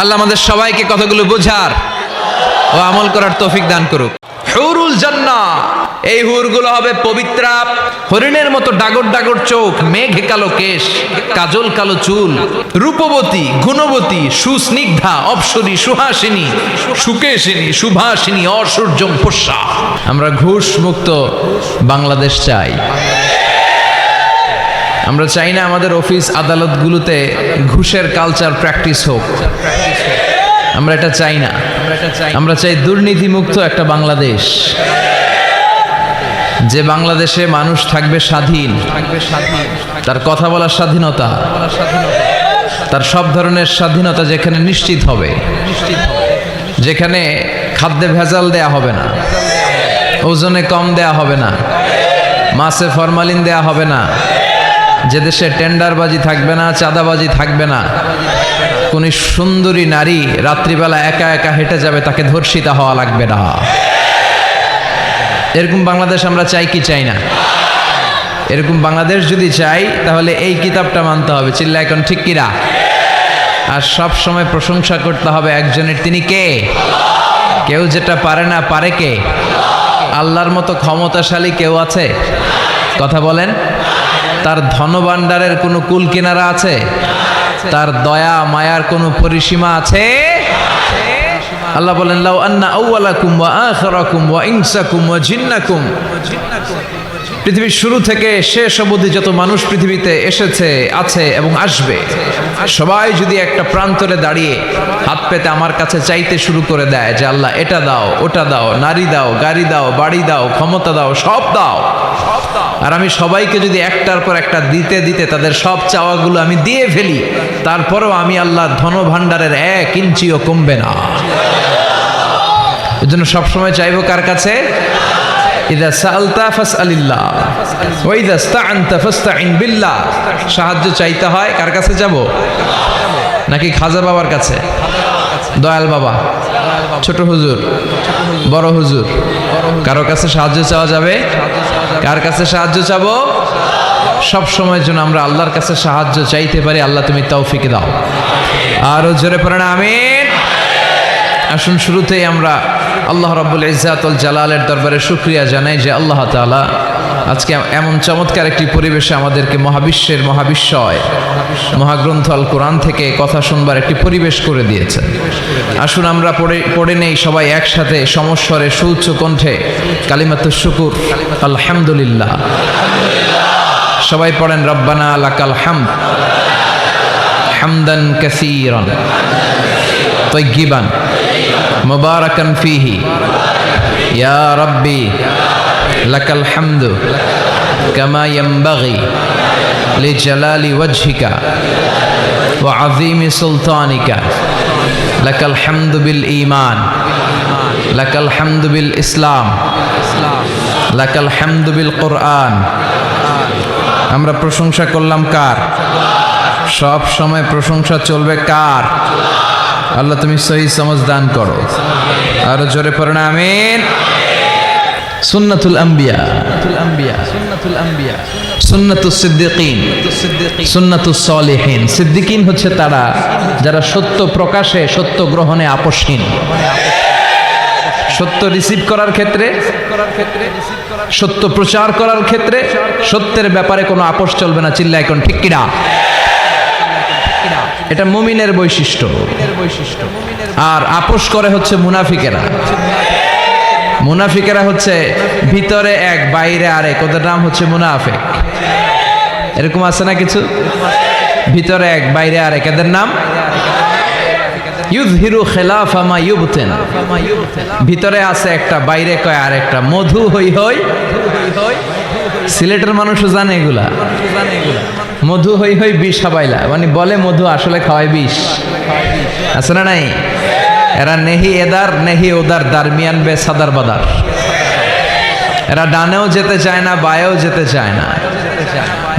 আল্লাহ আমাদের সবাইকে কথাগুলো বোঝার ও আমল করার তৌফিক দান করুক। হুরুল জান্নাহ, এই হুরগুলো হবে পবিত্রা, হরিণের মতো ডাগর ডাগর চোখ, মেঘে কালো কেশ, কাজল কালো চুল, রূপবতী, গুণবতী, সুস্নিগ্ধা, অপ্সরী, সুহাসিনী, সুকেশিনী, সুভাসিনী, অসূর্যম পোষা। আমরা ঘুষ মুক্ত বাংলাদেশ চাই। আমরা চাই না আমাদের অফিস আদালতগুলোতে ঘুষের কালচার প্র্যাকটিস হোক। আমরা এটা চাই না। আমরা চাই দুর্নীতিমুক্ত একটা বাংলাদেশ, যে বাংলাদেশে মানুষ থাকবে স্বাধীন, তার কথা বলার স্বাধীনতা, তার সব ধরনের স্বাধীনতা যেখানে নিশ্চিত হবে, যেখানে খাদ্যে ভেজাল দেয়া হবে না, ওজনে কম দেয়া হবে না, মাছে ফরমালিন দেয়া হবে না, যে দেশে টেন্ডারবাজি থাকবে না, চাঁদাবাজি থাকবে না, কোন সুন্দরী নারী রাত্রিবেলা একা একা হেঁটে যাবে, তাকে ধর্ষিতা হওয়া লাগবে না। এরকম বাংলাদেশ আমরা চাই কি চাই না? এরকম বাংলাদেশ যদি চাই তাহলে এই কিতাবটা মানতে হবে। চিল্লা এখন ঠিক কিরা? আর সব সময় প্রশংসা করতে হবে একজনের, তিনি কে? কেউ যেটা পারে না, পারে কে? আল্লাহর মতো ক্ষমতাশালী কেউ আছে? কথা বলেন। তার ধনভাণ্ডারের কোনো কুল কিনারা আছে? তার দয়া মায়ার কোনো পরিসীমা আছে? আল্লাহ বলেন, লাউ আন্না আউওয়ালাকুম ওয়া আখিরাকুম ওয়া ইনসাকুম ওয়া জিন্নাকুম, পৃথিবীর শুরু থেকে শেষ অবধি যত মানুষ পৃথিবীতে এসেছে, আছে এবং আসবে, সবাই যদি একটা প্রান্তরে দাঁড়িয়ে হাত পেতে আমার কাছে চাইতে শুরু করে দেয় যে আল্লাহ এটা দাও, ওটা দাও, নারী দাও, গাড়ি দাও, বাড়ি দাও, ক্ষমতা দাও, সব দাও, আর আমি সবাইকে যদি একটার পর একটা দিতে দিতে তাদের সব চাওয়াগুলো আমি দিয়ে ফেলি, তারপরেও আমি আল্লাহর ধনভাণ্ডারের 1 ইঞ্চিও কমবে না। এজন্য সবসময় চাইবো কার কাছে? ইযা সাআলতা ফাসআলিল্লাহ ওয়া ইযা ইসতাআনতা ফাসতাইন বিল্লাহ। সাহায্য চাইতে হয় কার কাছে যাব? নাকি খাজা বাবার কাছে, দয়াল বাবা, ছোট হুজুর, বড় হুজুর? কারো কাছে সাহায্য চাওয়া যাবে? কার কাছে সাহায্য চাবো? সব সময়ের জন্য আমরা আল্লাহর কাছে সাহায্য চাইতে পারি। আল্লাহ তুমি তৌফিক দাও। আরো জোরে পড়েন আমিন। আসুন শুরুতেই আমরা আল্লাহ রাব্বুল ইজ্জাত ওয়াল জালালের দরবারে শুকরিয়া জানাই যে আল্লাহ তাআলা আজকে এমন চমৎকার একটি পরিবেশে আমাদেরকে মহাবিশ্বের মহাবিশ্বয় মহাগ্রন্থ আল কোরআন থেকে কথা শুনবার একটি পরিবেশ করে দিয়েছেন। আসুন আমরা পড়ে নেই সবাই একসাথে সমস্বরে সুউচ্চ কণ্ঠে কালিমাতুশ শুকুর, আলহামদুলিল্লাহ। সবাই পড়েন, রব্বানা লাকাল হামদ হামদান কাসীরান তাইয়্যিবান মুবারাকান ফীহি ইয়া রাব্বি লাকাল হামদু কামা ইয়ানবাগি লিজালালি ওয়াজহিকা ওয়া আযীমি সুলতানিকা লাকাল হামদু বিল ঈমান লাকাল হামদু বিল ইসলাম লাকাল হামদু বিল কুরআন। আমরা প্রশংসা করলাম কার? সব সময় প্রশংসা চলবে কার? আল্লাহ তুমি সহি সমঝ দান করো। আরো জোরে পড়েন আমিন। সুন্নাতুল আম্বিয়া, সুন্নাতুস সিদ্দিকিন, সুন্নাতুস সলিহিন। সিদ্দিকিন হচ্ছে তারা যারা সত্য প্রকাশে, সত্য গ্রহণে আপোষহীন। সত্য রিসিভ করার ক্ষেত্রে, সত্য প্রচার করার ক্ষেত্রে সত্যের ব্যাপারে কোনো আপোষ চলবে না। চিল্লা এখন ঠিক কিনা? এটা মুমিনের বৈশিষ্ট্য। আর আপোষ করে হচ্ছে মুনাফিকেরা। মুনাফিকেরা হচ্ছে ভিতরে এক বাইরে আরেক, ওদের নাম হচ্ছে মুনাফিক। এরকম আছে না কিছু? ভিতরে এক বাইরে আরেক, এদের নাম ইউযহিরু খিলাফা মা ইউবতিন। ভিতরে আছে একটা, বাইরে কয় আরেকটা। মধু হই হই, সিলেটের মানুষও জানে এগুলা। মধু হই হই বিষ হাবাইলা, মানে বলে মধু আসলে খাওয়ায় বিষ। আছে না নাই? এরা নেহি এদার নেহি ওদার, দারমিয়ান বে সাদার বাদার। এরা ডানেও যেতে চায় না, বায়েও যেতে চায় না।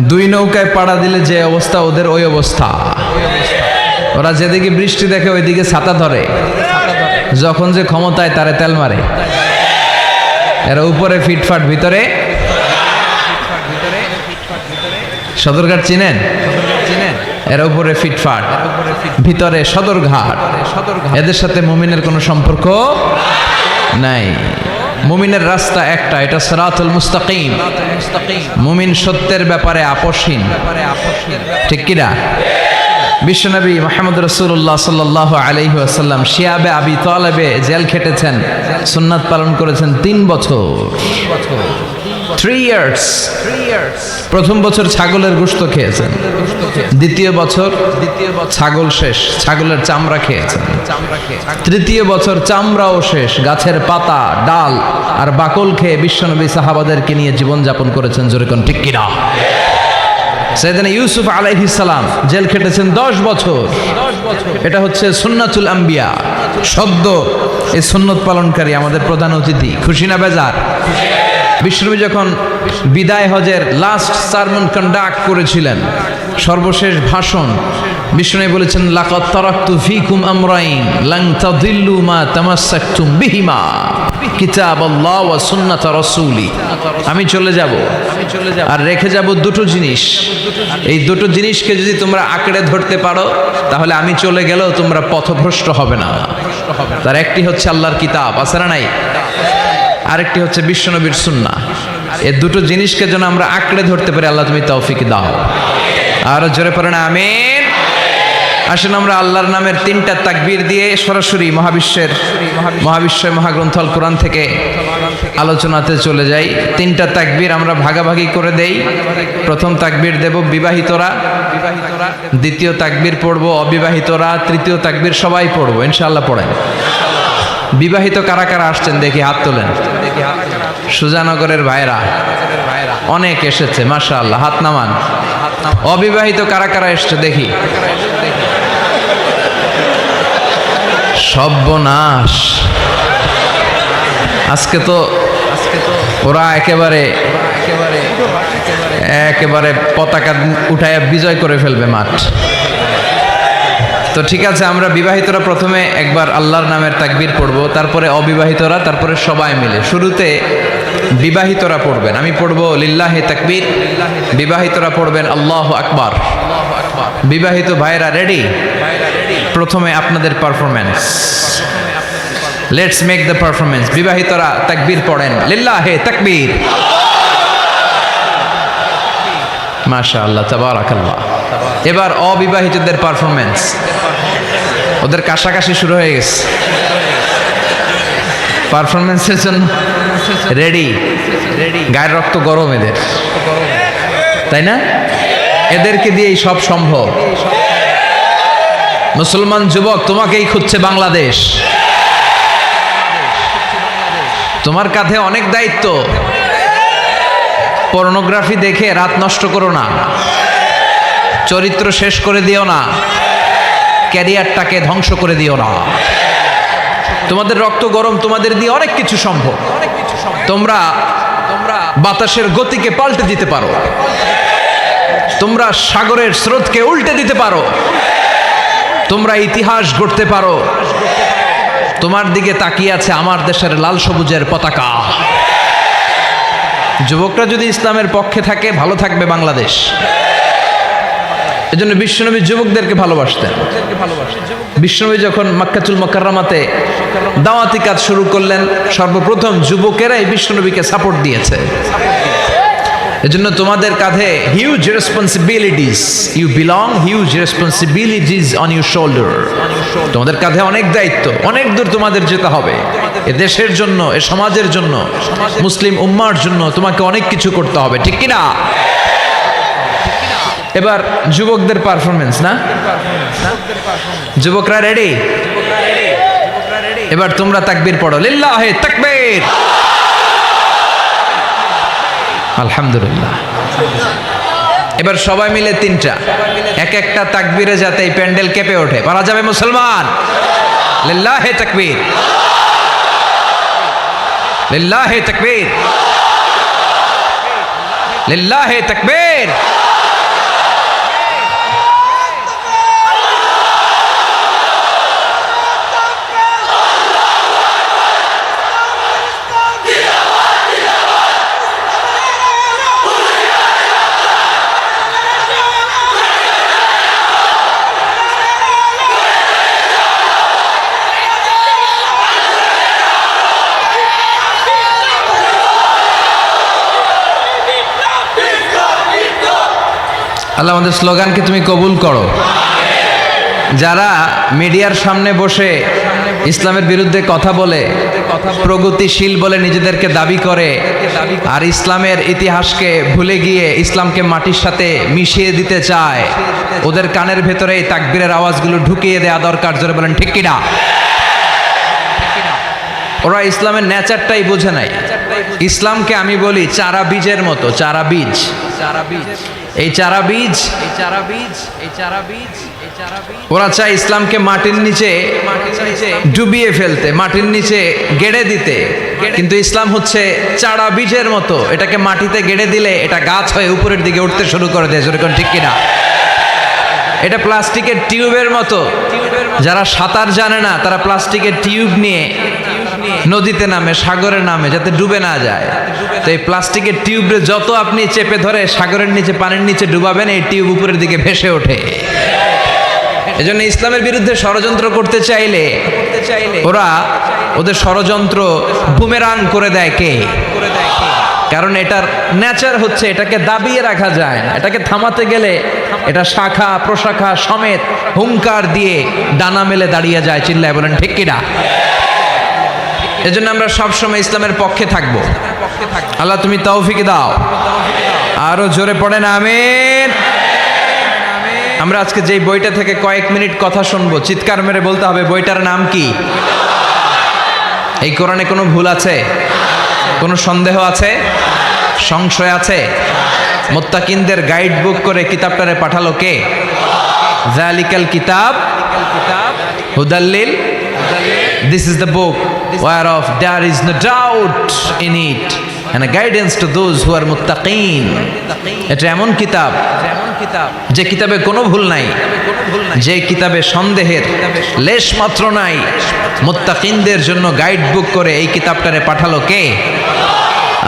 দুই নৌকায় পাড়া দিলে যে অবস্থা, ওদের ওই অবস্থা। ওরা যেদিকে বৃষ্টি দেখে ওইদিকে ছাতা ধরে, যখন যে ক্ষমতায় তারে তেল মারে। এরা উপরে ফিটফাট, ভিতরে সদরঘাট চিনেন? এর উপরে ফিটফাট, ভিতরে সদরঘাট। এদের সাথে মুমিনের কোনো সম্পর্ক নাই। মুমিনের রাস্তা একটা, এটা সিরাতুল মুস্তাকিম। মুমিন সত্যের ব্যাপারে আপোষহীন, ঠিক কি না? বিশ্বনবী মুহাম্মদ রাসূলুল্লাহ সাল্লাল্লাহু আলাইহি ওয়াসাল্লাম শিয়াবে আবি তালেবে জেল খেটেছেন, সুন্নাত পালন করেছেন 3 বছর, 3 ইয়ার্স। প্রথম বছর ছাগলের গোশত খেয়েছেন, দ্বিতীয় বছর ছাগল শেষ, ছাগলের চামড়া খেয়েছেন, তৃতীয় বছর চামড়াও শেষ, গাছের পাতা, ডাল আর বাকল খেয়ে বিশ্বনবী সাহাবাদেরকে নিয়ে জীবনযাপন করেছেন। জোরে কোন ঠিক কিনা? সাইয়েদনা ইউসুফ আলাইহিস সালাম জেল খেটেছেন 10 বছর। এটা হচ্ছে সুন্নাতুল আম্বিয়া, সদ্য এই সুন্নত পালনকারী আমাদের প্রধান অতিথি। খুশি না বেজার? বিশ্বনবী যখন বিদায় হজের লাস্ট সারমন কন্ডাক্ট করেছিলেন, সর্বশেষ ভাষণ, বিশ্বনবী বলেছেন লাকাদ তারাকতু ফীকুম আমরাইন লান তাদিল্লু মা তামাসসাকতুম বিহিমা কিতাবাল্লাহ ওয়া সুন্নাত রাসূলি। আমি চলে যাব আর রেখে যাব দুটো জিনিস। এই দুটো জিনিসকে যদি তোমরা আঁকড়ে ধরতে পারো তাহলে আমি চলে গেলেও তোমরা পথভ্রষ্ট হবে না। তার একটি হচ্ছে আল্লাহর কিতাব, আছে না নাই? আরেকটি হচ্ছে বিশ্বনবীর সুন্নাহ। এই দুটো জিনিসকে যেন আমরা আঁকড়ে ধরতে পারি, আল্লাহ তুমি তৌফিক দাও। আর জোরে পড়েন আমিন। আসেন আমরা আল্লাহর নামের 3টা তাকবীর দিয়ে সরাসরি মহাবিশ্বের মহাগ্রন্থ আল কোরআন থেকে আলোচনাতে চলে যাই। 3টা তাকবীর আমরা ভাগাভাগি করে দেই। প্রথম তাকবীর দেব বিবাহিতরা, দ্বিতীয় তাকবীর পড়ব অবিবাহিতরা, তৃতীয় তাকবীর সবাই পড়ব ইনশাআল্লাহ। পড়েন। বিবাহিত কারা কারা আসছেন দেখি, হাত তোলেন। সুজানগরের ভাইরা অনেক এসেছে, মাশাআল্লাহ, হাত নামান। অবিবাহিত কারা কারা এসছে দেখি। সর্বনাশ, আজকে তো ওরা একেবারে পতাকা উঠায় বিজয় করে ফেলবে মাঠ। তো ঠিক আছে, আমরা বিবাহিতরা প্রথমে একবার আল্লাহর নামের তাকবীর পড়বো, তারপরে অবিবাহিতরা, তারপরে সবাই মিলে। শুরুতে বিবাহিতরা পড়বেন, আমি পড়বো লিল্লাহি তাকবীর, বিবাহিতরা পড়বেন আল্লাহু আকবার। বিবাহিত ভাইরা রেডি? প্রথমে আপনাদের performance, let's make the performance. বিবাহিতরা তাকবীর পড়েন, লিল্লাহি তাকবীর। মাশাআল্লাহ, তাবারাকাল্লাহ। এবার অবিবাহিতদের পারফরম্যান্স, ওদের কাশাকাশি শুরু হয়ে গেছে পারফরম্যান্সের জন্য। রেডি? গায়ের রক্ত গরম এদের, তাই না? এদেরকে দিয়েই সব সম্ভব। মুসলমান যুবক, তোমাকেই খুঁজছে বাংলাদেশ। তোমার কাঁধে অনেক দায়িত্ব। পর্নোগ্রাফি দেখে রাত নষ্ট করো না, চরিত্র শেষ করে দিও না, ক্যারিয়ারটাকে ধ্বংস করে দিও না। তোমাদের রক্ত গরম, তোমাদের দিয়ে অনেক কিছু সম্ভব। তোমরা বাতাসের গতিকে পাল্টে দিতে পারো, তোমরা সাগরের স্রোতকে উল্টে দিতে পারো, তোমরা ইতিহাস গড়তে পারো। তোমার দিকে তাকিয়ে আছে আমার দেশের লাল সবুজের পতাকা। যুবকরা যদি ইসলামের পক্ষে থাকে, ভালো থাকবে বাংলাদেশ। এজন্য বিশ্বনবী যুবকদেরকে ভালোবাসতেন। বিশ্বনবী যখন মক্কাতুল মুকাররমাতে দাওয়াতি কাজ শুরু করলেন, সর্বপ্রথম যুবকেরাই বিশ্বনবীকে সাপোর্ট দিয়েছে। এজন্য তোমাদের কাঁধে huge responsibilities, you belong huge responsibilities on your shoulder. তোমাদের কাঁধে অনেক দায়িত্ব, অনেক দূর তোমাদের যেতে হবে। এ দেশের জন্য, এ সমাজের জন্য, মুসলিম উম্মার জন্য তোমাকে অনেক কিছু করতে হবে, ঠিক কি না? এবার যুবকদের পারফরমেন্স না? যুবকরা রেডি? এবার তোমরা তাকবীর পড়ো, লিল্লাহি তাকবীর। আলহামদুলিল্লাহ। এবার সবাই মিলে 3টা, এক একটা তাকবীরে যাতে এই প্যান্ডেল কেঁপে ওঠে। পারা যাবে মুসলমান? লিল্লাহি তাকবীর, লিল্লাহি তাকবীর, লিল্লাহি তাকবীর। আল্লাহ আমাদের স্লোগানকে তুমি কবুল করো। যারা মিডিয়ার সামনে বসে ইসলামের বিরুদ্ধে কথা বলে, প্রগতিশীল বলে নিজেদেরকে দাবি করে, আর ইসলামের ইতিহাসকে ভুলে গিয়ে ইসলামকে মাটির সাথে মিশিয়ে দিতে চায়, ওদের কানের ভেতরে এই তাকবীরের আওয়াজগুলো ঢুকিয়ে দেওয়া দরকার। জোরে বলেন ঠিক কিনা? ওরা ইসলামের নেচারটাই বোঝে নাই। ইসলামকে আমি বলি চারা বীজের মতো, চারা বীজ। এই চারা বীজ, ওরা চায় ইসলামকে মাটির নিচে ডুবিয়ে ফেলতে, মাটির নিচে গেড়ে দিতে। কিন্তু ইসলাম হচ্ছে চারা বীজের মতো, এটাকে মাটিতে গেড়ে দিলে এটা গাছ হয়ে উপরের দিকে উঠতে শুরু করে দেয়। যেরকম ঠিক কিনা? এটা প্লাস্টিকের টিউবের মতো। যারা সাঁতার জানে না তারা প্লাস্টিকের টিউব নিয়ে নদীতে নামে, সাগরে নামে, যাতে ডুবে না যায়। তো এই প্লাস্টিকের টিউবে যত আপনি চেপে ধরে সাগরের নিচে, পানির নিচে ডুবাবেন, এই টিউব উপরের দিকে ভেসে ওঠে। এজন্য ইসলামের বিরুদ্ধে ষড়যন্ত্র করতে চাইলে ওরা ওদের ষড়যন্ত্র বুমেরাং করে দেয়। কে? কারণ এটার নেচার হচ্ছে এটাকে দাবিয়ে রাখা যায় না। এটাকে থামাতে গেলে এটা শাখা প্রশাখা সমেত হুঙ্কার দিয়ে ডানা মেলে দাঁড়িয়ে যায়। চিল্লায় বলেন ঠিক কিনা? এজন্য আমরা সবসময় ইসলামের পক্ষে থাকব। আল্লাহ তুমি তৌফিক দাও। আরো জোরে পড়েন আমিন। আমরা আজকে যেই বইটা থেকে কয়েক মিনিট কথা শুনবো, চিৎকার মেরে বলতে হবে বইটার নাম কি? এই কোরআনে কোনো ভুল আছে? কোনো সন্দেহ আছে? সংশয় আছে? মুত্তাকিনদের গাইড বুক করে কিতাবটারে পাঠালো কে? যালিকাল কিতাব হুদাল্লিল। This is the book whereof there is no doubt in it and a guidance to those who are muttaqin. এটা এমন কিতাব যে কিতাবে কোনো ভুল নাই, যে কিতাবে সন্দেহের লেশ মাত্র নাই। মুত্তাকিনদের জন্য গাইড বুক করে এই কিতাবটারে পাঠালো কে?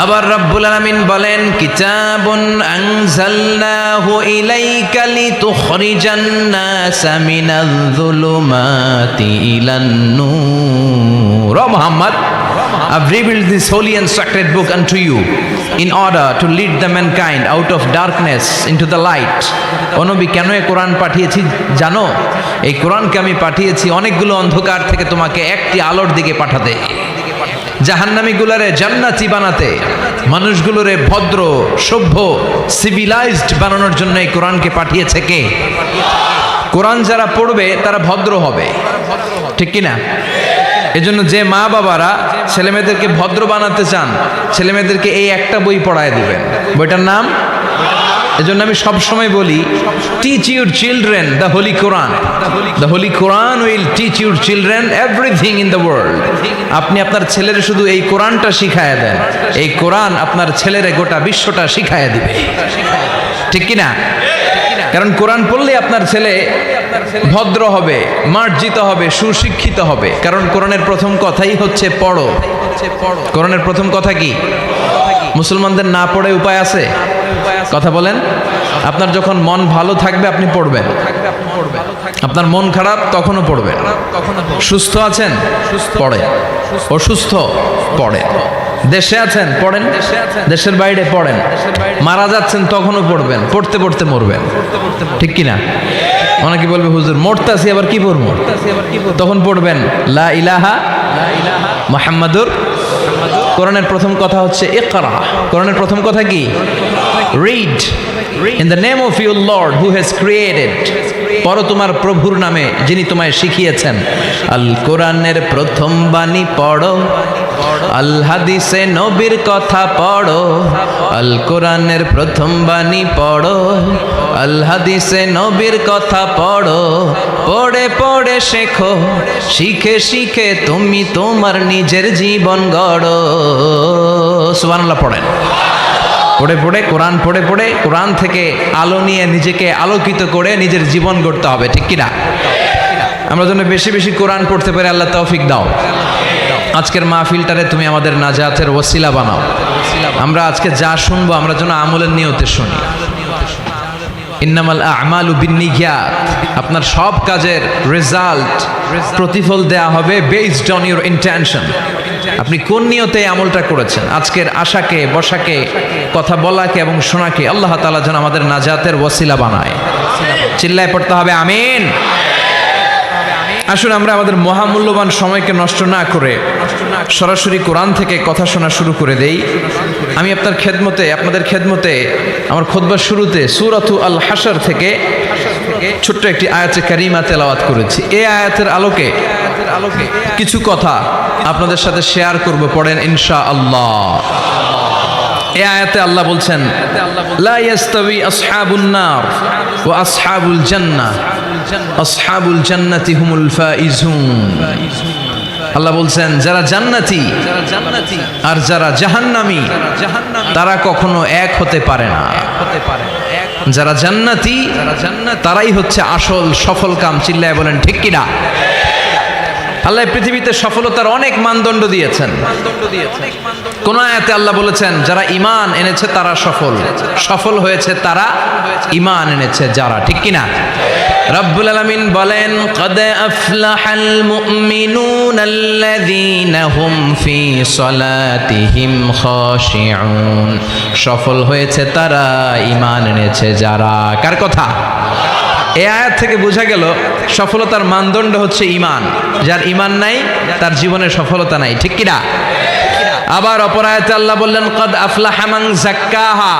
আবার রব্বুল আলামিন বলেন, কিতাবুন আনজালনাহু ইলাইকা লিতুখরিজান নাসা মিনাল যুলুমাতি ইলান নূর। ও Muhammad, I've revealed this holy and sacred book unto you in order to lead the mankind out of darkness into the light. ও নবী, কেন এই কোরআন পাঠিয়েছি জানো? এই কোরআনকে আমি পাঠিয়েছি অনেকগুলো অন্ধকার থেকে তোমাকে একটি আলোর দিকে পাঠাতে, জাহান্নামীগুলোরে জান্নাতি বানাতে, মানুষগুলোরে ভদ্র সভ্য সিভিলাইজড বানানোর জন্য এই কোরআনকে পাঠিয়েছে কে? কোরআন যারা পড়বে তারা ভদ্র হবে, ঠিক কিনা? এজন্য যে মা বাবারা ছেলেমেয়েদেরকে ভদ্র বানাতে চান, ছেলেমেয়েদেরকে এই একটা বই পড়ায় দিবেন। বইটার নাম, এজন্য আমি সব সময় বলি, teach your children the Holi Quran. The Holi Quran will teach your children everything in the world. আপনি আপনার ছেলের শুধু এই কোরআনটা শিখায় দেন, এই কোরআন আপনার ছেলের গোটা বিশ্বটা শিখায় দিবে, ঠিক কিনা? কারণ কোরআন পড়লে আপনার ছেলে ভদ্র হবে, মার্জিত হবে, সুশিক্ষিত হবে। কারণ কোরআনের প্রথম কথাই হচ্ছে পড়ো। কোরআনের প্রথম কথা কি? মুসলমানদের না পড়ে উপায় আছে? কথা বলেন। আপনার যখন মন ভালো থাকবে আপনি পড়বেন, আপনার মন খারাপ তখনও পড়বেন। সুস্থ আছেন পড়ে, অসুস্থ পড়ে, দেশে আছেন পড়েন, দেশের বাইরে পড়েন, মারা যাচ্ছেন তখনও পড়বেন, পড়তে পড়তে মরবেন, ঠিক কিনা? অনেকে বলবে হুজুর মরতাছি আবার কি পড়বো? তখন পড়বেন লা ইলাহা মুহাম্মাদুর। কোরআনের প্রথম কথা হচ্ছে ইকরা। কোরআনের প্রথম কথা কি? Read in the name of your Lord who has created. পড়ো তোমার প্রভুর নামে যিনি তোমায় শিখিয়েছেন। আল কোরআনের প্রথম বাণী পড়ো, আল হাদিসে নবীর কথা পড়ো। আল কোরআনের প্রথম বাণী পড়ো, আল হাদিসে নবীর কথা পড়ো। পড়ে পড়ে শেখো, শিখে শিখে তুমি তোমার নিজের জীবন গড়ো। সুবহানাল্লাহ পড়েন। পড়ে পড়ে কোরআন পড়ে পড়ে কোরআন থেকে আলো নিয়ে নিজেকে আলোকিত করে নিজের জীবন গড়তে হবে, ঠিক কিনা? আমরা যেন বেশি বেশি কোরআন পড়তে পারি, আল্লাহ তৌফিক দাও। আজকের মাহফিলটারে তুমি আমাদের নাজাতের ওসিলা বানাও। আমরা আজকে যা শুনবো আমরা যেন আমলের নিয়তে শুনি। ইন্নামাল আমালু বিন্নিয়াত। আপনার সব কাজের রেজাল্ট, প্রতিফল দেয়া হবে বেসড অন ইউর ইন্টেনশন। আপনি কোন নিয়তে এই আমলটা করেছেন? আজকের আশাকে, বসাকে, কথা বলাকে এবং শোনাকে আল্লাহ তাআলা যেন আমাদের নাজাতের ওয়াসিলা বানায়। চিল্লায় পড়তে হবে আমিন। আসুন আমরা আমাদের মহামূল্যবান সময়কে নষ্ট না করে সরাসরি কোরআন থেকে কথা শোনা শুরু করে দেই। আমি আপনাদের খেদমতে আমার খুতবার শুরুতে সূরাতু আল হাশর থেকে ছোট্ট একটি আয়াতে কারিমা তেলাওয়াত করেছি। এই আয়াতের আলোকে কিছু কথা আপনাদের সাথে শেয়ার করব, পড়েন ইনশাআল্লাহ। এই আয়াতে আল্লাহ বলছেন, লা ইয়াস্তাবি আসহাবুন নার ওয়া আসহাবুল জান্নাহ, আসহাবুল জান্নাতি হুমুল ফাইজুন। আল্লাহ বলছেন যারা জান্নাতি আর যারা জাহান্নামী তারা কখনো এক হতে পারে না। যারা জান্নাতি তারাই হচ্ছে আসল সফল কাম। চিল্লায় বলেন ঠিক কিনা? আল্লাহ পৃথিবীতে সফলতার অনেক মানদণ্ড দিয়েছেন। কোন আয়াতে আল্লাহ বলেছেন যারা ঈমান এনেছে তারা সফল হয়েছে তারা ঈমান এনেছে যারা, ঠিক কিনা? রব্বুল আলামিন বলেন ক্বাদ আফলাহাল মুমিনুনাল্লাযীনা হুম ফি সলাতিহিম খাশিউন। সফল হয়েছে তারা, ঈমান এনেছে যারা। কার কথা? এই আয়াত থেকে বোঝা গেল সফলতার মানদণ্ড হচ্ছে ঈমান। যার ঈমান নাই তার জীবনে সফলতা নাই, ঠিক কিনা? আবার অপর আয়াতে আল্লাহ বললেন ক্বাদ আফলাহা মান যাক্কাহা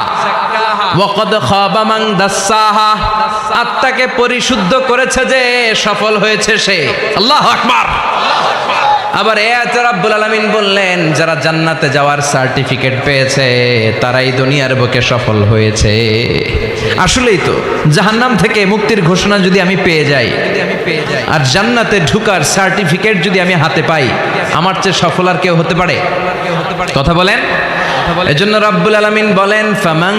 ওয়া ক্বাদ খাবা মান দাসসাহা। আত্মাকে পরিশুদ্ধ করেছে যে সফল হয়েছে সে। আল্লাহু আকবার। আবার এই আয়াতে রব্বুল আলামিন বললেন যারা জান্নাতে যাওয়ার সার্টিফিকেট পেয়েছে তারাই দুনিয়ার বুকে সফল হয়েছে। আসলেই তো জাহান্নাম থেকে মুক্তির ঘোষণা যদি আমি পেয়ে যাই আর জান্নাতে ঢুকার সার্টিফিকেট যদি আমি হাতে পাই, আমার চেয়ে সফল আর কেউ হতে পারে? কথা বলেন। এজন্য রব্বুল আলামিন বলেন ফামান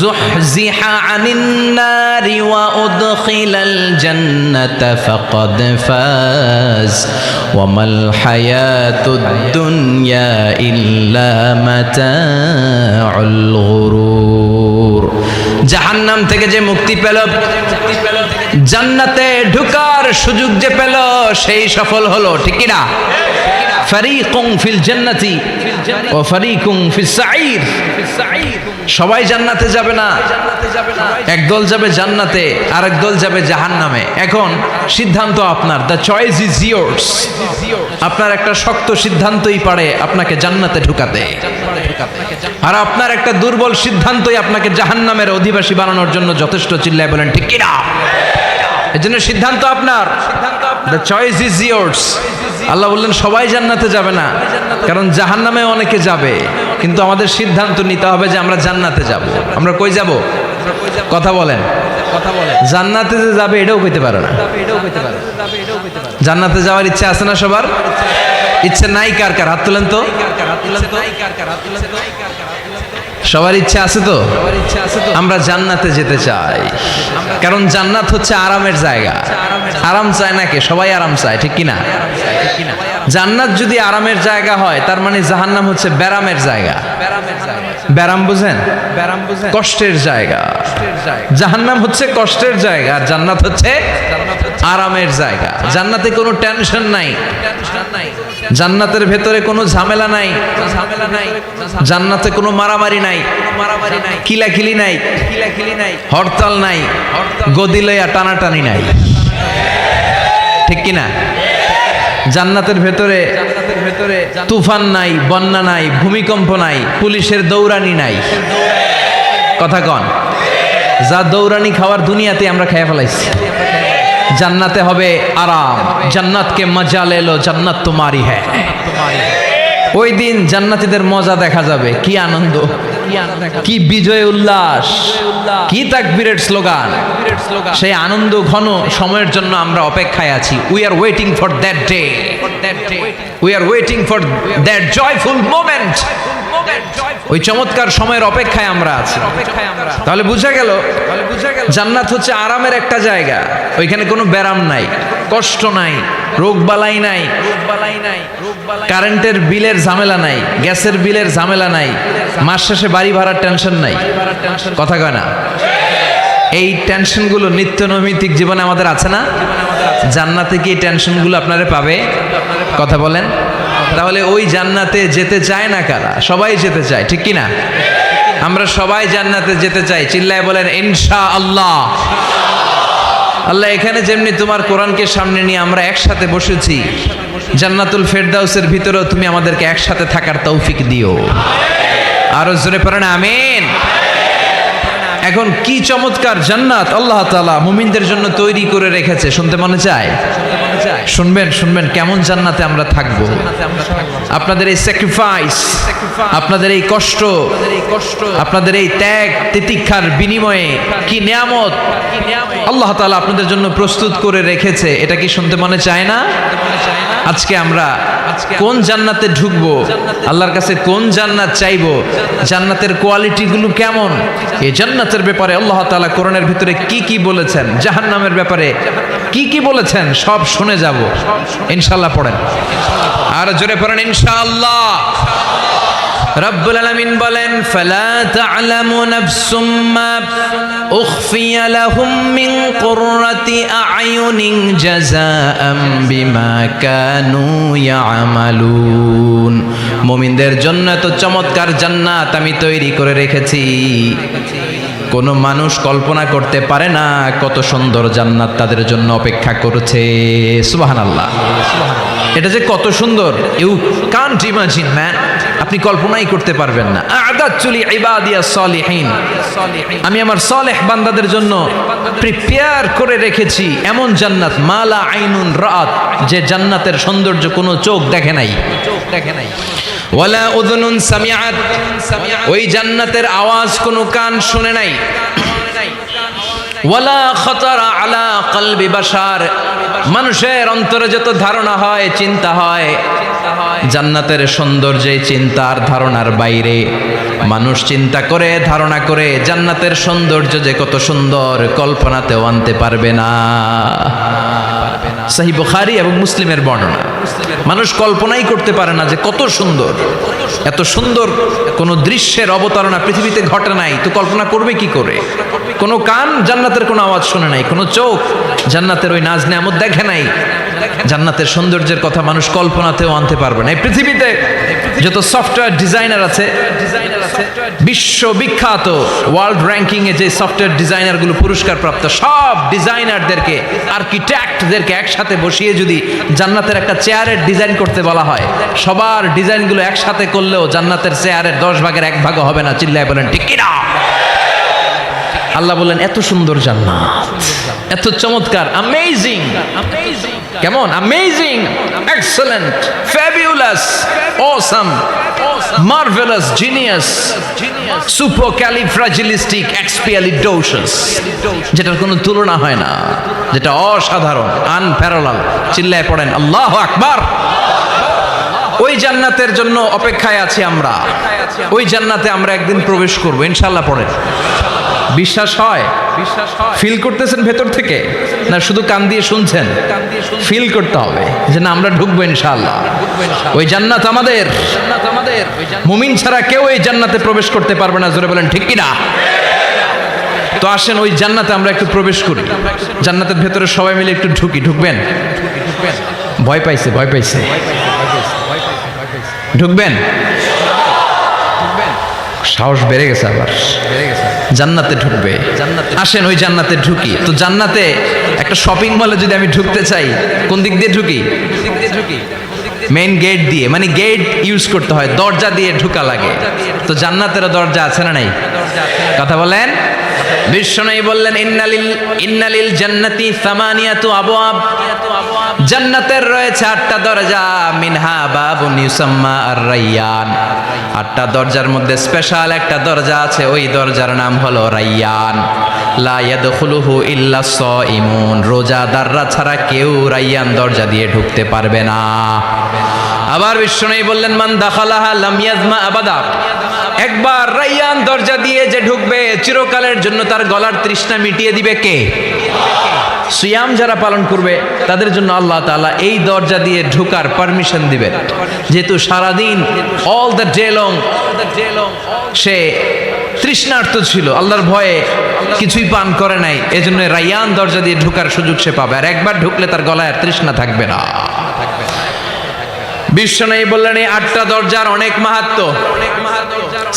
যুহজিহা আনিন নারি ওয়া উদখিলাল জান্নাতা ফাকাদ ফাজ ওয়া মাল হায়াতুদ দুনিয়া ইল্লা মাতাউল গুরুর। জাহান্নাম থেকে যে মুক্তি পেল, জান্নাতে ঢুকার সুযোগ যে পেল, সেই সফল হলো, ঠিক কিনা? ফারিকুম ফিল জান্নাতি ওয়া ফারিকুম ফিস সাঈর। সবাই জান্নাতে যাবে না, একদল যাবে জান্নাতে আর একদল যাবে জাহান্নামে। এখন সিদ্ধান্ত আপনার, দ্য চয়েস ইজ ইয়ার্স। আপনার একটা শক্ত সিদ্ধান্তই পারে আপনাকে জান্নাতে ঢুকাতে, আর আপনার একটা দুর্বল সিদ্ধান্তই আপনাকে জাহান্নামের অধিবাসী বানানোর জন্য যথেষ্ট। চিল্লায় বলেন ঠিক কিনা? এজন্য সিদ্ধান্ত আপনার, দ্য চয়েস ইজ ইয়ার্স। আল্লাহ বললেন সবাই জান্নাতে যাবে না, কারণ জাহান্নামে অনেকে যাবে, কিন্তু আমাদের সিদ্ধান্ত নিতে হবে যে আমরা জান্নাতে যাব। আমরা কই যাব? কথা বলেন। জান্নাতে যে যাবে এটাও কইতে পারে না। জান্নাতে যাওয়ার ইচ্ছা আছে না সবার? ইচ্ছা নাই কার কার? হাত তুলেন তো। সবার ইচ্ছা আছে তো? আমরা জান্নাতে যেতে চাই, কারণ জান্নাত হচ্ছে আরামের জায়গা। আরাম চায় না কে? সবাই আরাম চায়, ঠিক কিনা? জান্নাত যদি আরামের জায়গা হয় তার মানে জাহান্নাম হচ্ছে ব্যারামের জায়গা। ব্যারাম বুঝেন? কষ্টের জায়গা। জাহান্নাম হচ্ছে কষ্টের জায়গা আর জান্নাত হচ্ছে আরামের জায়গা। জান্নাতে কোনো টেনশন নাই, জান্নাতের ভেতরে কোনো ঝামেলা নাই, জান্নাতে কোনো মারামারি নাই, কিলাকিলি নাই, হরতাল নাই, গদি লইয়া টানাটানি নাই, ঠিক কিনা? জান্নাতের ভেতরে তুফান নাই, বন্যা নাই, ভূমিকম্প নাই, পুলিশের দৌড়ানি নাই। কথা কন। যা দৌড়ানি খাওয়ার দুনিয়াতে আমরা খেয়ে ফেলাইছি। জান্নাতে হবে আরাম। জান্নাতকে মজা লে লো, জান্নাত তোমারি হ্যায়। ওই দিন জান্নাতীদের মজা দেখা যাবে। কি আনন্দ, কি বিজয় উল্লাস, কি তাকবীরের স্লোগান। সেই আনন্দ ঘন সময়ের জন্য আমরা অপেক্ষায় আছি। We are waiting for that day, we are waiting for that joyful moment. ওই চমৎকার সময়ের অপেক্ষায় আমরা আছি। তাহলে বুঝা গেল জান্নাত হচ্ছে আরামের একটা জায়গা। ওইখানে কোনো ব্যারাম নাই, কষ্ট নাই, রোগবালাই নাই, কারেন্টের বিলের ঝামেলা নাই, গ্যাসের বিলের ঝামেলা নাই, মাস শেষে বাড়ি ভাড়ার টেনশন নাই। কথা কয় না? এই টেনশনগুলো নিত্য নৈমিত্তিক জীবনে আমাদের আছে না? জান্নাতে কি এই টেনশনগুলো আপনারা পাবে? কথা বলেন। তাহলে ওই জান্নাতে যেতে চায় না কারা? সবাই যেতে চায়, ঠিক কি না? আমরা সবাই জান্নাতে যেতে চাই, চিল্লায় বলেন ইনশাআল্লাহ। আল্লাহ এখানে যেমনি তোমার কোরআনকে সামনে নিয়ে আমরা একসাথে বসেছি, জান্নাতুল ফেরদাউসের ভিতরেও তুমি আমাদেরকে একসাথে থাকার তৌফিক দিও। আরো জোরে পড়েন আমিন। এখন কি চমৎকার জান্নাত আল্লাহ তাআলা মুমিনদের জন্য তৈরি করে রেখেছে, শুনতে মনে চায়? শুনবেন শুনবেন কেমন জান্নাতে আমরা থাকব। আপনাদের এই স্যাক্রিফাইস, আপনাদের এই কষ্ট, আপনাদের এই ত্যাগ তিতিক্ষার বিনিময়ে কি নিয়ামত আল্লাহ তাআলা আপনাদের জন্য প্রস্তুত করে রেখেছে, এটা কি শুনতে মনে চায় না? আজকে আমরা কোন জান্নাতে ঢুকবো, আল্লাহর কাছে কোন জান্নাত চাইবো, জান্নাতের কোয়ালিটিগুলো কেমন, এই জান্নাতের ব্যাপারে আল্লাহ তাআলা কোরআনের ভিতরে কি কি বলেছেন, জাহান্নামের ব্যাপারে কি কি বলেছেন, সব শুনে যাব ইনশাআল্লাহ। পড়েন আর জোরে পড়েন ইনশাআল্লাহ। রব্বুল আলামিন বলেন ফালা তা'লামু নাফসুম মা উখফিয়া লাহুম মিন কুররাতি আ'য়ুনিন জাযাআম বিমা কানু ইয়ামালুন। মুমিনদের জন্য তো চমৎকার জান্নাত আমি তৈরি করে রেখেছি, কোনো মানুষ কল্পনা করতে পারে না কত সুন্দর জান্নাত তাদের জন্য অপেক্ষা করছে। সুবহানাল্লাহ। এটা যে কত সুন্দর, ইউ কান্ট ইমাজিন ম্যান, আপনি কল্পনাই করতে পারবেন না। আ'দাতু লিইবাদিয়াস সালিহিন, আমি আমার সালেহ বান্দাদের জন্য প্রিপেয়ার করে রেখেছি এমন জান্নাত, মালা আইনুন রাত, যে জান্নাতের সৌন্দর্য কোনো চোখ দেখে নাই, ওয়ালা উযুনুন সামিআত, ওই জান্নাতের আওয়াজ কোনো কান শুনে নাই, ওয়ালা খাতারা আলা কলবি বাশার, মানুষের অন্তরে যত ধারণা হয়, চিন্তা হয়, জান্নাতের সৌন্দর্যে চিন্তার ধারণার বাইরে। মানুষ চিন্তা করে, ধারণা করে জান্নাতের সৌন্দর্য যে কত সুন্দর কল্পনাতেও আনতে পারবে না। সহিহ বুখারী এবং মুসলিমের বর্ণনা, মানুষ কল্পনাই করতে পারে না যে কত সুন্দর, এত সুন্দর কোন দৃশ্যের অবতারণা পৃথিবীতে ঘটে নাই, তো কল্পনা করবে কি করে? কোনো কান জান্নাতের কোনো আওয়াজ শুনে নাই, কোনো চোখ জান্নাতের ওই নাজ নেয়ামত দেখে নাই, জান্নাতের সৌন্দর্যের কথা মানুষ কল্পনাতেও আনতে পারবে না। এই পৃথিবীতে যত সফটওয়্যার ডিজাইনার আছে, বিশ্ববিখ্যাত ওয়ার্ল্ড র্যাঙ্কিং এ যে সফটওয়্যার ডিজাইনার গুলো পুরস্কার প্রাপ্ত, সব ডিজাইনারদেরকে, আর্কিটেক্টদেরকে একসাথে বসিয়ে যদি জান্নাতের একটা চেয়ারের ডিজাইন করতে বলা হয়, সবার ডিজাইনগুলো একসাথে করলেও জান্নাতের চেয়ারের 10 ভাগের 1 ভাগও হবে না। চিল্লায় বলেন ঠিক কি না? আল্লাহ বলেন এত সুন্দর জান্নাত, এত চমৎকার, অ্যামেজিং। কেমন? Amazing, excellent, fabulous, awesome, marvellous, genius, supercalifragilisticexpialidocious, যেটার কোনো তুলনা হয় না, যেটা অসাধারণ, আনপ্যারালাল। চিল্লায় পড়েন আল্লাহু আকবার। ওই জান্নাতের জন্য অপেক্ষায় আছি আমরা, ওই জান্নাতে আমরা একদিন প্রবেশ করব ইনশাআল্লাহ। পড়েন বিশ্বাস হয়? ফিল করতেছেন ভেতর থেকে, না শুধু কান দিয়ে শুনছেন? ফিল করতে হবে যে না, আমরা ঢুকবো ইনশাআল্লাহ। ওই জান্নাত আমাদের, মুমিন ছাড়া কেউ এই জান্নাতে প্রবেশ করতে পারবে না। জোরে বলেন ঠিক কি না? তো আসেন ওই জান্নাতে আমরা একটু প্রবেশ করি, জান্নাতের ভেতরে সবাই মিলে একটু ঢুকি। ঢুকবেন? ভয় পাইছে, ভয় পাইছে। ঢুকবেন? সাহস বেড়ে গেছে, আবার জান্নাতে ঢুকবে। আসেন ওই জান্নাতে ঢুকি। তো জান্নাতে একটা শপিং মলে যদি আমি ঢুকতে চাই, কোন দিক দিয়ে ঢুকি? মেইন গেট দিয়ে, মানে গেট ইউজ করতে হয়, দরজা দিয়ে ঢুকা লাগে। তো জান্নাতেরও দরজা আছে না নাই? কথা বলেন। বিশ্বনবী বললেন ইন্নালিল জান্নাতি সামানিয়াতু আবওয়াব, জান্নাতের রয়েছে 8টা দরজা, মিনহা বাবুন ইউসাম্মা আর-রায়্যান। 8টা দরজার মধ্যে স্পেশাল একটা দরজা আছে, ওই দরজার নাম হলো রায়্যান। লা ইয়াদখুলুহু ইল্লা সাইমুন, রোজাদাররা ছাড়া কেউ রায়্যান দরজা দিয়ে ঢুকতে পারবে না। আবার বিশ্বনবী বললেন মান দাখালাহা লাম ইয়াজমা আবাদা, একবার রায়্যান দরজা দিয়ে যে ঢুকবে চিরকালের জন্য তার গলার তৃষ্ণা মিটিয়ে দিবে কে? সিয়াম যারা পালন করবে তাদের জন্য আল্লাহ তাআলা এই দরজা দিয়ে ঢোকার পারমিশন দিবেন, যেহেতু সারাদিন অল দ্য ডে লং সে তৃষ্ণার্ত ছিল, আল্লাহর ভয়ে কিছুই পান করে নাই, এজন্য রায়্যান দরজা দিয়ে ঢোকার সুযোগ সে পাবে। আর একবার ঢুকলে তার গলায় আর তৃষ্ণা থাকবে না। বিশ্বনবী বললেন এই 8টা দরজার অনেক মাহাত্ম্য।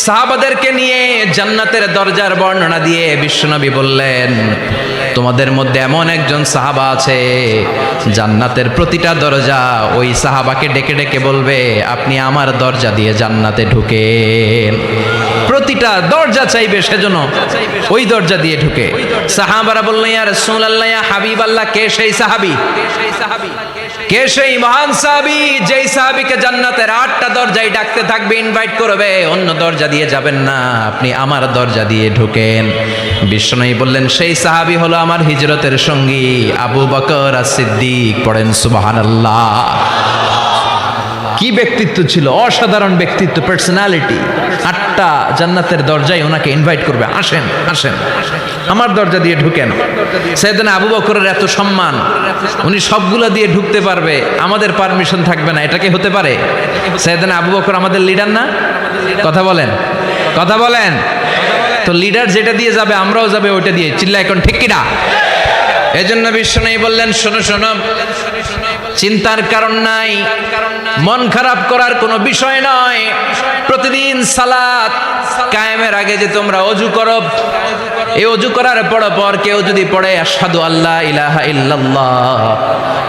সাহাবাদেরকে নিয়ে জান্নাতের দরজার বর্ণনা দিয়ে বিশ্বনবী বললেন তোমাদের মধ্যে এমন একজন সাহাবা আছে জান্নাতের প্রতিটা দরজা ওই সাহাবাকে ডেকে ডেকে বলবে আপনি আমার দরজা দিয়ে জান্নাতে ঢুকেন। প্রতিটা দরজা চাইবে সেজন্য ওই দরজা দিয়ে ঢুকে। সাহাবারা বললেন ইয়া রাসূলুল্লাহ ইয়া হাবিবাল্লাহ, কে সেই সাহাবী? কে সেই মহান সাহাবী যেই সাহাবীকে জান্নাতের 8টা দরজায় ডাকতে থাকবে, ইনভাইট করবে, অন্য দরজা দিয়ে যাবেন না, আপনি আমার দরজা দিয়ে ঢুকেন। বিশ্বনবী বললেন সেই সাহাবী হলো আমার হিজরতের সঙ্গী আবু বকর as-সিদ্দিক। পড়েন সুবহানাল্লাহ। কি ব্যক্তিত্ব ছিল, অসাধারণ ব্যক্তিত্ব, পার্সোনালিটি। 8টা জান্নাতের দরজায় ওনাকে ইনভাইট করবে, আসেন আসেন আমার দরজা দিয়ে ঢুকেন। সাইয়েদনা আবু বকরের এত সম্মান, উনি সবগুলা দিয়ে ঢুকতে পারবে, আমাদের পারমিশন থাকবে না, এটা কি হতে পারে? সাইয়েদনা আবু বকর আমাদের লিডার না? কথা বলেন, কথা বলেন। তো লিডার যেটা দিয়ে যাবে আমরাও যাবে ওইটা দিয়ে, চিল্লা এখন ঠিক কিনা? এজন্য বিশ্বনবী বললেন শোনো শোনো, চিন্তার কারণ নাই, মন খারাপ করার কোনো বিষয় নয়। প্রতিদিন সালাত কায়েমের আগে যে তোমরা ওযু করো, এই ওযু করার পর কেউ যদি পড়ে আশহাদু আল্লা ইলাহা ইল্লাল্লাহ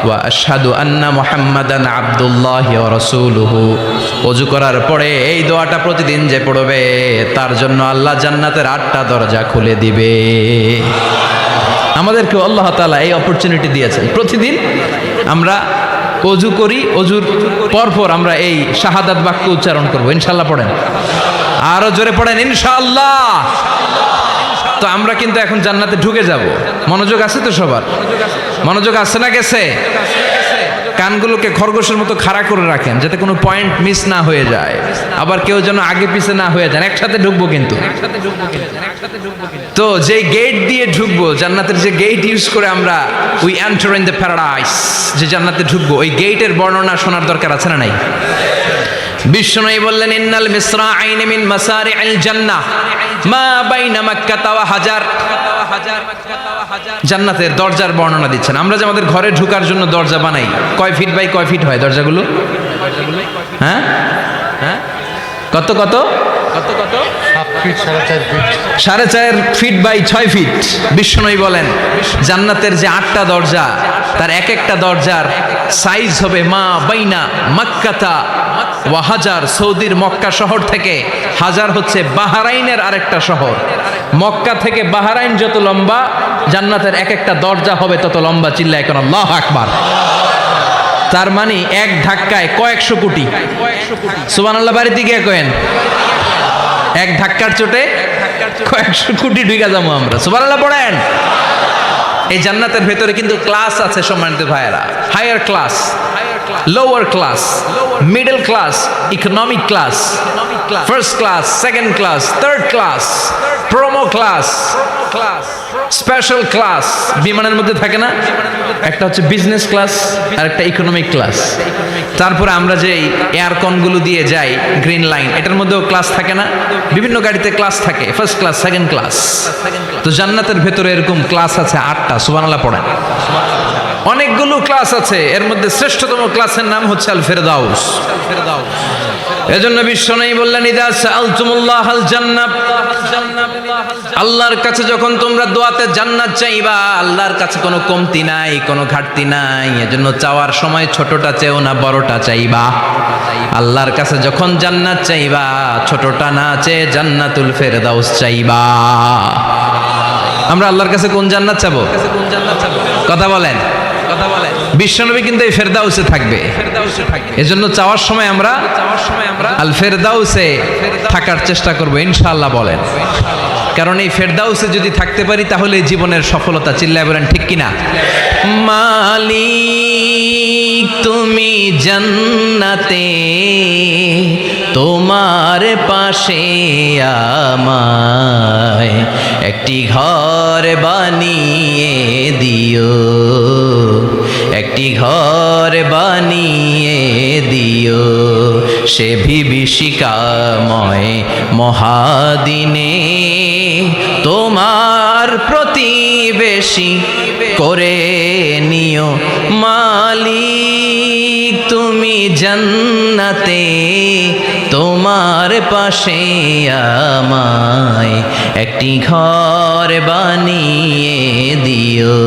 ওয়া আশহাদু আন্না মুহাম্মাদান আবদুল্লাহি ওয়া রাসূলুহু, ওযু করার পরে এই দোয়াটা প্রতিদিন যে পড়বে তার জন্য আল্লাহ জান্নাতের 8টা দরজা খুলে দিবে। আমাদেরকে আল্লাহ তাআলা এই অপরচুনিটি দিয়েছেন, প্রতিদিন আমরা ওযু করি, ওযুর পরপর আমরা এই শাহাদাত বাক্য উচ্চারণ করব। ইনশাআল্লাহ পড়েন, আরো জোরে পড়েন ইনশাআল্লাহ। তো আমরা কিন্তু এখন জান্নাতে ঢুকে যাব। মনোযোগ আছে তো সবার? মনোযোগ আছে না গেছে? কানগুলোকে খরগোশের মতো খাড়া করে রাখেন যাতে কোনো পয়েন্ট মিস না হয়ে যায়, আবার কেউ যেন আগে পিছে না হয়ে যায়। একসাথে ঢুকবো কিন্তু। তো যে গেট দিয়ে ঢুকবো, জান্নাতের যে গেট ইউজ করে আমরা we enter in the paradise, যে জান্নাতে ঢুকবো, ওই গেটের বর্ণনা শোনার দরকার আছে না নাই? বিশ্বনবী বললেন ইন্নাল মিসরাআইন মিন মাসারি'আল জান্নাহ মা বাইনা মাক্কাহ ওয়া হাজার। জান্নাতের দরজার বর্ণনা দিচ্ছেন। আমরা যে আমাদের ঘরে ঢোকার জন্য দরজা বানাই, কয় ফিট বাই কয় ফিট হয় দরজাগুলো? হ্যাঁ হ্যাঁ, কত কত কত কত? 4.5 ফিট বাই 6 ফিট। বিশ্বনবী বলেন জান্নাতের যে 8টা দরজা, তার এক একটা দরজার সাইজ হবে মা বাইনা মাক্কাতা ওয়া হাজার। সৌদির মক্কা শহর থেকে হাজার হচ্ছে বাহরাইনের আরেকটা শহর। মক্কা থেকে বাহরাইন যত লম্বা, জান্নাতের এক একটা দরজা হবে তত লম্বা। চিল্লা এখন আল্লাহু আকবার। তার মানে এক ধাক্কায় কয়েকশো কোটি। সুবহানাল্লাহ বাড়িতে গিয়ে কয়েন, এক ধাক্কার চোটে কয়েকশো কোটি ঢুকে যাবো আমরা। সুবহানাল্লাহ পড়েন। এই জান্নাতের ভেতরে কিন্তু ক্লাস আছে সম্মানিত ভাইয়েরা। Higher class, lower class, middle class, economic class, first class, second class, third class, promo class, special class. বিমানের মধ্যে থাকে না, একটা হচ্ছে বিজনেস ক্লাস আর একটা ইকোনমিক ক্লাস। তারপরে আমরা যে এয়ারকনগুলো দিয়ে যাই গ্রিন লাইন, এটার মধ্যেও ক্লাস থাকে না? বিভিন্ন গাড়িতে ক্লাস থাকে, ফার্স্ট ক্লাস, সেকেন্ড ক্লাস। তো জান্নাতের ভেতরে এরকম ক্লাস আছে 8টা। সুবহানাল্লাহ পড়েন। অনেকগুলো ক্লাস আছে, এর মধ্যে শ্রেষ্ঠতম ক্লাসের নাম হচ্ছে আল ফেরদাউস। এজন্য বিশ্বনবী বললেন ইদা সাআলতুমুল্লাহাল জান্নাত, আল্লাহর কাছে যখন তোমরা দোয়াতে জান্নাত চাইবা, আল্লাহর কাছে কোনো কমতি নাই, কোনো ঘাটতি নাই। এজন্য চাওয়ার সময় ছোটটা চেও না, বড়টা চাইবা। আল্লাহর কাছে যখন জান্নাত চাইবা, ছোটটা না চেয়ে জান্নাতুল ফেরদাউস চাইবা। আমরা আল্লাহর কাছে কোন জান্নাত চাবো? কথা বলেন, কথা বলেন। বিশ্বনবী কিন্তু এই ফেরদাউসে থাকবে। এজন্য চাওয়ার সময় আমরা আল ফেরদাউসে থাকার চেষ্টা করব ইনশাআল্লাহ বলেন। কারণ এই ফেরদাউসে যদি থাকতে পারি তাহলে জীবনের সফলতা। চিল্লায় বলেন ঠিক কিনা? মালিক তুমি জান্নাতে, তোমার পাশে আমায় একটি ঘর বানিয়ে দিও, একটি ঘর বানিয়ে দিও, সে বিভীষিকাময় মহাদিনে তোমার প্রতিবেশী করে নিও মালিক তুমি জান্নাতে তোমার পাশে আমায় একটি ঘর বানিয়ে দিও,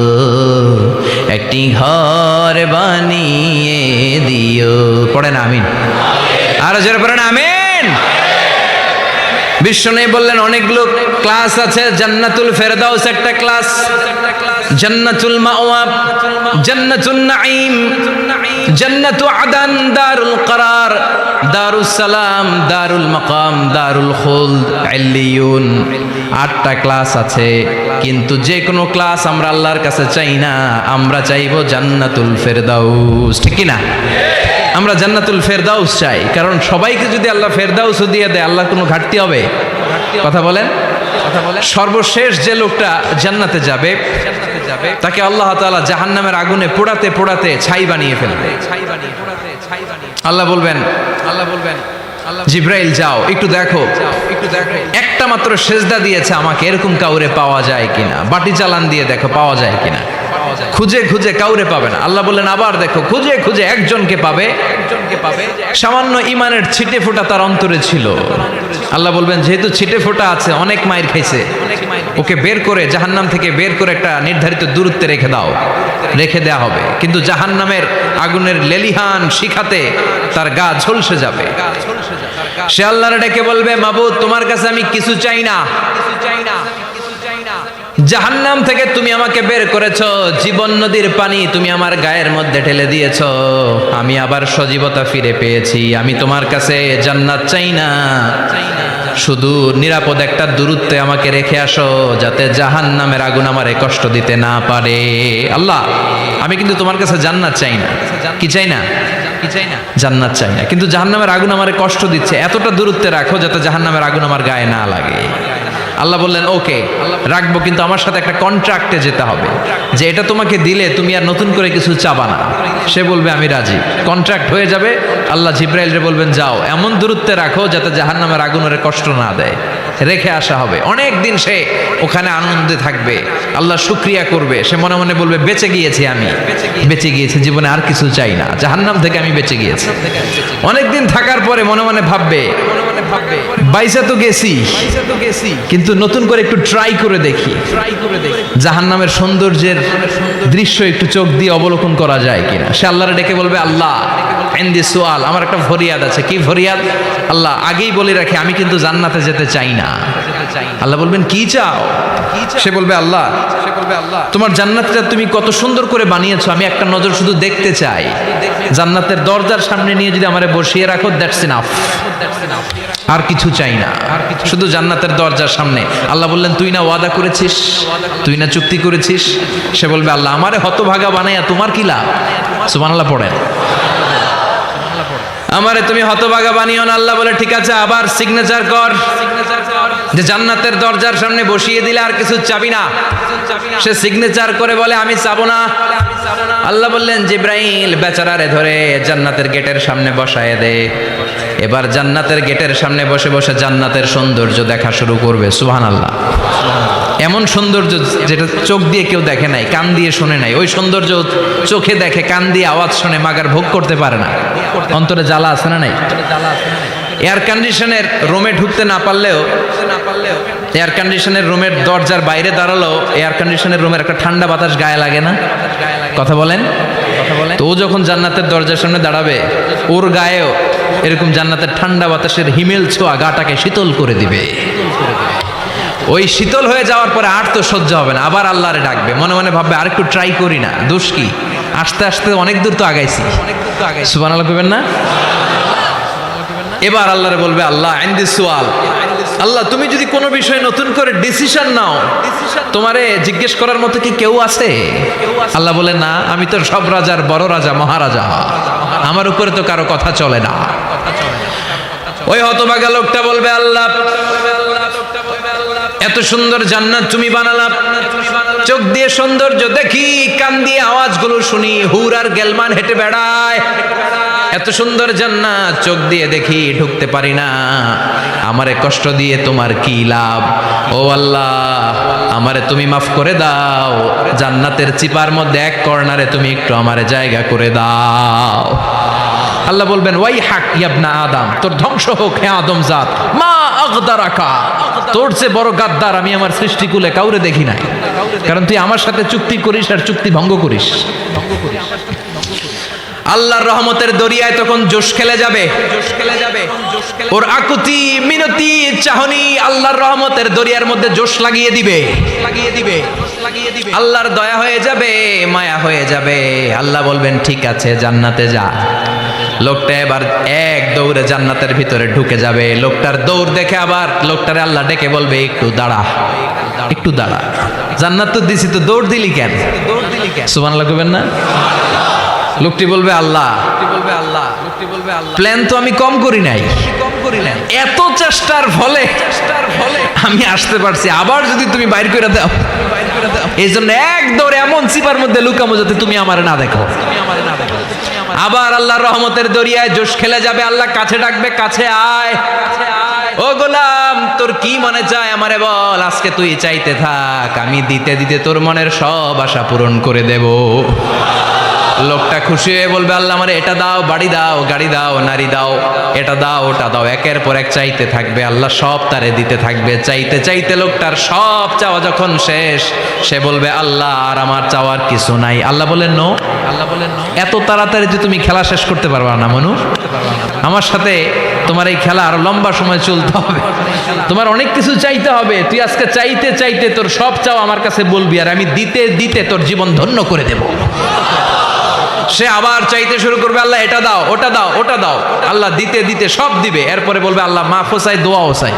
একটি ঘর বানিয়ে দিও। পড়েন আমিন, আরো জোরে পড়েন আমিন। বিশ্বনবী বললেন অনেকগুলো ক্লাস আছে, জান্নাতুল ফেরদাউস একটা ক্লাস, জান্নাতুল মাওয়া, জান্নাতুন নাঈম, জান্নাতু আদান, দারুল করার, দারুস সালাম, দারুল মাকাম, দারুল খুলদ, ইল্লিয়ুন। 8টা ক্লাস আছে, কিন্তু যে কোনো ক্লাস আমরা আল্লাহর কাছে চাই না, আমরা চাইবো জান্নাতুল ফেরদাউস। ঠিক কি না? আমরা জান্নাতুল ফেরদাউস চাই, কারণ সবাইকে যদি আল্লাহ ফেরদাউসও দিয়ে দেয়, আল্লাহর কোনো ঘাটতি হবে? কথা বলেন। সর্বশেষ যে লোকটা জান্নাতে যাবে তাকে আল্লাহ তাআলা জাহান্নামের আগুনে পোড়াতে পোড়াতে ছাই বানিয়ে ফেলবে। আল্লাহ বলবেন জিব্রাইল যাও একটু দেখো, একটা মাত্র সেজদা দিয়েছে আমাকে, এরকম কাউরে পাওয়া যায় কিনা, বাটি চালান দিয়ে দেখো পাওয়া যায় কিনা। খুঁজে খুঁজে কাউরে পাবে না। আল্লাহ বললেন আবার দেখো, খুঁজে খুঁজে একজনকে পাবে, সামান্য ইমানের ছিটে ফোঁটা তার অন্তরে ছিল। আল্লাহ বলবেন যেহেতু ছিটে ফোঁটা আছে, অনেক মায়ের খাইছে, ওকে বের করে জাহান্নাম থেকে বের করে একটা নির্ধারিত দূরত্বে রেখে দাও। রেখে দেয়া হবে, কিন্তু জাহান্নামের আগুনের লেলিহান শিখাতে তার গা ঝলসে যাবে। সে আল্লাহর ডেকে বলবে মাবুদ তোমার কাছে আমি কিছু চাই না, জাহান্নাম থেকে তুমি আমাকে বের করেছো, জীবন নদীর পানি তুমি আমার গায়ের মধ্যে ঢেলে দিয়েছো, আমি আবার সজীবতা ফিরে পেয়েছি, আমি তোমার কাছে জান্নাত চাই না, শুধু নিরাপদ একটা দূরত্বে আমাকে রেখে আসো, যাতে জাহান্নামের আগুন আমারে কষ্ট দিতে না পারে। আল্লাহ আমি কিন্তু তোমার কাছে জান্নাত চাই না। কি চাই না? জান্নাত চাই না, কিন্তু জাহান্নামের আগুন আমারে কষ্ট দিচ্ছে, এতটা দূরত্বে রাখো যাতে জাহান্নামের আগুন আমার গায়ে না লাগে। আল্লাহ বললেন ওকে রাখবো, কিন্তু আমার সাথে একটা কন্ট্রাক্টে যেতে হবে, যে এটা তোমাকে দিলে তুমি আর নতুন করে কিছু চাবা না। সে বলবে আমি রাজি, কন্ট্রাক্ট হয়ে যাবে। আল্লাহ জিব্রাইলরে বলবেন যাও এমন দূরত্বে রাখো যাতে জাহান্নামের আগুন ওরে কষ্ট না দেয়। রেখে আসা হবে, অনেক দিন সে ওখানে আনন্দে থাকবে, আল্লাহ শুকরিয়া করবে, সে মনে মনে বলবে বেঁচে গিয়েছি, আমি বেঁচে গিয়েছি, জীবনে আর কিছু চাই না, জাহান্নাম থেকে আমি বেঁচে গিয়েছি। অনেকদিন থাকার পরে মনে মনে ভাববে বাইসা তো গেছি, কিন্তু নতুন করে একটু ট্রাই করে দেখি, জাহান্নামের সৌন্দর্যের দৃশ্য একটু চোখ দিয়ে অবলোকন করা যায় কিনা। সে আল্লাহরে ডেকে বলবে আল্লাহ ইনদি সুআল, আমার একটা ফরিয়াদ আছে। কি ফরিয়াদ? আল্লাহ আগেই বলে রাখি আমি কিন্তু জান্নাতে যেতে চাই না। আল্লাহ বলবেন কি চাও? সে বলবে আল্লাহ তোমার জান্নাতটা তুমি কত সুন্দর করে বানিয়েছো, আমি একটা নজর শুধু দেখতে চাই। জান্নাতের দরজার সামনে নিয়ে যদি আমারে বসিয়ে রাখো, দ্যাটস ইনাফ, আর কিছু চাই না, শুধু জান্নাতের দরজার সামনে। আল্লাহ বললেন তুই না ওয়াদা করেছিস, তুই না চুক্তি করেছিস। সে বলবে আল্লাহ আমারে হতভাগা বানাইয়া তোমার কি লাভ? সুবহানাল্লাহ পড়েন। আমারে তুমি হতভাগা বানিও না। আল্লাহ বলে ঠিক আছে, আবার সিগনেচার কর যে জান্নাতের দরজার সামনে বসিয়ে দিলে আর কিছু চাবি না। সে সিগনেচার করে বলে আমি চাবো না। আল্লাহ বললেন জিব্রাইল বেচারারে ধরে জান্নাতের গেটের সামনে বসায় দে। এবার জান্নাতের গেটের সামনে বসে বসে জান্নাতের সৌন্দর্য দেখা শুরু করবে। সুবহানাল্লাহ। এমন সৌন্দর্য যেটা চোখ দিয়ে কেউ দেখে নাই, কান দিয়ে শুনে নাই, ওই সৌন্দর্য চোখে দেখে, কান দিয়ে আওয়াজ শুনে মাগার ভোগ করতে পারে না। অন্তরে জ্বালা আছে না নাই? এয়ার কন্ডিশনের রুমে ঢুকতে না পারলেও, এয়ার কন্ডিশনের রুমের দরজার বাইরে দাঁড়ালো, এয়ার কন্ডিশনের রুমের একটা ঠান্ডা বাতাস গায়ে লাগে না? কথা বলেন। তো ও যখন জান্নাতের দরজার সামনে দাঁড়াবে, ওর গায়েও এরকম জান্নাতের ঠান্ডা বাতাসের হিমেল ছোঁয়া গাটাকে শীতল করে দিবে। ওই শীতল হয়ে যাওয়ার পরে আর তো সহ্য হবে না, আবার আল্লাহরে ডাকবে, মনে মনে ভাববে আর একটু ট্রাই করি না, দোষ কি, আস্তে আস্তে অনেক দূর তো আগাইছি। সুবহানাল্লাহ কইবেন না? এবার আল্লাহরে বলবে আল্লাহ ইনদি সুআল, আল্লাহ তুমি যদি কোনো বিষয়ে নতুন করে ডিসিশন নাও, তোমারে জিজ্ঞেস করার মতো কি কেউ আছে? আল্লাহ বলে না, আমি তো সব রাজার বড় রাজা, মহারাজা, আমার উপরে তো কারো কথা চলে না। ওই হতভাগা লোকটা বলবে আল্লাহ এত সুন্দর জান্নাত তুমি বানালা, চোখ দিয়ে সৌন্দর্য দেখি, কান দিয়ে আওয়াজগুলো শুনি, হুর আর গেলমান হেঁটে বেড়ায়, এত সুন্দর জান্নাত চোখ দিয়ে দেখি ঢুকতে পারি না, আমারে কষ্ট দিয়ে তোমার কি লাভ? ও আল্লাহ, আমারে তুমি মাফ করে দাও, জান্নাতের চিপার মধ্যে এক কর্নারে তুমি একটু আমারে জায়গা করে দাও। আল্লাহ বলবেন ওয়াই হাক ইয়াবনা আদম, তোর ধ্বংস হোক হে আদম জাত, মা আগদারাকা, তোর চেয়ে বড় গাদ্দার আমি আমার সৃষ্টিকুলে কাউরে দেখি নাই। কারণ তুই আমার সাথে চুক্তি করিস আর চুক্তি ভঙ্গ করিস। আল্লাহর রহমতের দরিয়ায় তখন জোশ খেলে যাবে, ওর আকুতি মিনতি চাহনি আল্লাহর রহমতের দরিয়ার মধ্যে জোশ লাগিয়ে দিবে। আল্লাহর দয়া হয়ে যাবে, মায়া হয়ে যাবে। আল্লাহ বলবেন ঠিক আছে জান্নাতে যা। লোকটা এবার এক দৌড়ে জান্নাতের ভিতরে ঢুকে যাবে। লোকটার দৌড় দেখে আবার লোকটারে আল্লাহ ডেকে বলবে একটু দাঁড়া, একটু দাঁড়া, জান্নাত তো দিছি, তো দৌড় দিলি কেন? সুবহানাল্লাহ কইবেন না? লোকটি বলবে আল্লাহ, প্ল্যান তো আমি কম করি নাই, এত চেষ্টার ফলে আমি আসতে পারছি, আবার যদি তুমি বাইর করে দাও, এই জন্য এক দৌড়ে এমন চিপার মধ্যে লুকামো যাতে তুমি আমার না দেখো। আবার আল্লাহর রহমতের দরিয়ায় জোশ খেলে যাবে। আল্লাহ কাছে ডাকবে, কাছে আয়, ও গোলাম তোর কি মনে চায় আমারে বল, আজকে তুই চাইতে থাক, আমি দিতে দিতে তোর মনের সব আশা পূরণ করে দেব। লোকটা খুশি হয়ে বলবে আল্লাহ আমারে এটা দাও, বাড়ি দাও, গাড়ি দাও, নারী দাও, এটা দাও, ওটা দাও, একের পর এক চাইতে থাকবে। আল্লাহ সব তারে দিতে থাকবে। চাইতে চাইতে লোকটার সব চাওয়া যখন শেষ, সে বলবে আল্লাহ আর আমার চাওয়ার কিছু নাই। আল্লাহ বলেন নো, আল্লাহ বলেন নো, এত তাড়াতাড়ি যে তুমি খেলা শেষ করতে পারবা না মনু, আমার সাথে তোমার এই খেলা আরো লম্বা সময় চলতে হবে, তোমার অনেক কিছু চাইতে হবে। তুই আজকে চাইতে চাইতে তোর সব চাও আমার কাছে বলবি, আর আমি দিতে দিতে তোর জীবন ধন্য করে দেব। সে আবার চাইতে শুরু করবে, আল্লাহ এটা দাও, ওটা দাও, ওটা দাও। আল্লাহ দিতে দিতে সব দিবে। এরপরে বলবে আল্লাহ মাফও চাই, দোয়াও চাই,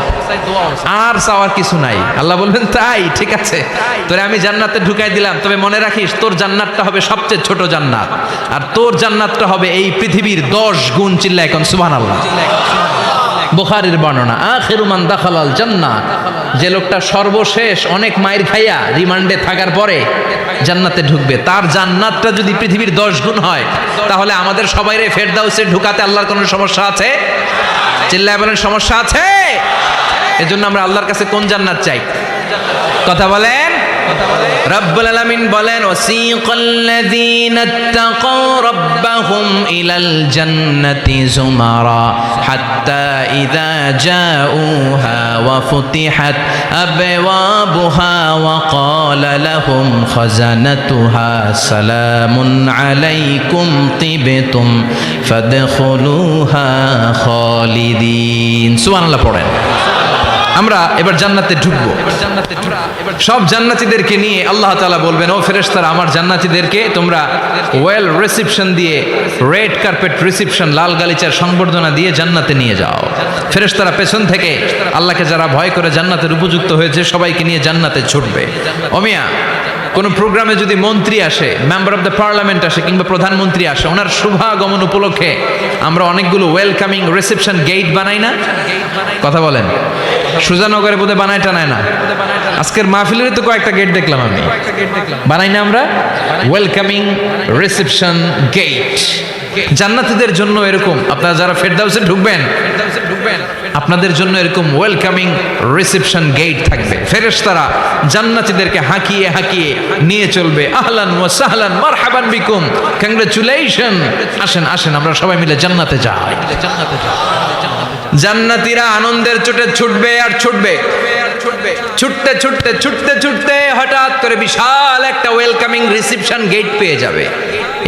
আর চাওয়ার কিছু নাই। আল্লাহ বলবেন তাই ঠিক আছে, তোরে আমি জান্নাতে ঢুকাই দিলাম, তবে মনে রাখিস তোর জান্নাতটা হবে সবচেয়ে ছোট জান্নাত, আর তোর জান্নাতটা হবে এই পৃথিবীর 10 গুণ। চিল্লা এখন সুবহানাল্লাহ। বুখারীর বর্ণনা, আখিরু মান দাখালাল জান্নাহ, যে লোকটা সর্বশেষ অনেক মায়ের খাইয়া রিমান্ডে থাকার পরে জান্নাতে ঢুকবে, তার জান্নাতটা যদি পৃথিবীর 10 গুণ হয়, তাহলে আমাদের সবাইরে ফেরদাউসে ঢুকাতে আল্লাহর কোনো সমস্যা আছে? চিল্লায় বলেন সমস্যা আছে? এজন্য আমরা আল্লাহর কাছে কোন জান্নাত চাই? কথা বলেন। রব্বুল আলামিন বলেন ওয়াসিকাল্লাযীনা ইত্তাকাউ রাব্বাহুম ইলাল জান্নাতি যুমারা হাত্তা ইযা জাউহা ওয়া ফুতিহাত আবওয়াবুহা ওয়া ক্বালা লাহুম খাজানাতুহা সালামুন আলাইকুম তিবতুম ফাদখুলুহা খালিদিন। সুবহানাল্লাহ পড়েন। আমরা এবার জান্নাতে ঢুকবো। সব জান্নাতীদেরকে নিয়ে আল্লাহ তাআলা বলবেন ও ফেরেশতারা, আমার জান্নাতীদেরকে তোমরা ওয়েল রিসেপশন দিয়ে, রেড কার্পেট রিসেপশন, লাল গালিচার সংবর্ধনা দিয়ে জান্নাতে নিয়ে যাও। ফেরেশতারা পেছন থেকে আল্লাহকে যারা ভয় করে জান্নাতের উপযুক্ত হয়েছে সবাইকে নিয়ে জান্নাতে ছুটবে। ওমিয়া কোনো প্রোগ্রামে যদি মন্ত্রী আসে, মেম্বার অফ দ্য পার্লামেন্ট আসে, কিংবা প্রধানমন্ত্রী আসে, ওনার শুভাগমন উপলক্ষে আমরা অনেকগুলো ওয়েলকামিং রিসেপশন গেট বানাই না? কথা বলেন। সুজানগরে বোধহয় বানায় টানায় না? আজকের মাহফিলের তো কয়েকটা গেট দেখলাম আমি, বানাই না আমরা? ওয়েলকামিং রিসেপশন গেট জান্নাতীদের জন্য এরকম। আপনারা যারা ফেরদাউসে ঢুকবেন, আপনাদের জন্য এরকম ওয়েলকামিং রিসেপশন গেট থাকবে। ফেরেশতারা জান্নাতীদেরকে হাঁকিয়ে হাঁকিয়ে নিয়ে চলবে। আহলান ওয়া সাহলান মারহাবান বিকুম, কংগ্রাচুলেশন, আসেন আসেন আমরা সবাই মিলে জান্নাতে যাই। জান্নাতীরা আনন্দের চোটে ছুটবে আর ছুটবে, ছুটতে ছুটতে ছুটতে ছুটতে হঠাৎ করে বিশাল একটা ওয়েলকামিং রিসেপশন গেট পেয়ে যাবে।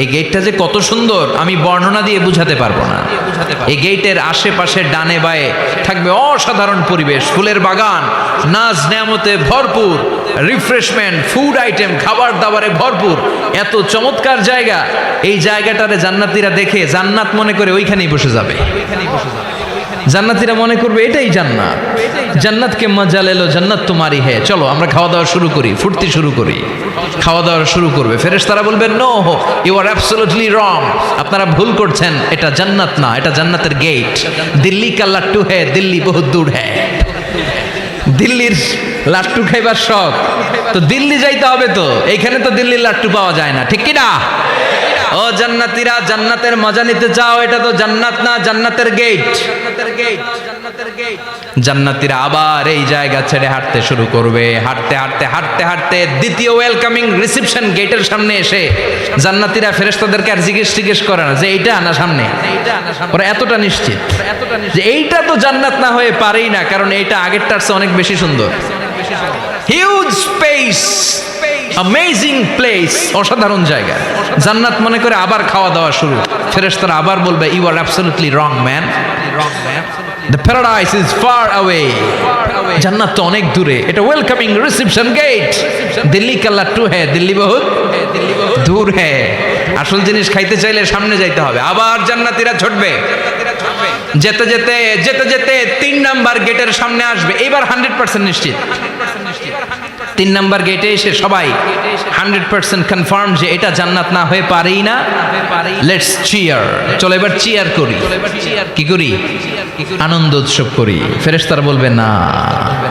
এই গেটটা যে কত সুন্দর আমি বর্ণনা দিয়ে বুঝাতে পারবো না। এই গেটের আশেপাশে ডানে বায়ে থাকবে অসাধারণ পরিবেশ, ফুলের বাগান, নাজ নেয়ামতে ভরপুর, রিফ্রেশমেন্ট, ফুড আইটেম, খাবার দাবারে ভরপুর, এত চমৎকার জায়গা। এই জায়গাটারে জান্নাতীরা দেখে জান্নাত মনে করে ওইখানেই বসে যাবে। জান্নাতীরা মনে করবে এটাই জান্নাত, জান্নাতকে মজা লেলো, জান্নাত তোমারই হে, চলো আমরা খাওয়া দাওয়া শুরু করি, ফুর্তি শুরু করি। খাওয়া দাওয়া শুরু করবে। ফেরেশতারা বলবেন no, you are absolutely wrong, আপনারা ভুল করছেন, এটা জান্নাত না, এটা জান্নাতের গেট। দিল্লি কা লাট্টু হে, দিল্লি বহুত দূর হে। দিল্লির লাট্টু খাইবার শখ তো দিল্লি যাইতে হবে, তো এইখানে তো দিল্লির লাট্টু পাওয়া যায় না, ঠিক কি না? ও জান্নাতীরা, জান্নাতের মজা নিতে চাও? এটা তো জান্নাত না, জান্নাতের গেট। জান্নাতীরা আবার এই জায়গা ছেড়ে হাঁটতে শুরু করবে। হাঁটতে হাঁটতে হাঁটতে হাঁটতে দ্বিতীয় ওয়েলকামিং রিসেপশন গেটের সামনে এসে জান্নাতীরা ফেরেশতাদেরকে আর জিজ্ঞেস করে না যে এইটা না সামনে, ওরা এতটা নিশ্চিত যে এইটা তো জান্নাত না হয়ে পারেই না, কারণ এইটা আগেরটার চেয়ে অনেক বেশি সুন্দর। হিউজ স্পেস, অ্যামেজিং প্লেস, অসাধারণ জায়গা। জান্নাত মনে করে আবার খাওয়া দাওয়া শুরু। ফেরেশতারা আবার বলবে, you are absolutely wrong man, the paradise is far away. জান্নাত তো অনেক দূরে, এটা ওয়েলকামিং রিসেপশন গেট। দিল্লি কা লাট্টু হ্যায়, দিল্লি বহুত দূর হ্যায়। আসল জিনিস খাইতে চাইলে সামনে যাইতে হবে। আবার জান্নাতীরা ছুটবে। যেতে যেতে যেতে যেতে 3 নাম্বার গেটের সামনে আসবে। এবার 100% নিশ্চিত। 3 নাম্বার গেটে এসে সবাই 100% কনফার্ম যে এটা জান্নাত না হয়ে পারেই না। লেটস চিয়ার, চলো এবার চিয়ার করি। কি করি? আনন্দ উৎসব করি। ফেরেশতারা বলবে না,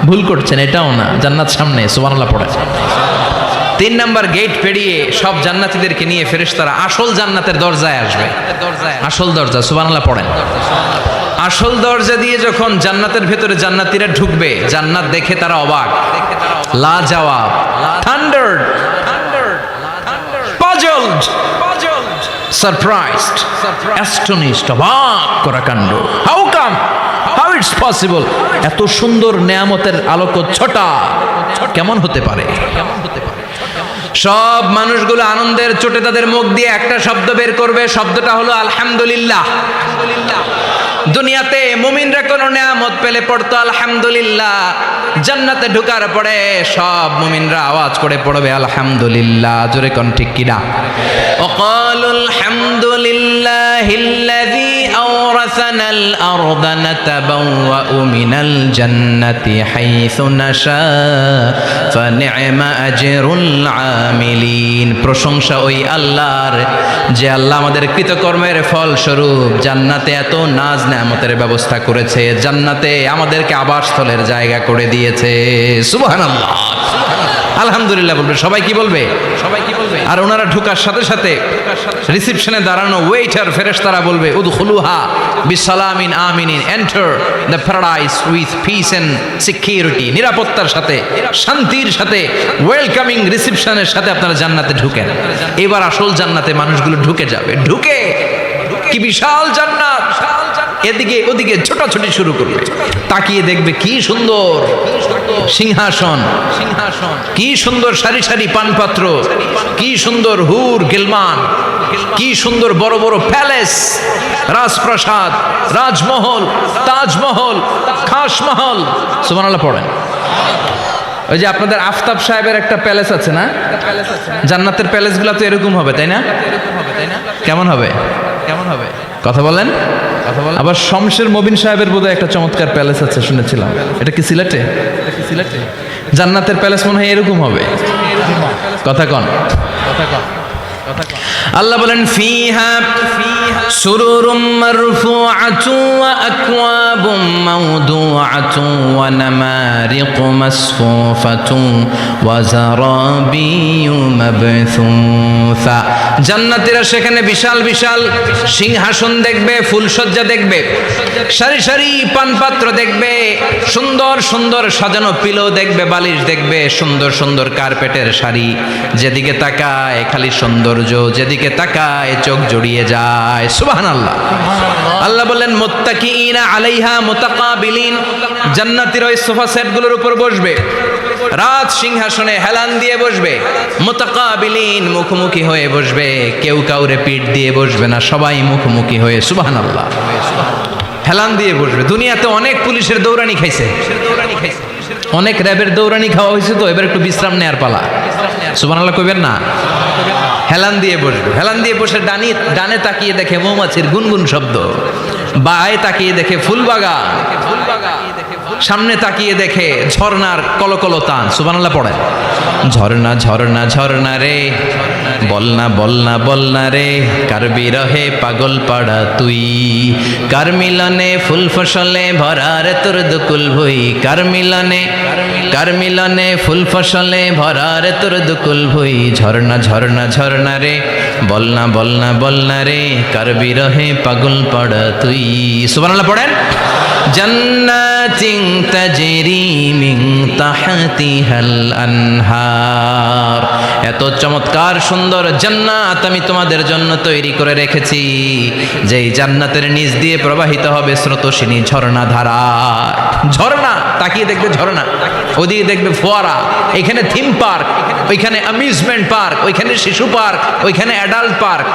ভুল করছেন, এটাও না, জান্নাত সামনে। সুবহানাল্লাহ পড়ে। 3 নাম্বার গেট পেরিয়ে সব জান্নাতীদেরকে নিয়ে ফেরেশতারা আসল জান্নাতের দরজায় আসবে। আসল দরজা, সুবহানাল্লাহ পড়েন। আসল দরজা দিয়ে যখন জান্নাতের ভেতরে জান্নাতীরা ঢুকবে, জান্নাত দেখে তারা অবাক, লাজবাব, থান্ডার্ড, পাজলড, সারপ্রাইজড, অ্যাস্টনিশড, অবাক করা কাণ্ড। How come, how it's possible, এত সুন্দর নেয়ামতের আলোকচ্ছটা কেমন হতে পারে? সব মানুষগুলো আনন্দের চোটে তাদের মুখ দিয়ে একটা শব্দ বের করবে, শব্দটা হলো আলহামদুলিল্লাহ। দুনিয়াতে মুমিনরা কোনো নেয়ামত পেলে পড়তো আলহামদুলিল্লাহ, জান্নাতে ঢোকার পরে সব মুমিনরা আওয়াজ করে পড়বে আলহামদুলিল্লাহ। জোরে কোন ঠিক কিনা? ওয়াকালুল হামদুলিল্লাহিল্লাযী আওরাসানাল আরদা নাতাবাওয়াউ মিনাল জান্নাতি হাইসু নাশা ফানি'মা আজরুল আমিলিন। প্রশংসা ওই আল্লাহর, যে আল্লাহ আমাদের কৃতকর্মের ফল স্বরূপ জান্নাতে এত নাজ নেয়ামতের ব্যবস্থা করেছে, জান্নাতে আমাদেরকে আবাসস্থলের জায়গা করে দিয়েছে। সুবহানাল্লাহ, আলহামদুলিল্লাহ বলবে। সবাই কি বলবে? সবাই কি বলবে? আর ওনারা ঢোকার সাথে সাথে রিসেপশনে দাঁড়ানো ওয়েটার ফেরেশতারা বলবে, উদখুলুহা বিসালামিন আমিনিন, enter the paradise with peace and security. নিরাপত্তার সাথে, শান্তির সাথে, ওয়েলকামিং রিসেপশনের সাথে আপনারা জান্নাতে ঢুকেন। এবার আসল জান্নাতে মানুষগুলো ঢুকে যাবে। ঢুকে কি বিশাল জান্নাত, এদিকে ওদিকে ছোটাছুটি শুরু করবে। তাকিয়ে দেখবে কি সুন্দর সিংহাসন, কি সুন্দর সারি সারি পানপাত্র, কি সুন্দর হুর গিলমান, কি সুন্দর বড় বড় প্যালেস, রাজপ্রাসাদ, রাজমহল, তাজমহল, খাসমহল। সুবহানাল্লাহ পড়েন। ওই যে আপনাদের আফতাব সাহেবের একটা প্যালেস আছে না? জান্নাতের প্যালেসগুলো তো এরকম হবে, তাই না? কেমন হবে? কেমন হবে? কথা বলেন, কথা বলেন। আবার শমশের মবিন সাহেবের বোধহয় একটা চমৎকার প্যালেস আছে শুনেছিলাম। এটা কি সিলেটে? সিলেটে জান্নাতের প্যালেস মনে হয় এরকম হবে। কথা কন, কথা কন। আল্লাহ বলেন, ফিহা সুরুরুম মারফুআতুন ওয়া আকওয়াবুম মাওদুআতুন ওয়া নামারিকু মাসফুফাতুন ওয়া যারাবিয়্যু মাবথুসা। জান্নাতীরা সেখানে বিশাল বিশাল সিংহাসন দেখবে, ফুলসজ্জা দেখবে, সারি সারি পানপাত্র দেখবে, সুন্দর সুন্দর সাজানো পিলো দেখবে, বালিশ দেখবে, সুন্দর সুন্দর কার্পেটের শাড়ি। যেদিকে তাকায় খালি সৌন্দর্য, যেদিকে তাকায় চোখ জড়িয়ে যায়। সুবহানাল্লাহ। আল্লাহ বললেন, মুত্তাকিইনা আলাইহা মুতাকাবিলিন। জান্নাতীরা ওই সোফা সেটগুলোর উপর বসবে, রাজ সিংহাসনে হেলান দিয়ে বসবে, মুতাকাবিলিন, মুখোমুখি হয়ে বসবে। কেউ কাউরে পিঠ দিয়ে বসবে না, সবাই মুখোমুখি হয়ে। সুবহানাল্লাহ। হেলান দিয়ে বসবে। দুনিয়াতে অনেক পুলিশের দৌড়ানি খাইছে, অনেক র্যাবের দৌড়ানি খাওয়া হয়েছে, তো এবার একটু বিশ্রাম নেয়ার পালা। সুবহানাল্লাহ কইবেন না? হেলান দিয়ে বসবে। হেলান দিয়ে বসে ডানে তাকিয়ে দেখে মৌমাছির গুনগুন শব্দ, বায়ে তাকিয়ে দেখে ফুলবাগান, সামনে তাকিয়ে দেখে ঝর্ণার কলকল তান। সুবহানাল্লাহ পড়ে। ঝর্ণা ঝর্ণা ঝর্ণা রে, বলনা বলনা বলনা রে, কার বিরহে পাগল পাড়া তুই, কার মিলনে ফুল ফসলে ভরা রে তোর দুকুল ভুই, কার মিলনে ফুল ফসলে ভরা রে তোর দুকুল ভুই। ঝর্ণা ঝর্ণা ঝর্ণা রে, বলনা বলনা বলনা রে কার বিরহে পাগল পড়া তুই। সুবহানাল্লাহ পড়েন। জান্নাতিন তাজরি মিন তাহতিহাল আনহার, এত চমৎকার সুন্দর জান্নাত আমি তোমাদের জন্য তৈরি করে রেখেছি, যেই জান্নাতের নিচ দিয়ে প্রবাহিত হবে স্রোতস্বিনী ঝর্ণা ধারা। ঝর্ণা, তাকিয়ে দেখবে ঝর্ণা, ওদিকে দেখবে ফোয়ারা, এখানে থিম পার্ক, ওইখানে অ্যামিউজমেন্ট পার্ক, ওইখানে শিশু পার্ক, ওইখানে অ্যাডাল্ট পার্ক।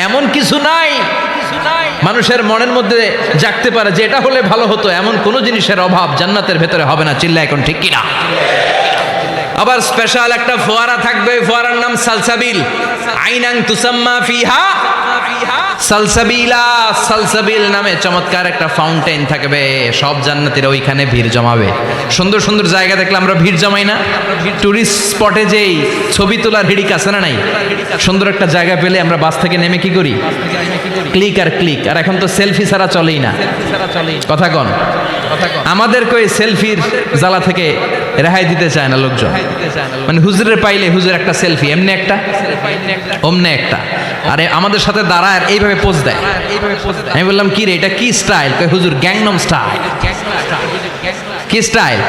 এমন কিছু নাই মানুষের মনের মধ্যে জাগতে পারে যে এটা হলে ভালো হতো, এমন কোনো জিনিসের অভাব জান্নাতের ভেতরে হবে না। চিল্লা এখন ঠিক কিনা? আবার স্পেশাল একটা ফোয়ারা থাকবে, ফোয়ারার নাম সালসাবিল। আইনাং তুসাম্মা ফিহা সালসাবিলা, সালসাবিল নামে চমৎকার একটা ফাউন্টেন থাকবে। সব জান্নাতীরা ওইখানে ভিড় জমাবে। সুন্দর সুন্দর জায়গা দেখলে আমরা ভিড় জমাই না? টুরিস্ট স্পটে যেই ছবি তোলার হিড়িক আছে না নাই? সুন্দর একটা জায়গা পেলে আমরা বাস থেকে নেমে কি করি? ক্লিক আর ক্লিক। আর এখন তো সেলফি ছাড়া চলেই না, কথা কন। আমাদেরকে ওই সেলফির জ্বালা থেকে রেহাই দিতে চায় না লোকজন। মানে হুজুরের পাইলে হুজুর একটা সেলফি, এমনি একটা, অমনে একটা, আরে আমাদের সাথে দাঁড়ায় এইভাবে পোজ দেয়। আমি বললাম কি রে, এটা কি স্টাইল? কই হুজুর গ্যাংনম স্টাইল। কি স্টাইল?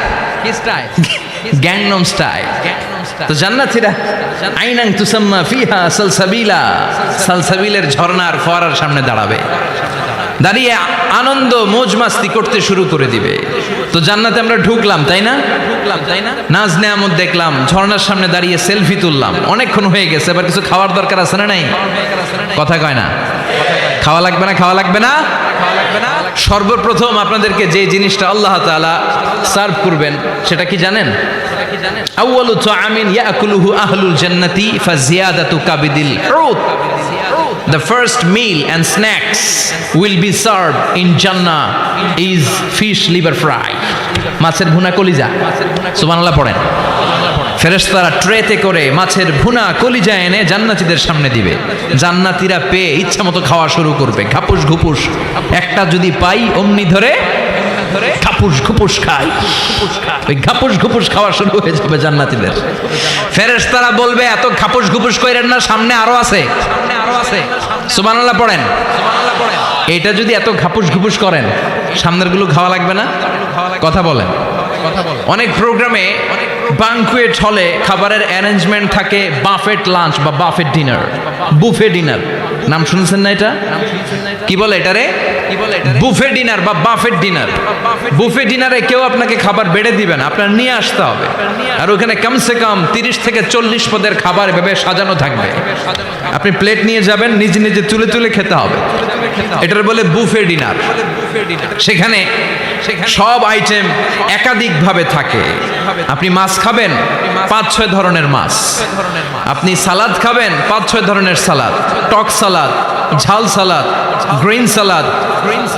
Gangnam style. তো জান্নাতীরা আইনাং তুসাম্মা ফিহা সালসাবিলা, সালসাবিলের ঝর্ণার ফোয়ারার সামনে দাঁড়াবে, দাঁড়িয়ে আনন্দ মौज মাস্তি করতে শুরু করে দিবে। তো জান্নাতে আমরা ঢুকলাম, তাই না? নাজ নেয়ামত দেখলাম, ঝর্ণার সামনে দাঁড়িয়ে সেলফি তুললাম, অনেকক্ষণ হয়ে গেছে, এবার কিছু খাওয়ার দরকার আছে না নাই? কথা কয় না? খাওয়া লাগবে না? খাওয়া লাগবে না? সর্বপ্রথম আপনাদেরকে যে জিনিসটা আল্লাহ তাআলা সার্ভ করবেন সেটা কি জানেন? আউয়ালু তুআমিন ইয়াকুলুহু আহলুল জান্নাতি ফাজিয়াদাতু কাবিদিল হুত। The first meal and snacks will be served in Jannah is fish liver fry, মাছের ভুনা কলিজা। সুবহানাল্লাহ পড়েন। ফেরেশতারা ট্রেতে করে মাছের ভুনা কলিজা এনে জান্নাতীদের সামনে দিবে। জান্নাতীরা পেয়ে ইচ্ছা মতো খাওয়া শুরু করবে, ঘাপুস ঘুপুস। একটা যদি পাই অমনি ধরে ঘাপুস ঘুপুস খাই, ওই ঘাপুস ঘুপুস খাওয়া শুরু হয়ে যাবে জান্নাতীদের। ফেরেশতারা বলবে এত ঘাপুস ঘুপুস কইরেন না, সামনে আরো আছে। সুবহানাল্লাহ পড়েন। এটা যদি এত ঘাপুস ঘুপুস করেন, সামনের গুলো খাওয়া লাগবে না? কথা বলেন। অনেক প্রোগ্রামে বানকুয়েট হলে খাবারের অ্যারেঞ্জমেন্ট থাকে বাফেট লাঞ্চ বা বাফেট ডিনার, বুফে ডিনার। নাম শুনছেন না এটা? কি বলে এটারে? বুফে ডিনার বা বাফেট ডিনার। বুফে ডিনারে কেউ আপনাকে খাবার বেড়ে দিবে না, আপনার নিয়ে আসতে হবে। আর ওখানে কমসে কম 30 থেকে 40 পদের খাবার এভাবে সাজানো থাকবে। আপনি প্লেট নিয়ে যাবেন, নিজে নিজে তুলে তুলে খেতে হবে। এটার বলে বুফে ডিনার। সেখানে সব আইটেম একাধিকভাবে থাকে। আপনি মাছ খাবেন, 5-6 ধরনের মাছ। আপনি সালাদ খাবেন, 5-6 ধরনের সালাদ, টক সালাদ, ঝাল salad, green salad,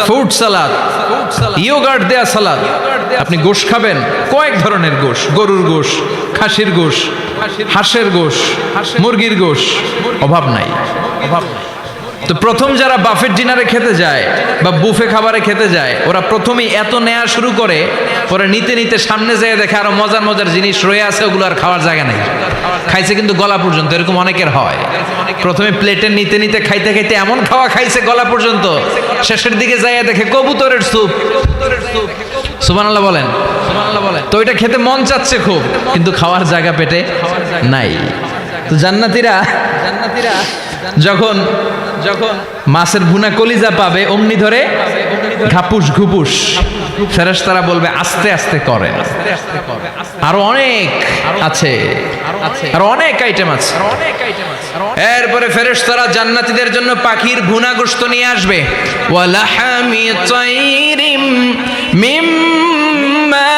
fruit salad, yoghurt দেয়া সালাদ। আপনি গোশ খাবেন, কয়েক ধরনের গোশ, গরুর গোশ, খাসির গোশ, হাঁসের গোশ, মুরগির গোশ, অভাব নাই। তো প্রথম যারা বাফেট ডিনারে খেতে যায় বা বুফে খাবারে খেতে যায়, ওরা প্রথমেই এত নেওয়া শুরু করে, পরে নিতে নিতে সামনে যেয়ে দেখে আরো মজার মজার জিনিস রয়ে আছে, ওগুলো আর খাওয়ার জায়গা নেই। খাইছে কিন্তু গলা পর্যন্ত, এরকম অনেকের হয়। প্রথমে প্লেটে নিতে নিতে খাইতে খাইতে এমন খাওয়া খাইছে গলা পর্যন্ত, শেষের দিকে যাইয়া দেখে কবুতরের স্যুপ। সুবহানাল্লাহ বলেন। তো এটা খেতে মন চাচ্ছে খুব, কিন্তু খাওয়ার জায়গা পেটে নাই। তো জান্নাতীরা যখন মাছের ভুনা কলিজা পাবে, অমনি ধরে ঘাপুস ঘুপুস। ফেরেশতারা বলবে আস্তে আস্তে করে, আরো অনেক আছে, আরো অনেক আইটেম আছে। এরপরে ফেরেশতারা জান্নাতীদের জন্য পাখির ভুনা গোশত নিয়ে আসবে। ওয়ালাহামি তাইরিম মিম্মা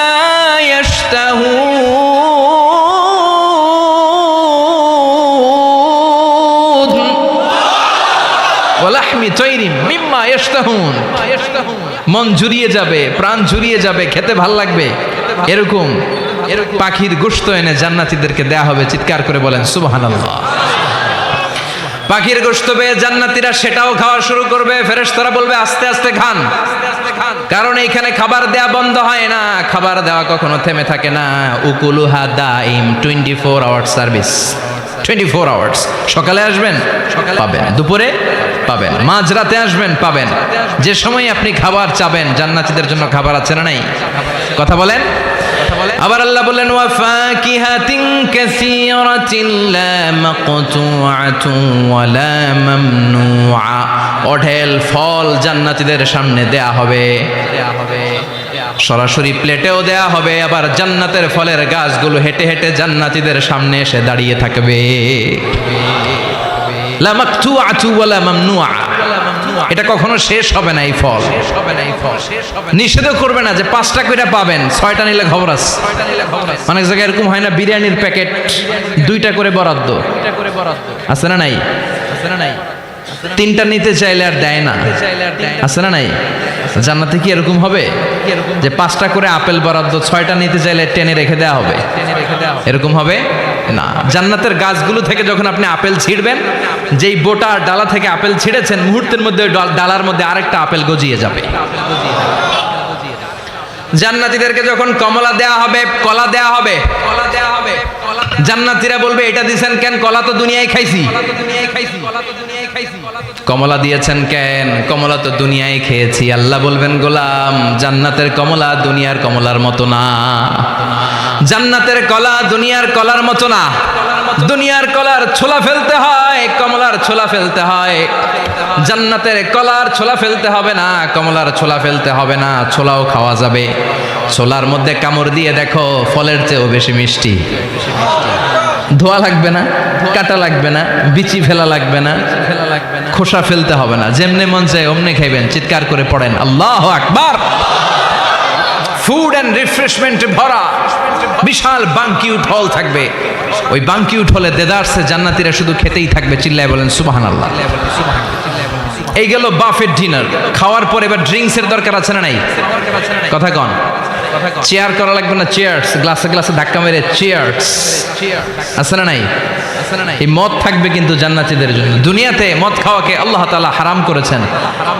ইয়াশতাহুন, ওয়ালাহমি তাইরিম মিম্মা ইয়াশতাহুন। মন জুড়িয়ে যাবে, প্রাণ জুড়িয়ে যাবে, খেতে ভাল লাগবে, এরকম পাখির গোশত এনে জান্নাতীদেরকে দেয়া হবে। চিৎকার করে বলেন সুবহানাল্লাহ। পাখির গোশত পেয়ে জান্নাতীরা সেটাও খাওয়া শুরু করবে। ফেরেশতারা বলবে আস্তে আস্তে খান, কারণ এইখানে খাবার দেয়া বন্ধ হয় না, খাবার দেওয়া কখনো থেমে থাকে না। উকুলুহা দাইম, 24 আওয়ার সার্ভিস, 24 আওয়ার্স। সকালে আসবেন পাবেন, দুপুরে পাবেন, মাঝরাতে আসবেন পাবেন। যে সময় আপনি খাবার চাবেন, জান্নাতীদের জন্য খাবার আছে না নাই? কথা বলেন। আবার আল্লাহ বলেন ওয়া ফাকিহাতিন কাসীরাতিন লা মাকতুআতুন ওয়া লা মামনুআ। অঢেল ফল জান্নাতীদের সামনে দেয়া হবে, সরাসরি প্লেটেও দেয়া হবে। আবার জান্নাতের ফলের গাছগুলো হেঁটে হেঁটে জান্নাতীদের সামনে এসে দাঁড়িয়ে থাকবে। লা মাকতুআতু ওয়া লা মামনুআ। এটা কখনো শেষ হবে না। এই ফল নিষেধও করবে না যে 5টা করে পাবেন, 6টা নিলে খবর আছে। অনেক জায়গায় এরকম হয় না, বিরিয়ানির প্যাকেট 2টা করে বরাদ্দ আছে না নাই? 3টা নিতে চাইলে আর দেয় না, আছে না নাই? জান্নাতে কি এরকম হবে যে 5টা করে আপেল বরাদ্দ, 6টা নিতে চাইলে টেনে রেখে দেওয়া হবে? এরকম হবে না। জান্নাতের গাছগুলো থেকে যখন আপনি আপেল ছিঁড়বেন, যেই বোটা ডালা থেকে আপেল ছিঁড়েছেন, মুহূর্তের মধ্যে ডালার মধ্যে আরেকটা আপেল গজিয়ে যাবে। জান্নাতীদেরকে যখন কমলা দেয়া হবে, কলা দেয়া হবে, জান্নাতীরা বলবে এটা দিয়েছেন কেন? কলা তো দুনিয়ায় খাইছি। কমলা দিয়েছেন কেন? কমলা তো দুনিয়ায় খেয়েছি। আল্লাহ বলবেন গোলাম, জান্নাতের কমলা দুনিয়ার কমলার মতো না। জান্নাতের কলা দুনিয়ার কলার মতো না। দুনিয়ার কলার ছোলা ফেলতে হয়, কমলার ছোলা ফেলতে হয়। জান্নাতের কলার ছোলা ফেলতে হবে না, কমলার ছোলা ফেলতে হবে না। ছোলাও খাওয়া যাবে। ছোলার মধ্যে কামড় দিয়ে দেখো, ফলের চেয়েও বেশি মিষ্টি। ধোয়া লাগবে না, কাটা লাগবে না, বিচি ফেলা লাগবে না, খোসা ফেলতে হবে না। যেমনে মন চায় অমনে খাইবেন। চিৎকার করে পড়েন আল্লাহু আকবার। ফুড অ্যান্ড রিফ্রেশমেন্টে ভরা বিশাল বানকিউট হল থাকবে। ওই বানকিউট হলে দেদারসে জান্নাতীরা শুধু খেতেই থাকবে। চিল্লায় বলেন সুবহানাল্লাহ। এই গেল বাফেট ডিনার। খাওয়ার পর এবার ড্রিঙ্কসের দরকার আছে না নাই? কথা কন। চেয়ার করা লাগবে না, চেয়ার্স। গ্লাসে গ্লাসে ধাক্কা মেরে চেয়ার্স, আছে না নাই? এই মদ থাকবে কিন্তু জান্নাতীদের জন্য। দুনিয়াতে মদ খাওয়াকে আল্লাহ তাআলা হারাম করেছেন,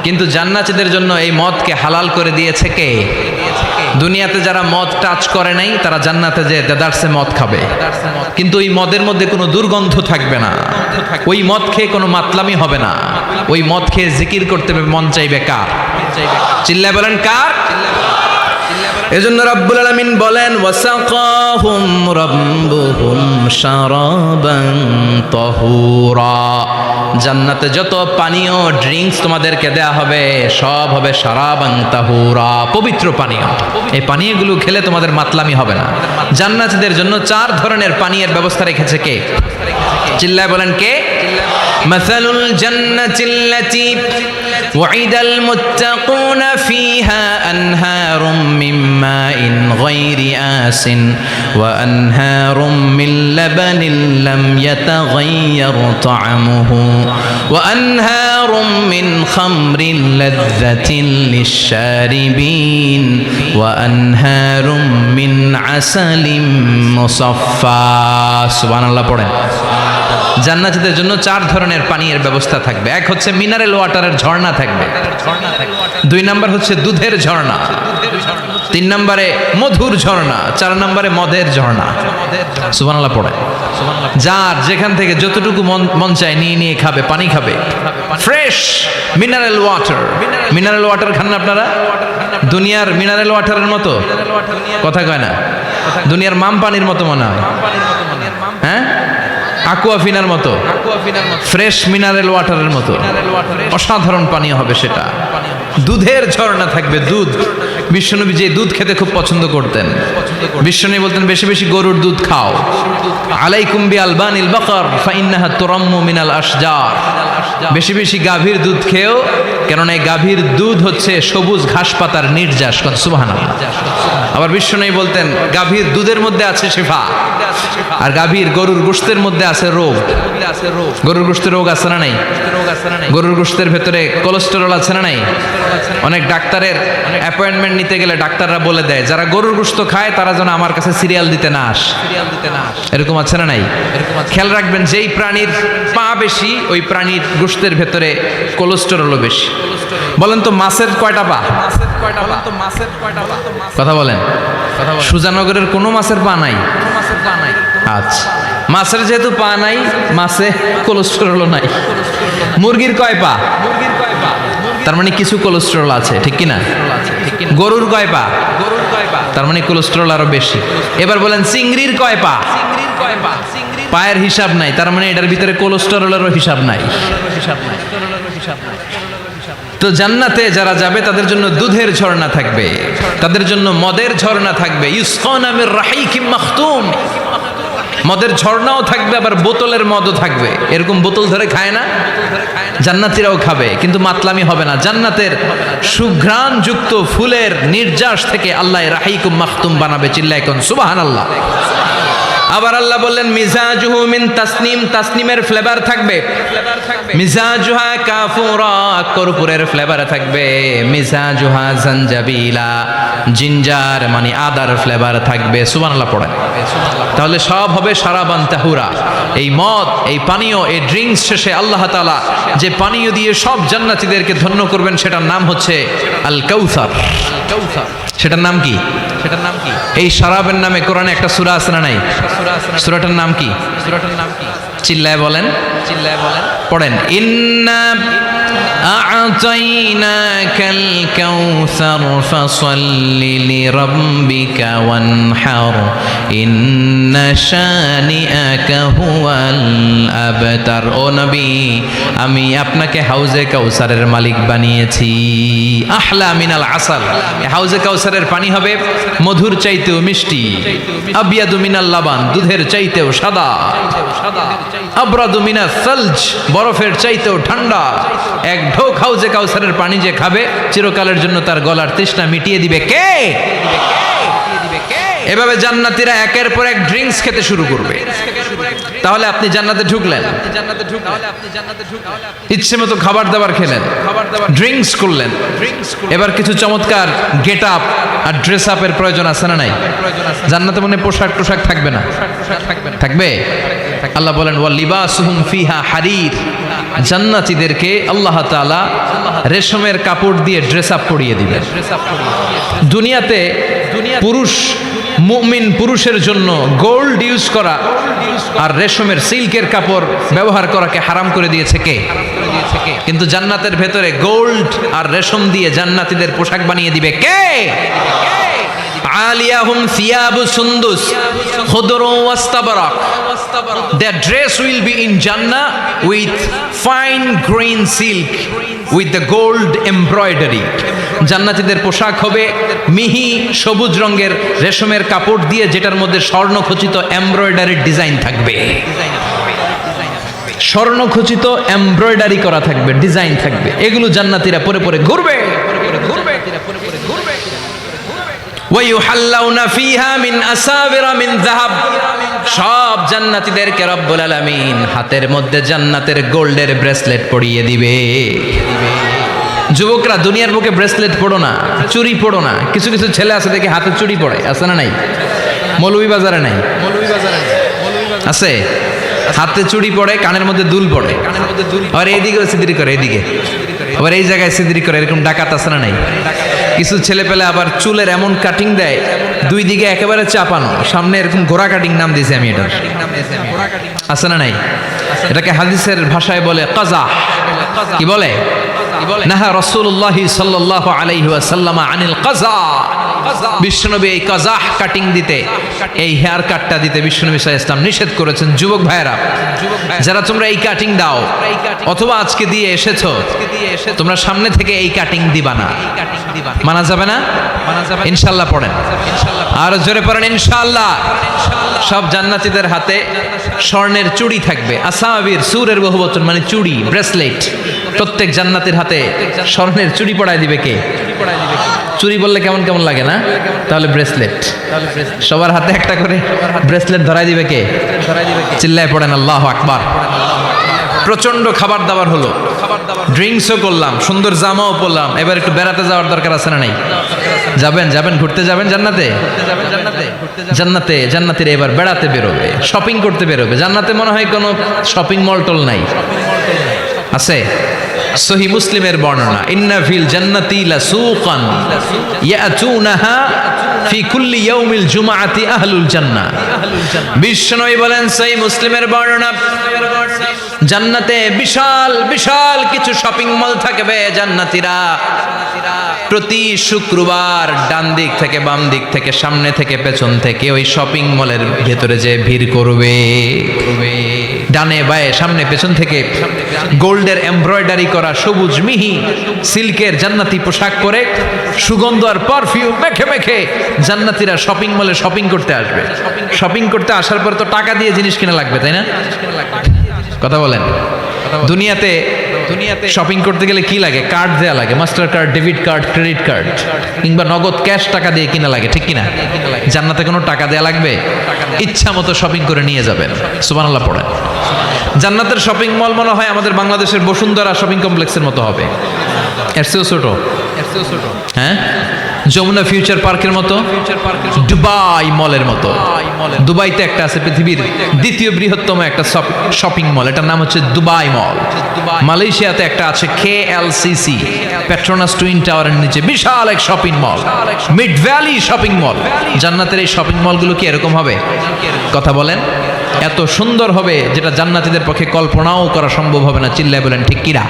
কিন্তু জান্নাতীদের জন্য এই মদকে হালাল করে দিয়েছে কে? দুনিয়াতে যারা মদ টাচ করে নাই, তারা জান্নাতে যে দেদারসে মদ খাবে, কিন্তু ওই মদের মধ্যে কোনো দুর্গন্ধ থাকবে না। ওই মদ খেয়ে কোনো মাতলামি হবে না। ওই মদ খেয়ে জিকির করতে মন চাইবে কার? চিল্লায় বলেন কার? এজন্য রব্বুল আলামিন বলেন ওয়াসাকাহুম রাব্বুহুম শারাবান তাহুরা। জান্নাতে যত পানীয় ড্রিঙ্কস তোমাদেরকে দেয়া হবে, সব হবে শারাবান তাহুরা, পবিত্র পানীয়। এই পানীয়গুলো খেলে তোমাদের মাতলামি হবে না। জান্নাতীদের জন্য 4 ধরনের পানীয়ের ব্যবস্থা রেখেছে কে? চিল্লায় বলেন কে? মাসালুল জান্নাতিল্লাতী وعد المتقون فيها أنهار من ماء غير آس وأنهار من لبن لم يتغير طعمه وأنهار من خمر لذة للشاربين وأنهار من عسل مصفى سبحان الله পড়েন। জান্নাতীদের জন্য 4 ধরনের পানীয়ের ব্যবস্থা থাকবে। এক হচ্ছে মিনারেল ওয়াটারের ঝর্ণা থাকবে, 2 নাম্বার হচ্ছে দুধের ঝর্ণা, 3 নম্বরে মধুর ঝর্ণা, 4 নম্বরে মদের ঝর্ণা। সুবহানাল্লাহ পড়ে। যার যেখান থেকে যতটুকু মন চায় নিয়ে নিয়ে খাবে, পানি খাবে। Fresh mineral water. Mineral water খান না আপনারা? দুনিয়ার মিনারেল ওয়াটারের মতো কথা কয় না, দুনিয়ার মাম পানির মতো মনে হয়। হ্যাঁ, আকুয়াফিনার মতো, ফ্রেশ মিনারেল ওয়াটারের মতো অসাধারণ পানীয় হবে সেটা। দুধের ঝর্ণা থাকবে, দুধ। বিশ্বনবী যে দুধ খেতে খুব পছন্দ করতেন। বিশ্বনবী বলতেন বেশি বেশি গরুর দুধ খাও। আলাইকুম বি আলবানিল বাকার ফাইন্নাহা তুরাম্মু মিনাল আশজার। বেশি বেশি গাভীর দুধ খেও, কেননা এই গাভীর দুধ হচ্ছে সবুজ ঘাস পাতার নির্যাস। সুবহানাল্লাহ। আবার বিশ্বনবী বলতেন গাভীর দুধের মধ্যে আছে শিফা, আর গাভীর গরুর গোশতের মধ্যে আছে রোগ। গরুর গোশতের রোগ আছে না নাই? গরুর গোশতের ভেতরে কোলেস্টেরল আছে না নাই? অনেক ডাক্তারের অ্যাপয়েন্টমেন্ট নিতে গেলে ডাক্তাররা বলে দেয় যারা গরুর গোশত খায় তারা যেন আমার কাছে সিরিয়াল দিতে না আসে। এরকম আছে না নাই? খেয়াল রাখবেন, যেই প্রাণীর পা বেশি ওই প্রাণীর গোশতের ভেতরে কোলেস্টেরলও বেশি। বলেন তো মাছের কয়টা পা? কথা বলেন। সুজানগরের কোনো মাছের পা নাই? আচ্ছা, মাছের যেহেতু পা নাই, মাছে কোলেস্টেরলও নাই। মুরগির কয় পা? তার মানে কিছু কোলেস্টেরল আছে, ঠিক কিনা? গরুর কয় পা? তার মানে কোলেস্টেরল আরো বেশি। এবার বলেন চিংড়ির কয় পা? পায়ের হিসাব নাই, তার মানে এটার ভিতরে কোলেস্টেরলেরও হিসাব নাই। তো জান্নাতে যারা যাবে তাদের জন্য দুধের ঝর্ণা থাকবে, তাদের জন্য মদের ঝর্ণা থাকবে। ইউসকানা মির রাহিকিম মাখতুম, মদের ঝর্ণাও থাকবে, আবার বোতলের মদও থাকবে। এরকম বোতল ধরে খায় না, জান্নাতীরাও খাবে, কিন্তু মাতলামি হবে না। জান্নাতের সুঘ্রাণ যুক্ত ফুলের নির্যাস থেকে আল্লাহ রাহিকুম মাখতুম বানাবে। চিল্লায় কোন সুবহানাল্লাহ। আবার আল্লাহ বললেন মিজাজুহু মিন তাসনিম, তাসনিমের ফ্লেভার থাকবে। মিজাজুহা কাফুরা, কর্পূরের ফ্লেভার থাকবে। মিজাজুহা জানজাবিলা, জিঞ্জার মানে আদার ফ্লেভার থাকবে। সুবহানাল্লাহ পড়েন। তাহলে সব হবে সারাবান তাহুরা। এই মদ, এই পানীয়, এই ড্রিঙ্কস শেষে আল্লাহ তাআলা যে পানীয় দিয়ে সব জান্নাতীদেরকে ধন্য করবেন সেটার নাম হচ্ছে আল কাউসার। সেটার নাম কি? সেটার নাম কি? এই শরাবের নামে কোরআনে একটা সূরা আছে না নাই? সূরাটার নাম কি? সূরাটার নাম কি? চিল্লায় বলেন, চিল্লায় বলেন, পড়েন। ইন্না আ'তাইনাকাল কাউসার ফাসাল্লি লিরাব্বিকা ওয়ানহার ইন্না শানিআকা হুয়াল আবতার। ও নবী, আমি আপনাকে হাউজে কাউসারের মালিক বানিয়েছি। আহলা মিনাল আসাল, হাউজে কাউসারের পানি হবে মধুর চাইতেও মিষ্টি। আবিয়াদু মিনাল লাবান, দুধের চাইতেও সাদা। আবরাদু মিনাস সালজ, বরফের চাইতেও ঠান্ডা। এক ঢোক হাউজে কাউসারের পানি যে খাবে চিরকালের জন্য তার গলার তৃষ্ণা মিটিয়ে দিবে কে? এভাবে জান্নাতীরা একের পর এক ড্রিঙ্কস খেতে শুরু করবে। তাহলে আপনি জান্নাতে ঢুকলেন, ইচ্ছে মতো খাবার দাবার খেলেন, ড্রিঙ্কস করলেন। এবার কিছু চমৎকার গেট আপ আর ড্রেস আপের প্রয়োজন আছে না নাই? জান্নাতে মনে পোশাক টোশাক থাকবে না? থাকবে। আল্লাহ বলেন ওয়া লিবাসুহুম ফিহা হারির, জান্নাতীদেরকে আল্লাহ তাআলা রেশমের কাপড় দিয়ে ড্রেস আপ পরিয়ে দিবেন। দুনিয়াতে পুরুষ, মুমিন পুরুষের জন্য গোল্ড ইউজ করা আর রেশমের সিল্কের কাপড় ব্যবহার করাকে হারাম করে দিয়েছে কে? কিন্তু জান্নাতের ভেতরে গোল্ড আর রেশম দিয়ে জান্নাতীদের পোশাক বানিয়ে দিবে কে? আলিয়াহুম সিয়াবু সুন্দুস খুদরু ওয়াস্তাবরাক, their dress will be in Jannah with fine green silk with the gold embroidery. জান্নাতীদের পোশাক হবে মিহি সবুজ রঙের রেশমের কাপড় দিয়ে, যেটার মধ্যে স্বর্ণখচিত এমব্রয়ডারির ডিজাইন থাকবে। স্বর্ণখচিত এমব্রয়ডারি করা থাকবে, ডিজাইন থাকবে। এগুলো জান্নাতীরা পরে পরে ঘুরবে। ওয়ায়ুহাল্লাউনা ফিহা মিন আসাবিরা মিন যাহাব, সব জান্নাতীদেরকে রব্বুল আলামিন হাতের মধ্যে জান্নাতের গোল্ডের ব্রেসলেট পরিয়ে দিবে। যুবকরা, দুনিয়ার বুকে ব্রেসলেট পড়ো না, চুড়ি পড়ো না। কিছু কিছু ছেলে আছে দেখে হাতে চুড়ি পড়ে, আছে না নাই? মৌলভীবাজারে নাই? আছে, হাতে চুড়ি পড়ে, কানের মধ্যে দুল পড়ে, আর এইদিকেও সিদ্রি করে, এদিকে আবার এই জায়গায় সিদ্রি করে। এরকম ডাকাত আছে না নাই? কিছু ছেলে পেলে আবার চুলের এমন কাটিং দেয়, দুই দিকে একেবারে চাপানো, সামনে এরকম ঘোড়া কাটিং নাম দিয়েছি আমি এটার। আছে না নাই? এটাকে হাদিসের ভাষায় বলে কাজা। কি বলে? নাহা রাসূলুল্লাহ সাল্লাল্লাহু আলাইহি ওয়াসাল্লাম আনিল কাজা। বিশ্বনবী এই কাজাহ কাটিং দিতে, এই হেয়ার কাটটা দিতে বিশ্বনবী সাল্লাল্লাহু আলাইহি ওয়াসাল্লাম নিষেধ করেছেন। যুবক ভাইরা, যারা তোমরা এই কাটিং দাও অথবা আজকে দিয়ে এসেছো, তোমরা সামনে থেকে এই কাটিং দিবা না। মানা যাবে না? ইনশাআল্লাহ পড়েন, আর জোরে পড়েন ইনশাআল্লাহ। সব জান্নাতীদের হাতে স্বর্ণের চুড়ি থাকবে। আসাবির, সুরের বহুবচন মানে চুড়ি, ব্রেসলেট। প্রত্যেক জান্নাতের হাতে স্বর্ণের চুড়ি পড়ায় দিবে কে? চুড়ি বললে কেমন কেমন লাগে না? তাহলে ব্রেসলেট, সবার হাতে একটা করে ব্রেসলেট ধরাই দিবে কে? চিল্লায় পড়েন আল্লাহু আকবার। প্রচন্ড খাবার দাবার হলো, ড্রিঙ্কসও করলাম, সুন্দর জামাও পরলাম। এবার একটু বেড়াতে যাওয়ার দরকার আছে না নাই? যাবেন, যাবেন, ঘুরতে যাবেন জান্নাতে। জান্নাতে জান্নাতীরা এবার বেড়াতে বেরোবে, শপিং করতে বেরোবে। জান্নাতে মনে হয় কোনো শপিং মল টল নাই, আছে? সহিহ মুসলিমের বর্ণনা, ইন্না ফিল জান্নাতি লাসুকান ইয়াতুনাহা ফি কুল্লি ইয়াউমিল জুমআতি আহলুল জান্নাহ। বিশ্বনবী বলেন, সহিহ মুসলিমের বর্ণনা, জান্নাতে বিশাল বিশাল কিছু শপিং মল থাকবে। জান্নাতীরা প্রতি শুক্রবার ডান দিক থেকে বাম দিক থেকে সামনে থেকে পেছন থেকে ওই শপিং মলের ভেতরে যে ভিড় করবে, ডানে বায়ে সামনে পেছন থেকে গোল্ডের এমব্রয়ডারি করা সবুজ মিহি সিল্কের জান্নাতি পোশাক পরে সুগন্ধ আর পারফিউম মেখে মেখে জান্নাতীরা শপিং মলে শপিং করতে আসবে। শপিং করতে আসার পর তো টাকা দিয়ে জিনিস কিনা লাগবে, তাই না? কথা বলেন। দুনিয়াতে শপিং করতে গেলে কি লাগে? কার্ড দেয়া লাগে, master card, debit card, credit card, কিংবা নগদ ক্যাশ টাকা দিয়ে কিনা লাগে, ঠিক কিনা? জান্নাতে কোনো টাকা দেয়া লাগবে? ইচ্ছা মতো শপিং করে নিয়ে যাবেন। সুবহানাল্লাহ পড়েন। জান্নাতের শপিং মল মনে হয় আমাদের বাংলাদেশের বসুন্ধরা শপিং কমপ্লেক্সের মতো হবে, এর চেয়েও ছোট। হ্যাঁ, যমুনা ফিউচার পার্কের মতো, দুবাই মলের মতো। দুবাইতে একটা আছে পৃথিবীর দ্বিতীয় বৃহত্তম একটা শপিং মল, এটার নাম হচ্ছে দুবাই মল। মালয়েশিয়াতে একটা আছে KLCC, পেট্রোনাস টুইন টাওয়ারের নিচে বিশাল এক shopping mall, mid valley shopping mall. জান্নাতের এই শপিং মলগুলো কি এরকম হবে? কথা বলেন। এত সুন্দর হবে যেটা জান্নাতীদের পক্ষে কল্পনাও করা সম্ভব হবে না। চিল্লায় বলেন ঠিক কিনা?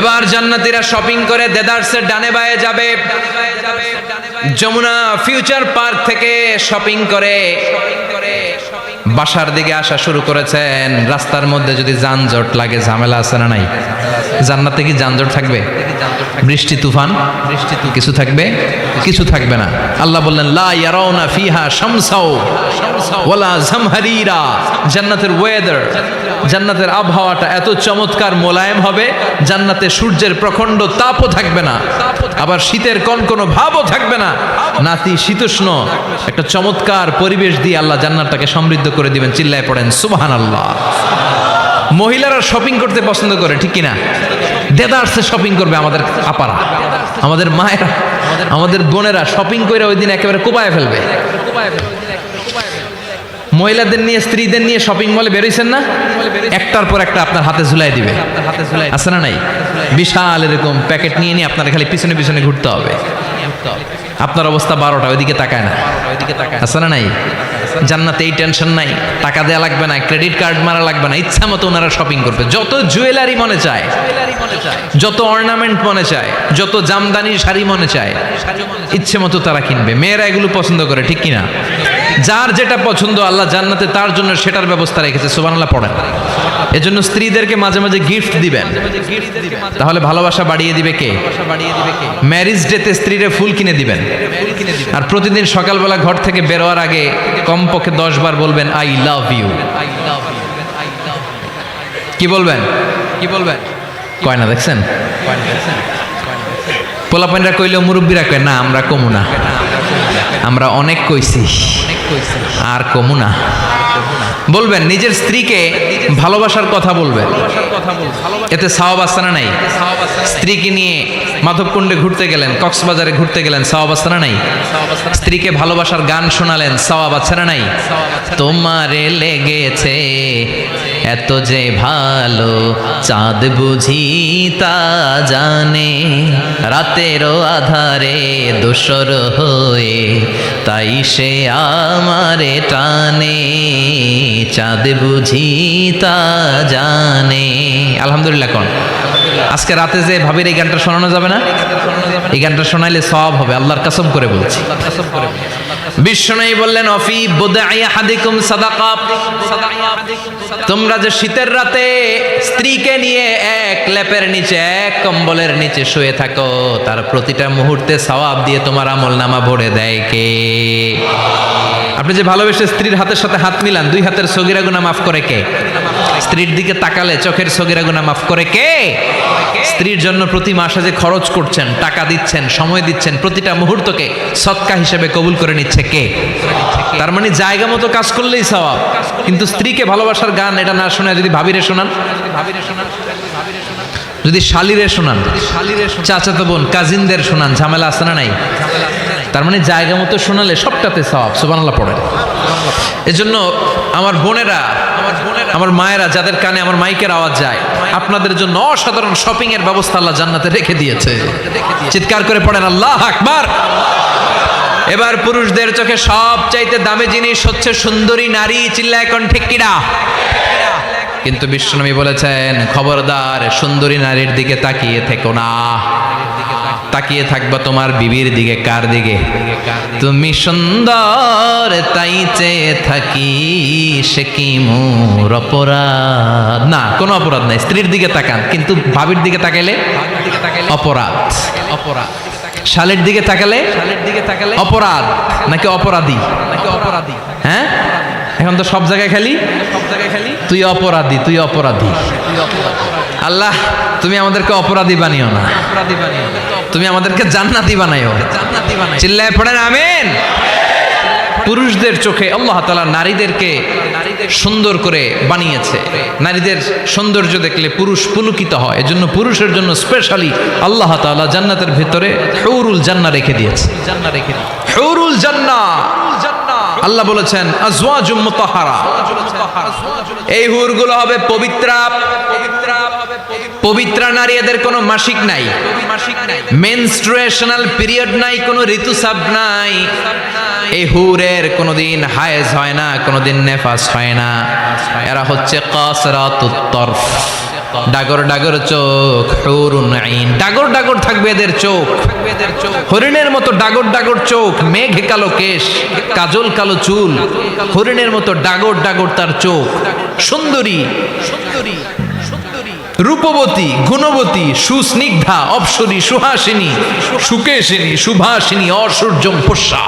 এবার জান্নাতীরা শপিং করে দেদারসের ডানে বায়ে যাবে। যমুনা ফিউচার পার্ক থেকে শপিং করে বাসার দিকে আসা শুরু করেছেন। রাস্তার মধ্যে যদি যানজট লাগে, ঝামেলা আছে না নাই? জান্নাতে কি যানজট থাকবে? বৃষ্টি তুফান কিছু থাকবে? কিছু থাকবে না। আল্লাহ বললেন, লা ইয়ারাউনা ফিহা শামসাও ওয়ালা জামহারিরা। জান্নাতের ওয়েদার, জান্নাতের আবহাওয়াটা এত চমৎকার মোলায়েম হবে, জান্নাতে সূর্যের প্রখণ্ড তাপও থাকবে না, আবার শীতের কনকনো ভাবও থাকবে না। নাতি শীতোষ্ণ একটা চমৎকার পরিবেশ দিয়ে আল্লাহ জান্নাতটাকে সমৃদ্ধ করে দিবেন। চিল্লায় পড়েন সুবহানাল্লাহ। মহিলারা শপিং করতে পছন্দ করে, ঠিক কিনা? দেদারসে শপিং করবে আমাদের আপারা, আমাদের মায়েরা, আমাদের বোনেরা শপিং করে ওই দিন একেবারে কোপায় ফেলবে। মহিলাদের নিয়ে, স্ত্রীদের নিয়ে শপিং মলে বেরোইছেন না? একটার পর একটা আপনার হাতে ঝুলাই দিবে, আছে না নাই? বিশাল এরকম প্যাকেট নিয়ে নিয়ে আপনার খালি পিছনে পিছনে ঘুরতে হবে। আপনার অবস্থা 12টা, ওইদিকে তাকায় না, আছে না নাই? জান্নাতে এই টেনশন নাই, টাকা দেয়া লাগবে না, ক্রেডিট কার্ড মারা লাগবে না, ইচ্ছা মতো ওনারা শপিং করবে। যত জুয়েলারি মনে চায়, যত অর্নামেন্ট মনে চায়, যত জামদানি শাড়ি মনে চায়, ইচ্ছে মতো তারা কিনবে। মেয়েরা এগুলো পছন্দ করে, ঠিক কিনা? যার যেটা পছন্দ আল্লাহ জান্নাতে তার জন্য সেটার ব্যবস্থা রেখেছে। সুবহানাল্লাহ পড়েন। এজন্য স্ত্রীদেরকে মাঝে মাঝে গিফট দিবেন, তাহলে ভালোবাসা বাড়িয়ে দিবে কে? ম্যারেজ ডেতে স্ত্রীরে ফুল কিনে দিবেন। আর প্রতিদিন সকালবেলা ঘর থেকে বেরোয়ার আগে কমপক্ষে 10 বার বলবেন আই লাভ ইউ। কি বলবেন? কি বলবেন? কয় না, দেখছেন? পোলাপাইনরা কইলেও মুরব্বীরা কয় না, আমরা কমু না, আমরা অনেক কইছি আর কমু না। বলবেন, নিজের স্ত্রীকে ভালোবাসার কথা বলবেন, এতে সওয়াব আছে না নাই? স্ত্রীকে নিয়ে মাধবকুণ্ডে ঘুরতে গেলেন, কক্সবাজারে ঘুরতে গেলেন, সওয়াব আছে না নাই? স্ত্রীকে ভালোবাসার গান শোনালেন, সওয়াব আছে না নাই? তোমারে লেগেছে এত যে ভালো, চাঁদ বুঝি তা জানে, রাতেরও আধারে দোসর হয়ে তাই সে আমারে টানে, চাঁদ বুঝি তা জানে। আলহামদুলিল্লাহ কোন? আজকে রাতে যে ভাবির এই গানটা শোনানো যাবে না? এই গানটা শোনাইলে সওয়াব হবে, আল্লাহর কসম করে বলছি। বিশ্বনবী বললেন, অফি বুদআই আহাদিকুম সাদাকা। তোমরা যে শীতের রাতে স্ত্রীকে নিয়ে এক লেপের নিচে, এক কম্বলের নিচে শুয়ে থাকো, তার প্রতিটা মুহূর্তে সওয়াব দিয়ে তোমার আমলনামা ভরে দেয় কে? আপনি যে ভালোবেসে স্ত্রীর হাতের সাথে হাত মিলান, 2 হাতের সগীরা গুনাহ মাফ করে কে? স্ত্রীর দিকে তাকালে চোখের সগীরা গুনাহ মাফ করে কে? স্ত্রীর জন্য প্রতি মাসে যে খরচ করছেন, টাকা দিচ্ছেন, সময় দিচ্ছেন, প্রতিটা মুহূর্তকে সদকা হিসেবে কবুল করে নিচ্ছে কে? তার মানে জায়গা মতো কাজ করলেই সওয়াব। কিন্তু স্ত্রীকে ভালোবাসার গান এটা না শোনায় যদি ভাবিরে শোনান, যদি শালিরে শোনান, চাচাতো বোন কাজিনদের শোনান, ঝামেলা আছে না নাই? তার মানে জায়গা মতো শোনালে সবটাতে সওয়াব। সুবহানাল্লাহ পড়েন। এজন্য আমার বোনেরা, আমার মায়েরা, যাদের কানে আমার মাইকের আওয়াজ যায়, আপনাদের জন্য অসাধারণ শপিং এর ব্যবস্থা আল্লাহ জান্নাতে রেখে দিয়েছে। চিৎকার করে পড়েন আল্লাহ আকবার। এবার পুরুষদের চোখে সবচাইতে দামি জিনিস হচ্ছে সুন্দরী নারী। চিল্লায় এখন ঠিক কিনা? কিন্তু বিশ্বনবী বলেছেন, খবরদার সুন্দরী নারীর দিকে তাকিয়ে থেকো না। তাকিয়ে থাকবা তোমার বিবির দিকে। কার দিকে? তুমি সুন্দর তাই চেয়ে থাকি, সে কি মোর অপরাধ? না, কোনো অপরাধ নাই। স্ত্রীর দিকে তাকান, কিন্তু ভাবির দিকে তাকাইলে অপরাধ। অপরাধ। শালের দিকে তাকালে অপরাধ নাকি অপরাধী? হ্যাঁ, এখন তো সব জায়গায় খালি তুই অপরাধী, তুই অপরাধী। আল্লাহ, তুমি আমাদেরকে অপরাধী বানিও না, তুমি আমাদেরকে জান্নাতি বানাইও। চিল্লায় পড়েন আমিন। পুরুষদের চোখে আল্লাহ তাআলা নারীদেরকে সুন্দর করে বানিয়েছে। নারীদের সৌন্দর্য দেখলে পুরুষ পুলকিত হয়। এজন্য পুরুষের জন্য স্পেশালি আল্লাহ তাআলা জান্নাতের ভিতরে হুরুল জান্নাহ রেখে দিয়েছে। হুরুল জান্নাহ, আল্লাহ বলেছেন আজওয়াজুম মুতাহহারা। এই হুরগুলো হবে পবিত্রা। পবিত্র নারী, এদের কোনো মাসিক নাই, মেনস্ট্রুয়েশনাল পিরিয়ড নাই, কোনো ঋতুস্রাব নাই। এই হুরের কোনোদিন হায়েজ হয় না, কোনোদিন নেফাস হয় না। এরা হচ্ছে কাসরাতুত তরফ, ডাগর ডাগর চোখ। হুরুন আইন, ডাগর ডাগর থাকবে এদের চোখ, হরিণের মতো ডাগর ডাগর চোখ, মেঘে কালো কেশ, কাজল কালো চুল, হরিণের মতো ডাগর ডাগর তার চোখ। সুন্দরী, রূপবতী, গুণবতী, সুস্নিগ্ধা, অপ্সরী, সুহাসিনী, সুকেশিনী, সুভাসিনী, অসূর্যম পুষ্যা।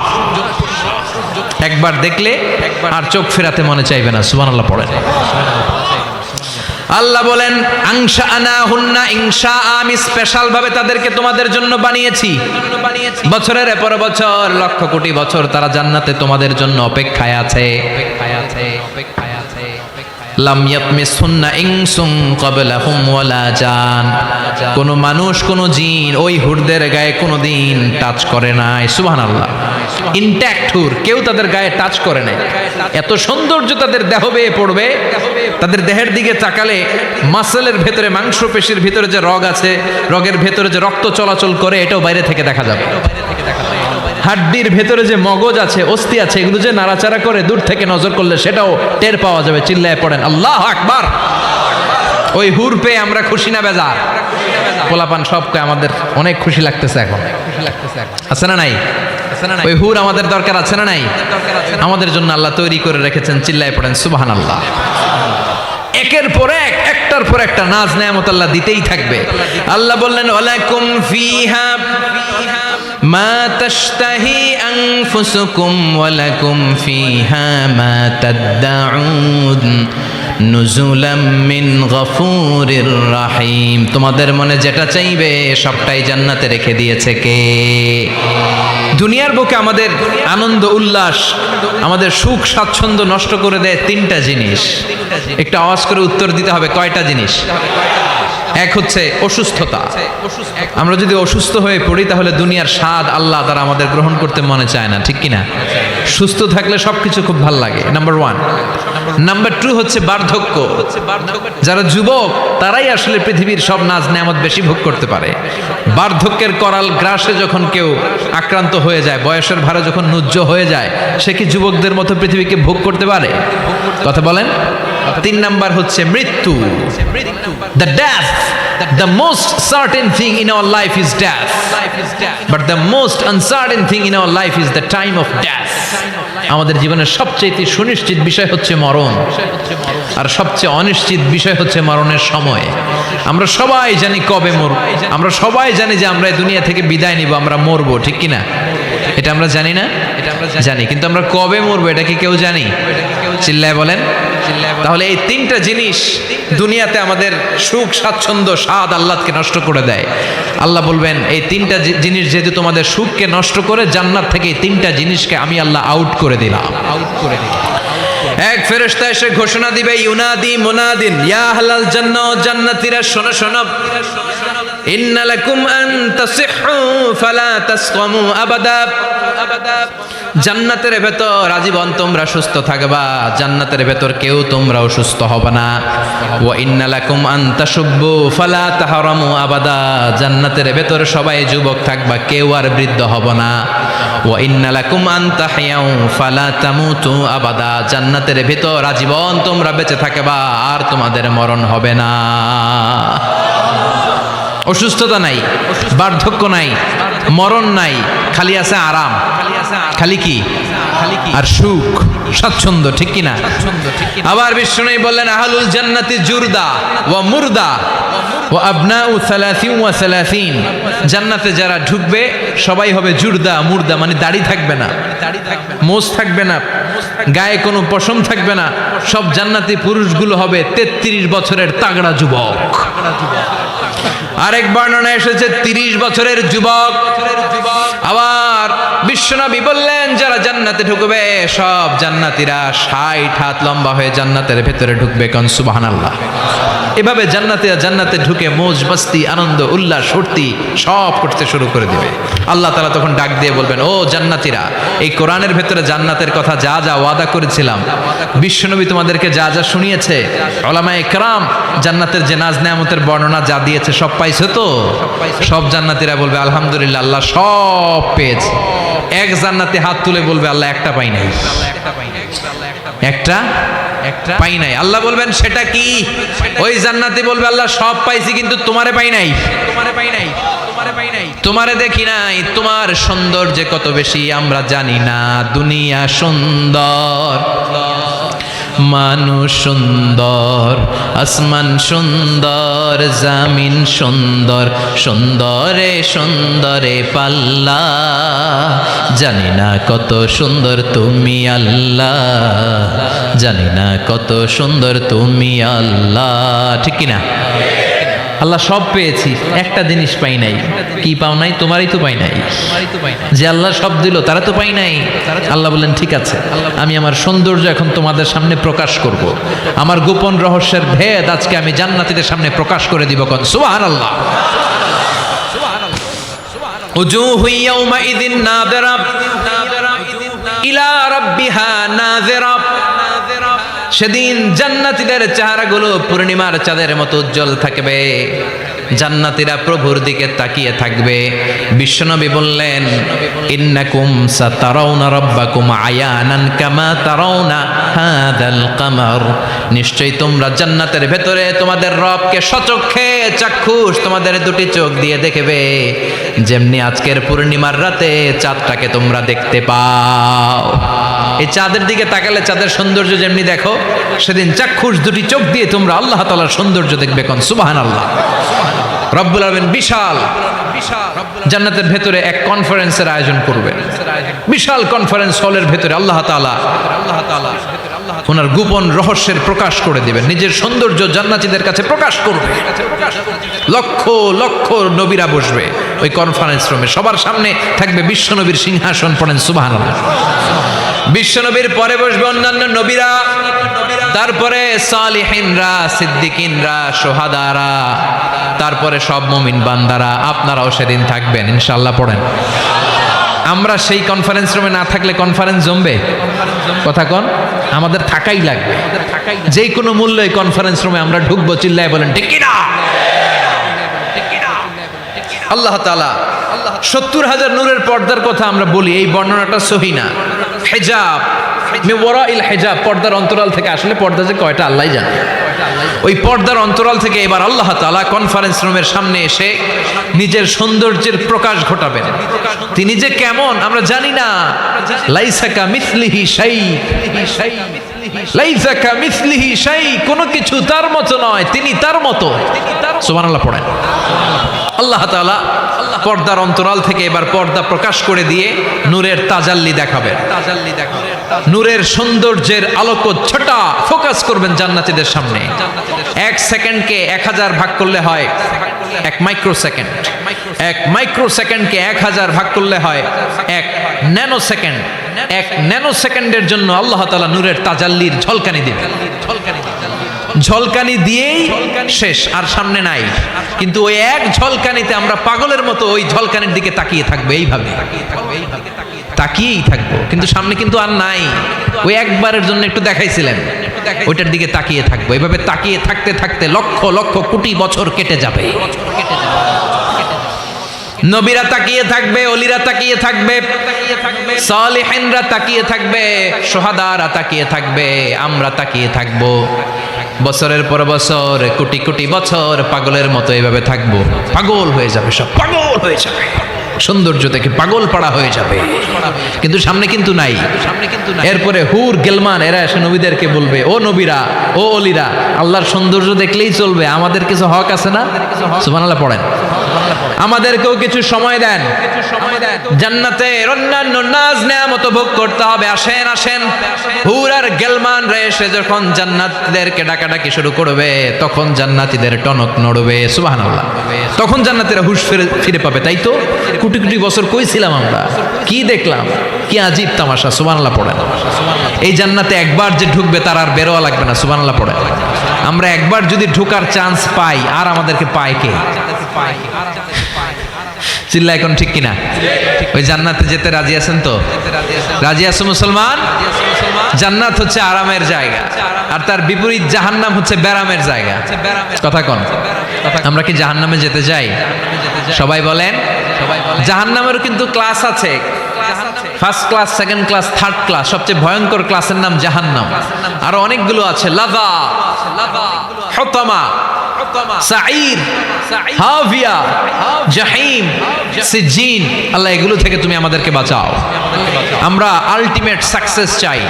একবার দেখলে আর চোখ ফেরাতে মনে চাইবে না। সুবহানাল্লাহ পড়েন। আল্লাহ বলেন আনশাআনাহুন্না ইনশা, আমি স্পেশাল ভাবে তাদেরকে তোমাদের জন্য বানিয়েছি। বছরের পর বছর, লক্ষ কোটি বছর তারা জান্নাতে তোমাদের জন্য অপেক্ষায় আছে। লাম ইয়াতমিসহুন্না ইনসুন ক্বাবলাহুম ওয়ালা জান। কোন মানুষ, কোন জিন ওই হুরদের গায়ে কোনোদিন টাচ করে নাই। সুবহানাল্লাহ। ইনট্যাক্ট হুর, কেউ তাদের গায়ে টাচ করে নাই। এত সৌন্দর্য তাদের দেহ বেয়ে পড়বে। তাদের দেহের দিকে তাকালে মাসলের ভেতরে, মাংসপেশির ভিতরে যে রগ আছে, রগের ভেতরে যে রক্ত চলাচল করে, এটাও বাইরে থেকে দেখা যাবে। হাড্ডির ভেতরে যে মগজ আছে, অস্থি আছে, এগুলো যে নাড়াচাড়া করে, দূর থেকে নজর করলে সেটাও টের পাওয়া যাবে। চিল্লায় পড়েন আল্লাহ আকবার। ওই হুর পেয়ে আমরা খুশি না বেজার? পোলাপান সবকে আমাদের অনেক খুশি লাগতেছে এখন। আছে না নাই? ওই হুর আমাদের দরকার আছে না নাই? আমাদের জন্য আল্লাহ তৈরি করে রেখেছেন। চিল্লায় পড়েন সুবহানাল্লাহ। একের পর এক, একটার পর একটা নাজ নেয়ামত আল্লাহ দিতেই থাকবে। আল্লাহ বললেন ওয়ালাকুম ফিহা মা তাশতাহি আনফুসুকুম ওয়ালাকুম ফিহা মা তাদউন নুজুলাম মিন গফুরির রাহিম। তোমাদের মনে যেটা চাইবে সবটাই জান্নাতে রেখে দিয়েছে কে? দুনিয়ার বুকে আমাদের আনন্দ উল্লাস, আমাদের সুখ স্বাচ্ছন্দ্য নষ্ট করে দেয় তিনটা জিনিস। একটা আওয়াজ করে উত্তর দিতে হবে, কয়টা জিনিস? এক হচ্ছে অসুস্থতা। আমরা যদি অসুস্থ হয়ে পড়ি তাহলে দুনিয়ার স্বাদ আল্লাহ তারা আমাদের গ্রহণ করতে মনে চায় না, ঠিক কিনা? সুস্থ থাকলে সবকিছু খুব ভালো লাগে, নাম্বার ওয়ান। নাম্বার টু হচ্ছে বার্ধক্য। যারা যুবক তারাই আসলে পৃথিবীর সব নাজ নেয়ামত বেশি ভোগ করতে পারে। বার্ধক্যের করাল গ্রাসে যখন কেউ আক্রান্ত হয়ে যায়, বয়সের ভারে যখন নুজ্জ হয়ে যায়, সে কি যুবকদের মতো পৃথিবীকে ভোগ করতে পারে? কথা বলেন। তিন নাম্বার হচ্ছে মৃত্যু। The death, the most certain thing in our life is death, but the most uncertain thing in our life is the time of death. আমাদের জীবনের সবচেয়ে সুনিশ্চিত বিষয় হচ্ছে মরণ, আর সবচেয়ে অনিশ্চিত বিষয় হচ্ছে মরণের সময়। আমরা সবাই জানি কবে মরব, আমরা সবাই জানি যে আমরা এই দুনিয়া থেকে বিদায় নিব, আমরা মরবো, ঠিক কিনা? এটা আমরা জানি না? এটা আমরা জানি, কিন্তু আমরা কবে মরবো এটা কি কেউ জানি? চিল্লায় বলেন। তাহলে এই তিনটা জিনিস দুনিয়াতে আমাদের সুখ, স্বাচ্ছন্দ্য, স্বাদ আল্লাহকে নষ্ট করে দেয়। আল্লাহ বলবেন এই তিনটা জিনিস যেহেতু তোমাদের সুখকে নষ্ট করে, জান্নাত থেকে এই তিনটা জিনিসকে আমি আল্লাহ আউট করে দিলাম। এক ফেরেশতা এসে ঘোষণা দিবে, ইউনাদি মুনাদিন ইয়া আহলাল জান্নাহ, জান্নাতীরা শোনো শোনো, ইন্না লাকুম আন তাসিহু ফালা তাসকামু আবাদা। জান্নাতের ভেতর আজীবন তোমরা সুস্থ থাকবা, জান্নাতের ভেতর কেউ তোমরা অসুস্থ হবে না। ওয়া ইন্না লাকুম আন তাশুব্বু ফালা তাহরামু আবাদা, জান্নাতের ভেতর সবাই যুবক থাকবা, কেউ আর বৃদ্ধ হবে না। ওয়া ইন্না লাকুম আন তাহইয়াউ ফালা তামুতু আবাদা, জান্নাতের ভেতর আজীবন তোমরা বেঁচে থাকবা, আর তোমাদের মরণ হবে না। অসুস্থতা নাই, বার্ধক্য নাই, মরণ নাই, খালি আছে আরাম। খালি কি? আর সুখ, স্বাচ্ছন্দ্য, ঠিক কিনা? আবার বিষ্ণু বললেন, আহলুল জান্নাতি জুরদা ওয়া মুরদা ওয়া আবনাউ 30 ওয়া 30, জান্নাতে যারা ঢুকবে সবাই হবে জুরদা মুরদা, মানে দাড়ি থাকবে না, মোজ থাকবে না, গায়ে কোনো পশম থাকবে না। সব জান্নাতি পুরুষগুলো হবে 33 বছরের তাগড়া যুবক। আরেক বর্ণনা এসেছে 30 বছরের যুবক। আবার বিশ্বনবী বললেন, যারা জান্নাতে ঢুকবে সব জান্নাতীরা 60 হাত লম্বা হয়ে জান্নাতের ভেতরে ঢুকবে। কোন সুবহানাল্লাহ। এভাবে জান্নাতীরা জান্নাতে ঢুকে মৌজ মস্তি, আনন্দ, উল্লাস, ফুর্তি সব করতে শুরু করে দিবে। আল্লাহ তাআলা তখন ডাক দিয়ে বলবেন, ও জান্নাতীরা, এই কোরআনের ভেতরে জান্নাতের কথা যা যা ওয়াদা করেছিলাম, বিশ্বনবী তোমাদেরকে যা যা শুনিয়েছে, উলামায়ে কেরাম জান্নাতের যে নাজ নেয়ামতের বর্ণনা যা দিয়েছে সব পাইছো তো? সব জান্নাতীরা বলবে আলহামদুলিল্লাহ, আল্লাহ সব পেয়েছে। এক জান্নাতি হাত তুলে বলবে, আল্লাহ একটা পাই নাই, একটা পাই নাই। আল্লাহ বলবেন, সেটা কি? ওই জান্নাতি বলবে, আল্লাহ সব পাইছি কিন্তু তোমারে পাই নাই, তোমারে দেখি নাই, তোমার সৌন্দর্য কত বেশি আমরা জানি না। দুনিয়া সুন্দর, মানুষ সুন্দর, আসমান সুন্দর, জামিন সুন্দর, সুন্দরে সুন্দরে পাল্লা, জানি না কত সুন্দর তুমি আল্লাহ, জানি না কত সুন্দর তুমি আল্লাহ, ঠিক কিনা? আল্লাহ সব পেয়েছি, একটা জিনিস পাই নাই। কি পাও নাই? তোমারই তো পাই নাই। যে আল্লাহ সব দিল তারা তো পাই নাই। আল্লাহ বললেন, ঠিক আছে, আমি আমার সৌন্দর্য এখন তোমাদের সামনে প্রকাশ করব। আমার গোপন রহস্যের ভেদ আজকে আমি জান্নাতীদের সামনে প্রকাশ করে দিব। কোন সুবহানাল্লাহ। উজুহু ইয়াউমাইযিন নাযিরা ইলা রাব্বিহা নাযিরা, সেদিন জান্নাতীদের চেহারাগুলো পূর্ণিমার চাঁদের মতো উজ্জ্বল থাকবে। জান্নাতীরা প্রভুর দিকে তাকিয়ে থাকবে। বিশ্বনবী বললেন, ইন্নাকুম সাতারাউনা রাব্বাকুম আয়ানান কামা তারাউনা হাদাল কামার, নিশ্চয়ই তোমরা জান্নাতের ভেতরে তোমাদের রবকে সচক্ষে চাক্ষুষ তোমাদের দুটি চোখ দিয়ে দেখবে, যেমনি আজকের পূর্ণিমার রাতে চাঁদটাকে তোমরা দেখতে পাও। এই চাঁদের দিকে তাকালে চাঁদের সৌন্দর্য যেমনি দেখো, সেদিন চাক্ষুষ দুটি চোখ দিয়ে তোমরা আল্লাহ তাআলার সৌন্দর্য দেখবে। কোন সুবহানাল্লাহ। রব্বুল আলামিন বিশাল জান্নাতের ভেতরে এক কনফারেন্সের আয়োজন করবেন। বিশাল কনফারেন্স হলের ভেতরে আল্লাহ তাআলা ওনার গোপন রহস্যের প্রকাশ করে দিবেন, নিজের সৌন্দর্য জান্নাতীদের কাছে প্রকাশ করবে। লক্ষ লক্ষ নবীরা বসবে ওই কনফারেন্স রুমে, সবার সামনে থাকবে বিশ্বনবীর সিংহাসন। পড়েন সুবহানাল্লাহ। বিশ্বনবীর পরে বসবে অন্যান্য নবীরা, তারপরে সালিহিনরা, সিদ্দিকিনরা, সোহাদারা, তারপরে সব মুমিন বান্দারা। আপনারাও সেদিন থাকবেন ইনশাআল্লাহ। পড়েন। আমরা সেই কনফারেন্স রুমে না থাকলে কনফারেন্স জমবে? কথা কন, আমাদের থাকাই লাগবে। যে কোনো মূল্যে কনফারেন্স রুমে আমরা ঢুকবো। চিল্লায় বলেন ঠিক কি না? আল্লাহ তাআলা 70,000 নূরের পর্দার কথা আমরা বলি, এই বর্ণনাটা সহি না। হিজাব মে ওয়ারাইল হিজাব, পর্দার অন্তরাল থেকে আসলে পর্দা যে কয়টা আল্লাহই জানে। ওই পর্দার অন্তরাল থেকে এবার আল্লাহ তাআলা কনফারেন্স রুমের সামনে এসে নিজের সৌন্দর্যের প্রকাশ ঘটাবেন। তিনি যে কেমন আমরা জানি না। লাইসা কামিসলিহি শাই, লাইসা কামিসলিহি শাই, কোনো কিছু তার মতো নয়, তিনি তার মতো। সুবহানাল্লাহ। পড়েন। আল্লাহ তাআলা পর্দার অন্তরাল থেকে এবার পর্দা প্রকাশ করে দিয়ে নূরের তাজাল্লি দেখাবেন। নূরের সৌন্দর্যের আলোকচ্ছটা ফোকাস করবেন জান্নাতীদের সামনে। 1 সেকেন্ডকে 1000 ভাগ করলে হয় এক মাইক্রোসেকেন্ড। এক মাইক্রোসেকেন্ডকে 1000 ভাগ করলে হয় এক ন্যানো সেকেন্ড। এক ন্যানো সেকেন্ডের জন্য আল্লাহ তাআলা নূরের তাজাল্লির ঝলকানি দিবেন। ঝলকানি দিয়েই শেষ, আর সামনে নাই। কিন্তু ওই এক ঝলকানিতে আমরা পাগলের মতো ওই ঝলকানির দিকে তাকিয়ে থাকবো, এইভাবে তাকিয়েই থাকবো, কিন্তু সামনে কিন্তু আর নাই। ওই একবারের জন্য একটু দেখাইছিলেন, ওইটার দিকে তাকিয়ে থাকবো। এইভাবে তাকিয়ে থাকতে থাকতে লক্ষ লক্ষ কোটি বছর কেটে যাবে। নবীরা তাকিয়ে থাকবে, অলিরা তাকিয়ে থাকবে, সালেহিনরা তাকিয়ে থাকবে, শুহাদারা তাকিয়ে থাকবে, আমরা তাকিয়ে থাকবো। বছরের পর বছর, কোটি কোটি বছর পাগলের মতো এইভাবে থাকবো। পাগল হয়ে যাবে, সব পাগল হয়ে যাবে, সৌন্দর্য দেখে পাগল পাড়া হয়ে যাবে, কিন্তু সামনে কিন্তু নাই। এরপরে হুর গেলমান এরা এসে নবীদেরকে বলবে, ও নবীরা, ও অলিরা, আল্লাহর সৌন্দর্য দেখলেই চলবে, আমাদের কিছু হক আছে না? সুবহানাল্লাহ পড়েন। আমাদেরকেও কিছু সময় দেন, জান্নাতের অন্যান্য নাজ নেয়ামত ভোগ করতে হবে। আসেন আসেন। হুর আর গেলমান রে এসে যখন জান্নাতীদেরকে ডাকাডাকি শুরু করবে, তখন জান্নাতীদের টনক নড়বে। সুবহানাল্লাহ। তখন জান্নাতীরা হুঁশ ফিরে পাবে। তাই তো কোটি কোটি বছর কই ছিলাম আমরা, কি দেখলাম, কি আজীব তামাশা। সুবহানাল্লাহ পড়েন। এই জান্নাতে একবার যে ঢুকবে তার আর বেরোয়া লাগবে না। সুবহানাল্লাহ পড়েন। আমরা একবার যদি ঢোকার চান্স পাই, আর আমাদেরকে পায় কে? চিল্লা এখন ঠিক কিনা? ওই জান্নাতে যেতে রাজি আছেন তো? রাজি আছো মুসলমান? জান্নাত হচ্ছে আরামের জায়গা, আর তার বিপরীত জাহান্নাম হচ্ছে ব্যারামের জায়গা। কথা কন, আমরা কি জাহান্নামে যেতে চাই? সবাই বলেন। জাহান্নামেরও কিন্তু ক্লাস আছে, first class, second class, third class. সবচেয়ে ভয়ঙ্কর ক্লাসের নাম জাহান্নাম। আরো অনেকগুলো আছে, লাযা, হুতামা, সাঈর, হাভিয়া, জাহিম, সিজ্জিন। আল্লাহ এগুলো থেকে তুমি আমাদেরকে বাঁচাও। আমরা আলটিমেট সাকসেস চাই।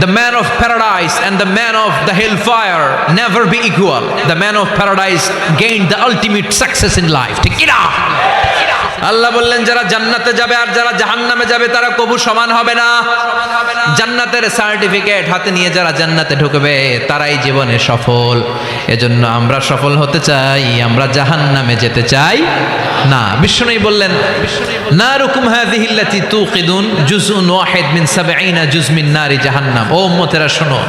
The man of paradise and the man of the hellfire never be equal. The man of paradise gained the ultimate success in life. ঠিক কি না? আল্লাহ বললেন, যারা জান্নাতে যাবে আর যারা জাহান্নামে যাবে তারা কবু সমান হবে না। জান্নাতের সার্টিফিকেট হাতে নিয়ে যারা জান্নাতে ঢুকবে তারাই জীবনে সফল। এজন্য আমরা সফল হতে চাই, আমরা জাহান্নামে যেতে চাই না। বিষ্ণুই বললেন, নারুকুম হাযিহিল্লাতী তুকিদুন জুজউন ওয়াহিদ মিন ৭০ জুজ মিন নারি জাহান্নাম। ও উম্মতেরা শোনো,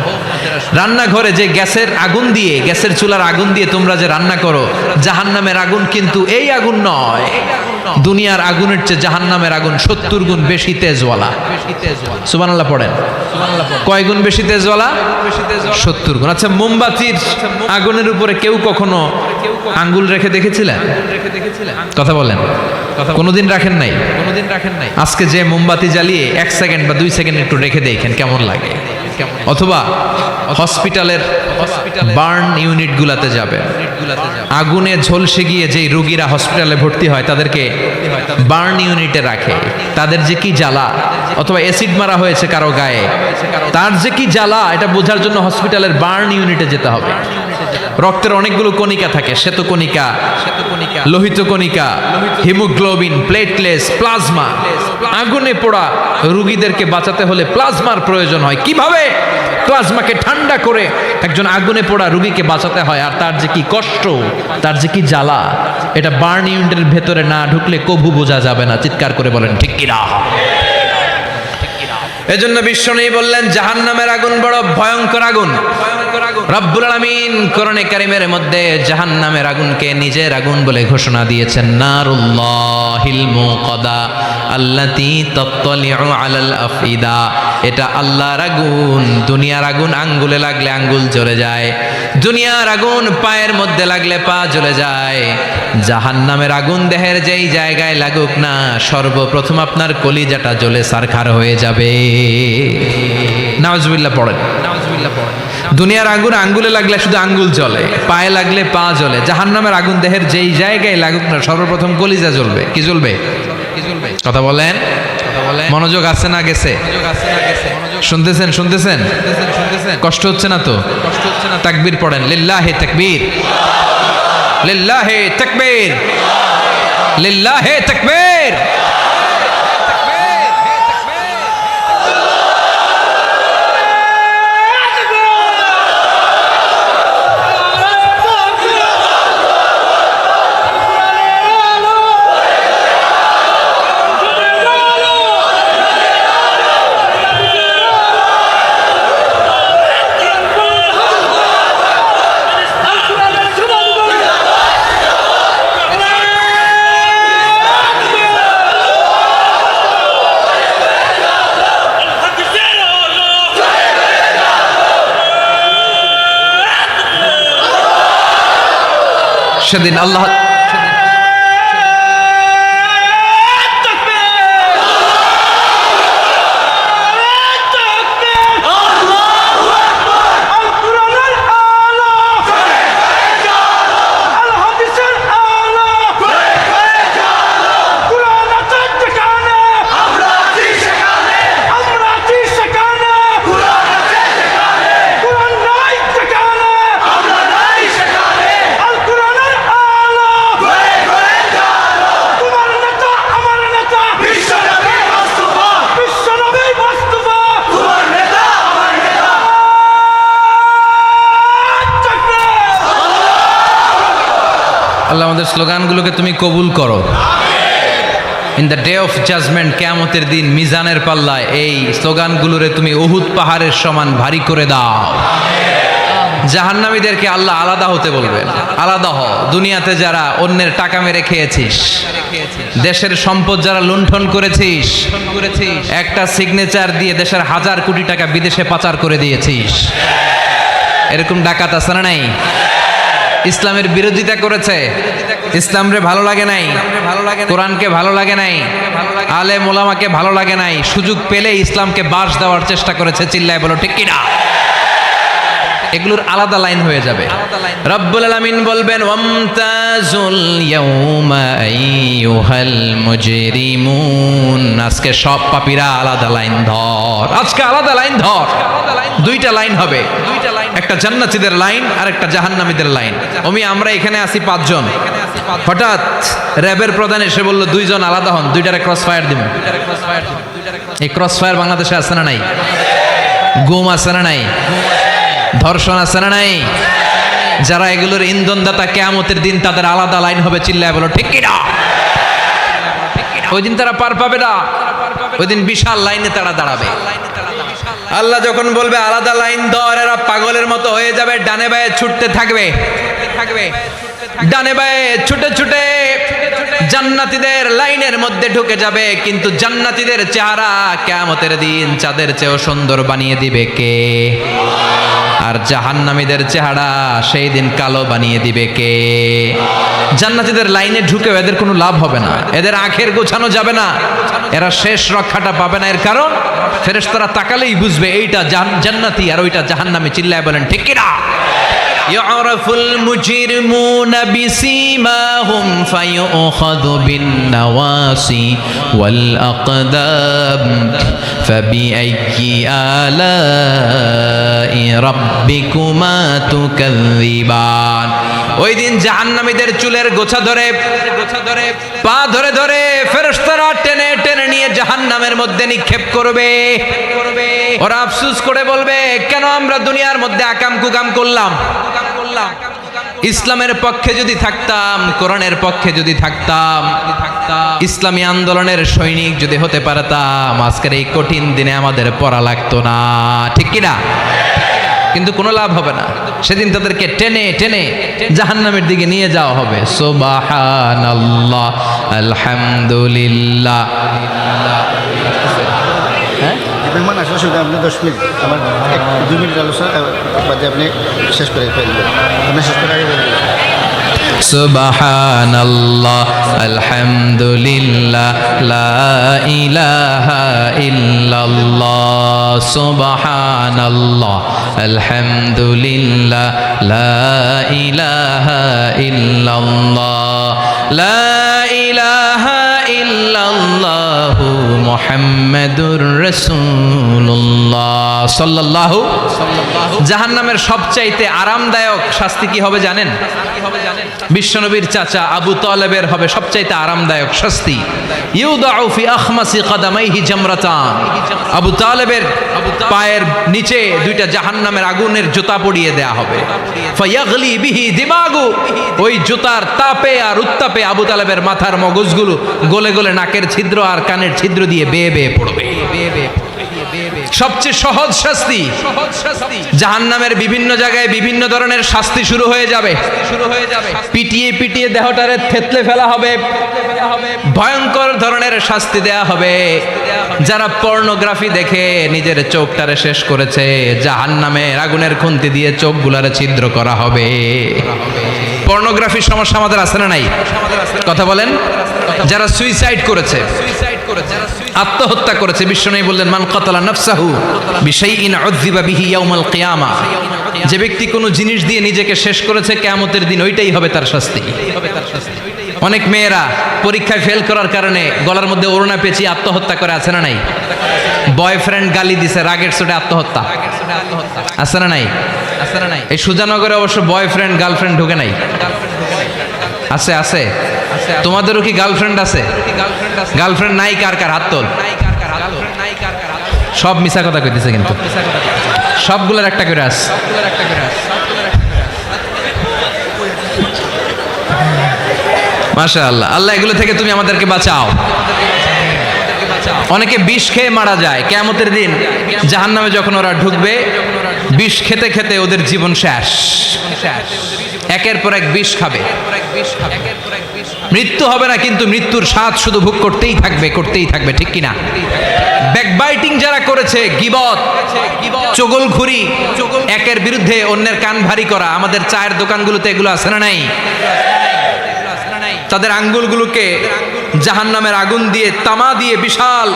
রান্নাঘরে যে গ্যাসের আগুন দিয়ে, গ্যাসের চুলার আগুন দিয়ে তোমরা যে রান্না করো, জাহান্নামের আগুন কিন্তু এই আগুন নয়। দুনিয়ার আগুনের চেয়ে জাহান্নামের আগুন ৭০ গুণ বেশি তেজওয়ালা। সুবহানাল্লাহ পড়েন। কয় গুণ বেশি তেজওয়ালা? ৭০ গুণ। আচ্ছা, মোমবাতির আগুনের উপরে কেউ কখনো আঙ্গুল রেখে দেখেছিলেন? কথা বলেন। কোনোদিন রাখেন নাই? আজকে যে মোমবাতি জ্বালিয়ে 1 সেকেন্ড বা 2 সেকেন্ড একটু রেখে দেখেন কেমন লাগে। অথবা হসপিটালের বার্ন ইউনিট গুলাতে যাবে, আগুনে ঝলসে গিয়ে যেই রোগীরা হসপিটালে ভর্তি হয় তাদেরকে বার্ন ইউনিটে রাখে, তাদের যে কি জ্বালা। অথবা অ্যাসিড মারা হয়েছে কারো গায়ে, তার যে কি জ্বালা, এটা বোঝার জন্য হসপিটালের বার্ন ইউনিটে যেতে হবে। রক্তের অনেকগুলো কণিকা থাকে, শ্বেতকণিকা, লোহিত কণিকা, হিমোগ্লোবিন, প্লেটলেটস, প্লাজমা। আগুনে পোড়া রোগীদেরকে বাঁচাতে হলে প্লাজমার প্রয়োজন হয়। কিভাবে প্লাজমাকে ঠান্ডা করে একজন আগুনে পোড়া রোগীকে বাঁচাতে হয়, আর তার যে কি কষ্ট, তার যে কি জ্বালা, এটা বার্ন ইউনিটের ভেতরে না ঢুকলে কবু বোঝা যাবে না। চিৎকার করে বলেন ঠিক কিনা? এজন্য বিশ্বনবী বললেন, জাহান্নামের আগুন বড় ভয়ঙ্কর আগুন। রব্বুল আলামিন কোরআনে কারীমের মধ্যে জাহান্নামের আগুনকে নিজের আগুন বলে ঘোষণা দিয়েছেন, নারুল্লাহিল মুকাদা আল্লাতী তাত্তালিউ আলাল আফইদা। এটা আল্লাহর আগুন। দুনিয়ার আগুন আঙ্গুলে লাগলে আঙ্গুল জ্বলে যায়, দুনিয়ার আগুন পায়ের মধ্যে লাগলে পা জ্বলে যায়। জাহান্নামের আগুন দেহের যেই জায়গায় লাগুক না, সর্বপ্রথম আপনার কলিজাটা জ্বলে সারখার হয়ে যাবে। নাউজুবিল্লাহ পড়েন। দুনিয়ার আগুন আঙ্গুলে লাগলে শুধু আঙ্গুল জ্বলে, পায়ে লাগলে পা জ্বলে। জাহান্নামের আগুন দেহের যেই জায়গায় লাগুক না, সর্বপ্রথম কলিজা জ্বলবে। কি জ্বলবে? কথা বলেন। মনোযোগ আছে না গেছে? শুনতেছেন? কষ্ট হচ্ছে না তো? তাকবীর পড়েন। লিল্লাহি তাকবীর, লিল্লাহি তাকবীর, লিল্লাহি তাকবীর। সেদিন আল্লাহ আল্লাহ আমাদের স্লোগানগুলোকে তুমি কবুল করো। In the day of judgment, কিয়ামতের দিন মিজানের পাল্লায় এই স্লোগানগুলোরে তুমি উহুদ পাহাড়ের সমান ভারী করে দাও। জাহান্নামীদেরকে আল্লাহ আলাদা হতে বলবেন, আলাদা হ। দুনিয়াতে যারা অন্যের টাকা মেরে খেয়েছিস, দেশের সম্পদ যারা লুণ্ঠন করেছিস, একটা সিগনেচার দিয়ে দেশের 1000 কোটি টাকা বিদেশে পাচার করে দিয়েছিস, এরকম ডাকাত আছে না নাই? ইসলামের বিরোধিতা করেছে, ইসলামরে ভালো লাগে নাই, কোরআনকে ভালো লাগে নাই, আলেম ওলামাকে ভালো লাগে নাই, সুযোগ পেলে ইসলামকে বাস দেওয়ার চেষ্টা করেছে। চিল্লায় বলো ঠিক কিনা? এগুলোর আলাদা লাইন হয়ে যাবে। রব্বুল আলামিন বলবেন ওয়ামতাজুল ইয়াউমা আইয়ুহাল মুজরিমুন, আজকে সব পাপীরা আলাদা লাইন ধর, আজকে আলাদা লাইন ধর। দুইটা লাইন হবে, একটা জান্নাতীদের লাইন আর একটা জাহান্নামীদের লাইন। আমরা এখানে আছি 5 জন, হঠাৎ র্যাবের প্রধান এসে বলল 2 জন আলাদা হন, দুইটারে ক্রস ফায়ার দিব। এই ক্রস ফায়ার বাংলাদেশে আছে না নাই? গুম আছে না নাই? ধর্ষণ আছে না নাই? যারা এগুলোর ইন্ধনদাতা, কিয়ামতের দিন তাদের আলাদা লাইন হবে। চিল্লায় বলো ঠিক কিনা? ওই দিন তারা পার পাবে না, ওই দিন বিশাল লাইনে তারা দাঁড়াবে। আল্লাহ যখন বলবে আলাদা লাইন ধর, এরা পাগলের মতো হয়ে যাবে, ডানে বায়ে ছুটতে থাকবে, ডানে বায়ে ছুটে ছুটে জান্নাতীদের লাইনের মধ্যে ঢুকে যাবে। কিন্তু জান্নাতীদের চেহারা কিয়ামতের দিন চাঁদের চেয়েও সুন্দর বানিয়ে দিবে কে? আর জাহান্নামীদের চেহারা সেই দিন কালো বানিয়ে দিবে কে? জান্নাতীদের লাইনে ঢুকেও এদের কোনো লাভ হবে না, এদের আখের গোছানো যাবে না, এরা শেষ রক্ষাটা পাবে না। এর কারণ ফেরেশতারা তাকালেই বুঝবে এইটা জান্নাতি আর ওইটা জাহান্নামী। চিল্লায় বলেন ঠিক কিনা? ইয়ারাফুল মুজরিমুনা বিসীমাহুম ফায়ুখাযু বিন-নাওয়াসি ওয়াল আকদাম ফাবিআইয়ি আলাই রাব্বিকুমা তুকাযযিবান। ওই দিন জাহান্নামীদের চুলের গোছা ধরে, পা ধরে ধরে ফেরেশতারা টেনে টেনে নিয়ে জাহান্নামের মধ্যে নিক্ষেপ করবে। ওরা আফসোস করে বলবে, কেন আমরা দুনিয়ার মধ্যে আকাম কুকাম করলাম? ইসলামের পক্ষে যদি থাকতাম, কোরআনের পক্ষে যদি থাকতাম, ইসলামী আন্দোলনের সৈনিক যদি হতে পারতাম, আজকের এই কঠিন দিনে আমাদের পড়া লাগতো না। ঠিক কিনা? কিন্তু কোনো লাভ হবে না। সেদিন তাদেরকে টেনে টেনে জাহান্নামের দিকে নিয়ে যাওয়া হবে। সুবহানাল্লাহ, আলহামদুলিল্লাহ। মেহমান আসলে শুধু আপনি 10 মিনিট, আমার 2 মিনিট আলোচনা বাদে আপনি শেষ করে ফেলবেন, আপনি শেষ করে আগে বলবেন। সুবহানাল্লাহ, আলহামদুলিল্লাহ, লা ইলাহা ইল্লাল্লাহ। সুবহানাল্লাহ, আলহামদুলিল্লাহ, লা ইলাহা ইল্লাল্লাহ, লা ইলাহা ইল্লাল্লাহ মুহাম্মাদুর রাসূলুল্লাহ সাল্লাল্লাহু। জাহান্নামের সবচাইতে আরামদায়ক শাস্তি কি হবে জানেন? বিশ্বনবীর চাচা আবু তালেবের হবে সবচাইতে আরামদায়ক শাস্তি। ইউদাউ ফি আখমাসি কদামাইহি জামরাতান। আবু তালেবের পায়ের নিচে 2টা জাহান্নামের আগুনের জুতা পরিয়ে দেয়া হবে। ফায়াগলি বিহি দিমাগু। ওই জুতার তাপে আর উত্তাপে আবু তালেবের মাথার মগজগুলো গলে গলে নাকের ছিদ্র আর কানের ছিদ্র দিয়ে বেয়ে বেয়ে পড়বে। সবচেয়ে সহজ শাস্তি। জাহান্নামের বিভিন্ন জায়গায় বিভিন্ন ধরনের শাস্তি শুরু হয়ে যাবে। পিটিয়ে পিটিয়ে দেহটারে থেতলে ফেলা হবে, ভয়ঙ্কর ধরনের শাস্তি দেয়া হবে। যারা পর্নোগ্রাফি দেখে নিজের চোখটারে শেষ করেছে, জাহান্নামের আগুনের খুন্তি দিয়ে চোখগুলারে ছিদ্র করা হবে। পর্নোগ্রাফির সমস্যা আমাদের আছে না নাই? কথা বলেন। যারা সুইসাইড করেছে, আত্মহত্যা করেছে, বিশ্বনবী বললেন মান কাতালা নাফসাহু বিশাইইন উযযিবা বিহি ইয়াউমাল কিয়ামা, যে ব্যক্তি কোনো জিনিস দিয়ে নিজেকে শেষ করেছে কিয়ামতের দিন ওইটাই হবে তার শাস্তি। অনেক মেয়েরা পরীক্ষায় ফেল করার কারণে গলার মধ্যে ওড়না পেঁচিয়ে আত্মহত্যা করে, আছে না নাই? বয়ফ্রেন্ড গালি দিছে, রাগের চোটে আত্মহত্যা, আছে না নাই? এই সুজানগরে অবশ্য বয়ফ্রেন্ড গার্লফ্রেন্ড ঢুকে নাই, আছে আছে। তোমাদেরও কি গার্লফ্রেন্ড আছে? গার্লফ্রেন্ড নাই কার কার হাত তোল। সব মিছা কথা কইতেছে, কিন্তু সবগুলোর একটা করে আস। মাশাআল্লাহ, আল্লাহ এগুলো থেকে তুমি আমাদেরকে বাঁচাও। অনেকে বিষ খেয়ে মারা যায়, কিয়ামতের দিন জাহান্নামে যখন ওরা ঢুকবে, বিষ খেতে খেতে ওদের জীবন শেষ। একের পর এক বিষ খাবে, মৃত্যু হবে না, কিন্তু মৃত্যুর স্বাদ শুধু ভোগ করতেই থাকবে, করতেই থাকবে, ঠিক কিনা? ব্যাকবাইটিং যারা করেছে, গীবত, চগলখুরি, একের বিরুদ্ধে অন্যের কান ভারী করা, আমাদের চায়ের দোকানগুলোতে এগুলো আছে না নাই? তাদের আঙ্গুলগুলোকে জাহান্নামের আগুন দিয়ে, তামা দিয়ে বিশাল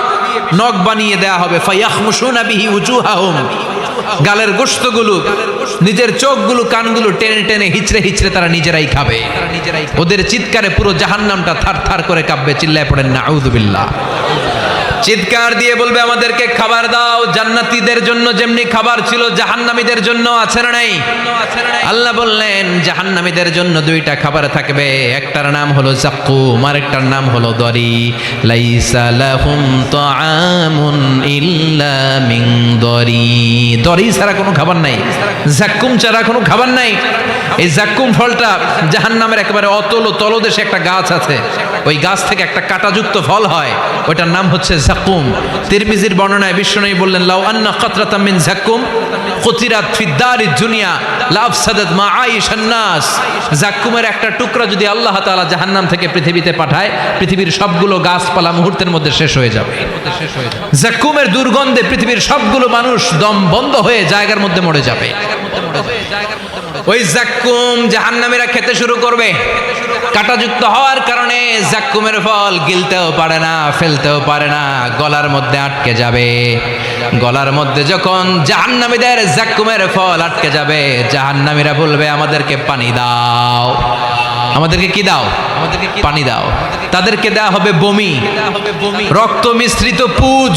নখ বানিয়ে দেয়া হবে। ফায়াখমুশুনা বিহি উজুহাহুম, গালের গোশতগুলো, নিজের চোখগুলো, কানগুলো টেনে টেনে হিচড়ে হিচড়ে তারা নিজেরাই খাবে। ওদের চিৎকারে পুরো জাহান্নামটা থার থার করে কাঁপবে। চিল্লায় পড়েন নাউযুবিল্লাহ। চিৎকার দিয়ে বলবে আমাদেরকে খাবার দাও। জান্নাতীদের জন্য যেমনি খাবার ছিল, জাহান্নামীদের জন্য আছে না নাই? আল্লাহ বললেন জাহান্নামীদের জন্য দুইটা খাবার থাকবে, একটার নাম হলো যাক্কুম, আরেকটার নাম হলো দরি। লাইসা লাহুম তাআমুন ইল্লা মিন দরি, দরি ছাড়া কোনো খাবার নাই, যাক্কুম ছাড়া কোনো খাবার নাই। এই যাক্কুম ফলটা জাহান্নামের একেবারে অতল তলদেশে একটা গাছ আছে, ওই গাছ থেকে একটা কাঁটাযুক্ত ফল হয়, ওইটার নাম হচ্ছে যাক্কুম। তিরমিজির বর্ণনায় বিশ্বনবী বললেন লাউ আন্না কাতরাতাম মিন যাক্কুম কুতিরাত ফিদ দারিদ দুনিয়া লাফসাদাত মা আইশান নাস। যাক্কুমের একটা টুকরা যদি আল্লাহ তাআলা জাহান্নাম থেকে পৃথিবীতে পাঠায়, পৃথিবীর সবগুলো গাছপালা মুহূর্তের মধ্যে শেষ হয়ে যাবে। যাক্কুমের দুর্গন্ধে পৃথিবীর সবগুলো মানুষ দম বন্ধ হয়ে জায়গার মধ্যে মরে যাবে। ওই যাক্কুম জাহান্নামীরা খেতে শুরু করবে। কাঁটাযুক্ত হওয়ার কারণে যাক্কুমের ফল গিলতেও পারে না, ফেলতেও পারে না, গলার মধ্যে আটকে যাবে। গলার মধ্যে যখন জাহান্নামীদের যাক্কুমের ফল আটকে যাবে, জাহান্নামীরা বলবে আমাদেরকে পানি দাও। আমাদেরকে কি দাও? আমাদেরকে পানি দাও। তাদেরকে দেয়া হবে বমি, রক্ত মিশ্রিত পুজ,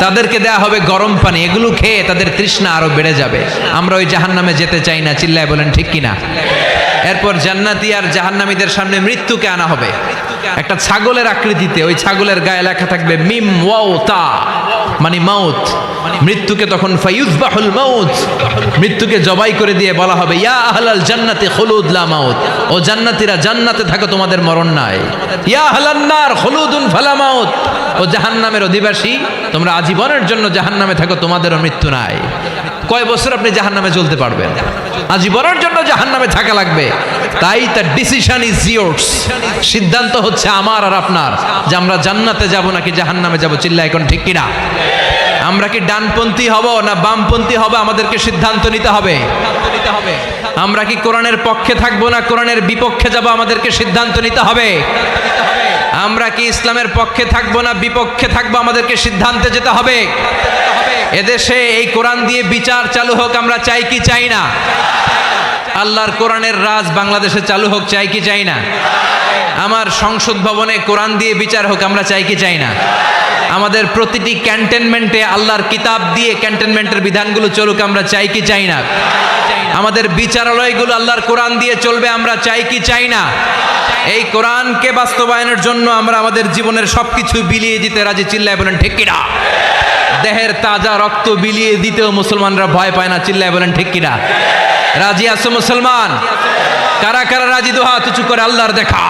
তাদেরকে দেয়া হবে গরম পানি। এগুলো খেয়ে তাদের তৃষ্ণা আরো বেড়ে যাবে। আমরা ওই জাহান্নামে যেতে চাই না, চিল্লায় বলেন ঠিক কিনা? এরপর জান্নাতি আর জাহান্নামীদের সামনে মৃত্যুকে আনা হবে একটা ছাগলের আকৃতিতে। ওই ছাগলের গায়ে লেখা থাকবে মিম ওয়াও তা, মানে মাউত। মৃত্যুকে তখন ফায়ুযবাহুল মাউত, মৃত্যুকে জবাই করে দিয়ে বলা হবে ইয়া আহলাল জান্নাতি খুলুদ লা মাউত, ও জান্নাতীরা জান্নাতে থাকো, তোমাদের মরণ নাই। ইয়া আহলান নার খুলুদুন ফালা মাউত, ও জাহান্নামের অধিবাসী তোমরা আজীবনের জন্য জাহান্নামে থাকো, তোমাদেরও মৃত্যু নাই। কয় বছর আপনি জাহান্নামে চলতে পারবেন? আজীবনের জন্য জাহান্নামে থাকা লাগবে। তাই তার ডিসিশন ইজ ইয়ার্স, সিদ্ধান্ত হচ্ছে আমার আর আপনার, যে আমরা জান্নাতে যাব নাকি জাহান্নামে যাব। চিল্লা এখন ঠিক কিনা? আমরা কি ডানপন্থী হব না বামপন্থী হব? আমাদেরকে সিদ্ধান্ত নিতে হবে। আমরা কি কোরআনের পক্ষে থাকবো না কোরআনের বিপক্ষে যাব? আমাদেরকে সিদ্ধান্ত নিতে হবে। আমরা কি ইসলামের পক্ষে থাকবো না বিপক্ষে থাকবো? আমাদেরকে সিদ্ধান্তে যেতে হবে। এদেশে এই কোরআন দিয়ে বিচার চালু হোক, আমরা চাই কি চাই না? আল্লাহর কোরআনের রাজ বাংলাদেশে চালু হোক, চাই কি চাই না? আমার সংসদ ভবনে কোরআন দিয়ে বিচার হোক, আমরা চাই কি চাই না? আমাদের প্রতিটি ক্যান্টনমেন্টে আল্লাহর কিতাব দিয়ে ক্যান্টনমেন্টের বিধানগুলো চলুক, আমরা চাই কি চাই না? আমাদের বিচারালয়গুলো আল্লাহর কোরআন দিয়ে চলবে, আমরা চাই কি চাই না? এই কোরআনকে বাস্তবায়নের জন্য আমরা আমাদের জীবনের সবকিছু বিলিয়ে দিতে রাজি। চিল্লায় বলেন ঠিক কিনা? দেহের তাজা রক্ত বিলিয়ে দিতেও মুসলমানরা ভয় পায় না। চিল্লায় বলেন ঠিক কিনা? রাজি আছো মুসলমান? কারা কারা রাজি? দোহা তুচু করে আল্লাহর দেখা।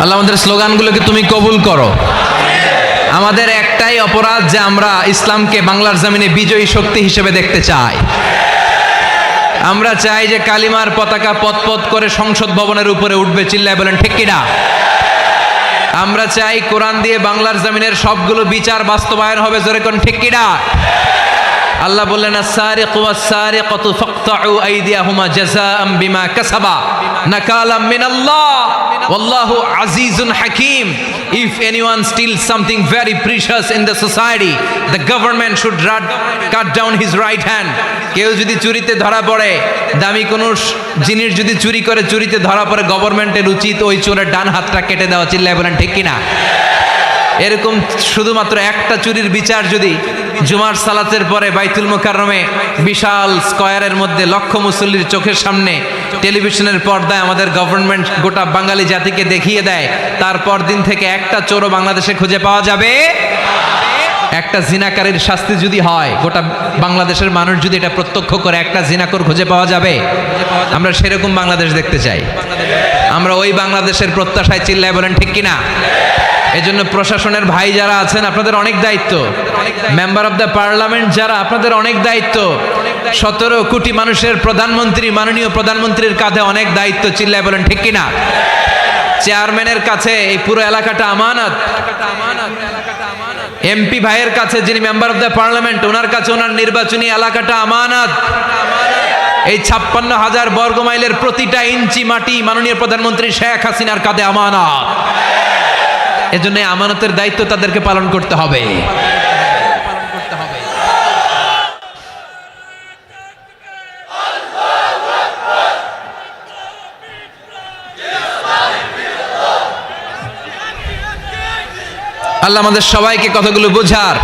আল্লাহ আমাদের স্লোগানগুলোকে তুমি কবুল করো। আমাদের একটাই অপরাধ যে আমরা ইসলামকে বাংলার জমিনে বিজয়ী শক্তি হিসেবে দেখতে চাই। আমরা চাই যে কালিমার পতাকা পতপত করে সংসদ ভবনের উপরে উঠবে, চিল্লায় বলেন ঠিক কিনা? আমরা চাই কোরআন দিয়ে বাংলার জমিনের সবগুলো বিচার বাস্তবায়ন হবে, জোরে কোন ঠিক কিনা? আল্লাহ বললেন আস-সারিকু ওয়াস-সারিকাতু ফাকতাউ আইদিয়াহুমা জাযাআম বিমা কাসাবা নাকালাম মিনাল্লাহ ওয়াল্লাহু আজিজুন হাকীম। If anyone steals something very precious in the society, the government should cut down his right hand. কেউ যদি চুরিতে ধরা পড়ে, দামি কোনো জিনিস যদি চুরি করে চুরিতে ধরা পড়ে, গভর্নমেন্টের উচিত ওই চোরের ডান হাতটা কেটে দেওয়া, চিল্লায় বলেন ঠিক কিনা? এরকম শুধুমাত্র একটা চুরির বিচার যদি জুমার সালাতের পরে বাইতুল মুকাররমে বিশাল স্কয়ারের মধ্যে লক্ষ মুসল্লির চোখের সামনে টেলিভিশনের পর্দায় আমাদের গভর্নমেন্ট গোটা বাঙালি জাতিকে দেখিয়ে দেয়, তারপর দিন থেকে একটা চোরও বাংলাদেশে খুঁজে পাওয়া যাবে। একটা জিনাকারীর শাস্তি যদি হয়, গোটা বাংলাদেশের মানুষ যদি এটা প্রত্যক্ষ করে একটা জিনাকর খুঁজে পাওয়া যাবে। আমরা সেরকম বাংলাদেশ দেখতে চাই। আমরা ওই বাংলাদেশের প্রত্যাশায়, চিল্লায় বলেন ঠিক কিনা? এজন্য প্রশাসনের ভাই যারা আছেন, আপনাদের অনেক দায়িত্ব। মেম্বার অফ দ্য পার্লামেন্ট যারা, আপনাদের অনেক দায়িত্ব। 17 কোটি মানুষের প্রধানমন্ত্রী, মাননীয় প্রধানমন্ত্রীর কাঁধে অনেক দায়িত্ব, চিল্লায় বলেন ঠিক কিনা? চেয়ারম্যানের কাছে এই পুরো এলাকাটা আমানত। এমপি ভাইয়ের কাছে, যিনি মেম্বার অফ দ্য পার্লামেন্ট, ওনার কাছে ওনার নির্বাচনী এলাকাটা আমানত। এই 56,000 বর্গ মাইলের প্রতিটা ইঞ্চি মাটি মাননীয় প্রধানমন্ত্রী শেখ হাসিনার কাঁধে আমানত। এজন্য আমানতের দায়িত্ব তাদেরকে পালন করতে হবে। আল্লাহ আমাদের সবাইকে কথাগুলো বোঝার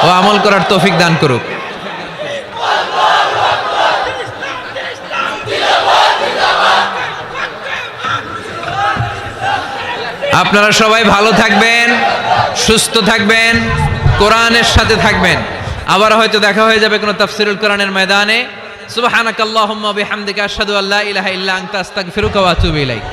ও আমল করার তৌফিক দান করুক। আপনারা সবাই ভালো থাকবেন, সুস্থ থাকবেন, কোরআনের সাথে থাকবেন। আবার হয়তো দেখা হয়ে যাবে কোনো তাফসীরুল কোরআনের ময়দানে। সুবহানাকাল্লাহুম্মা বিহামদিকা আশহাদু আল্লা ইলাহা ইল্লা আনতা আস্তাগফিরুকা ওয়া আতুবু ইলাইক।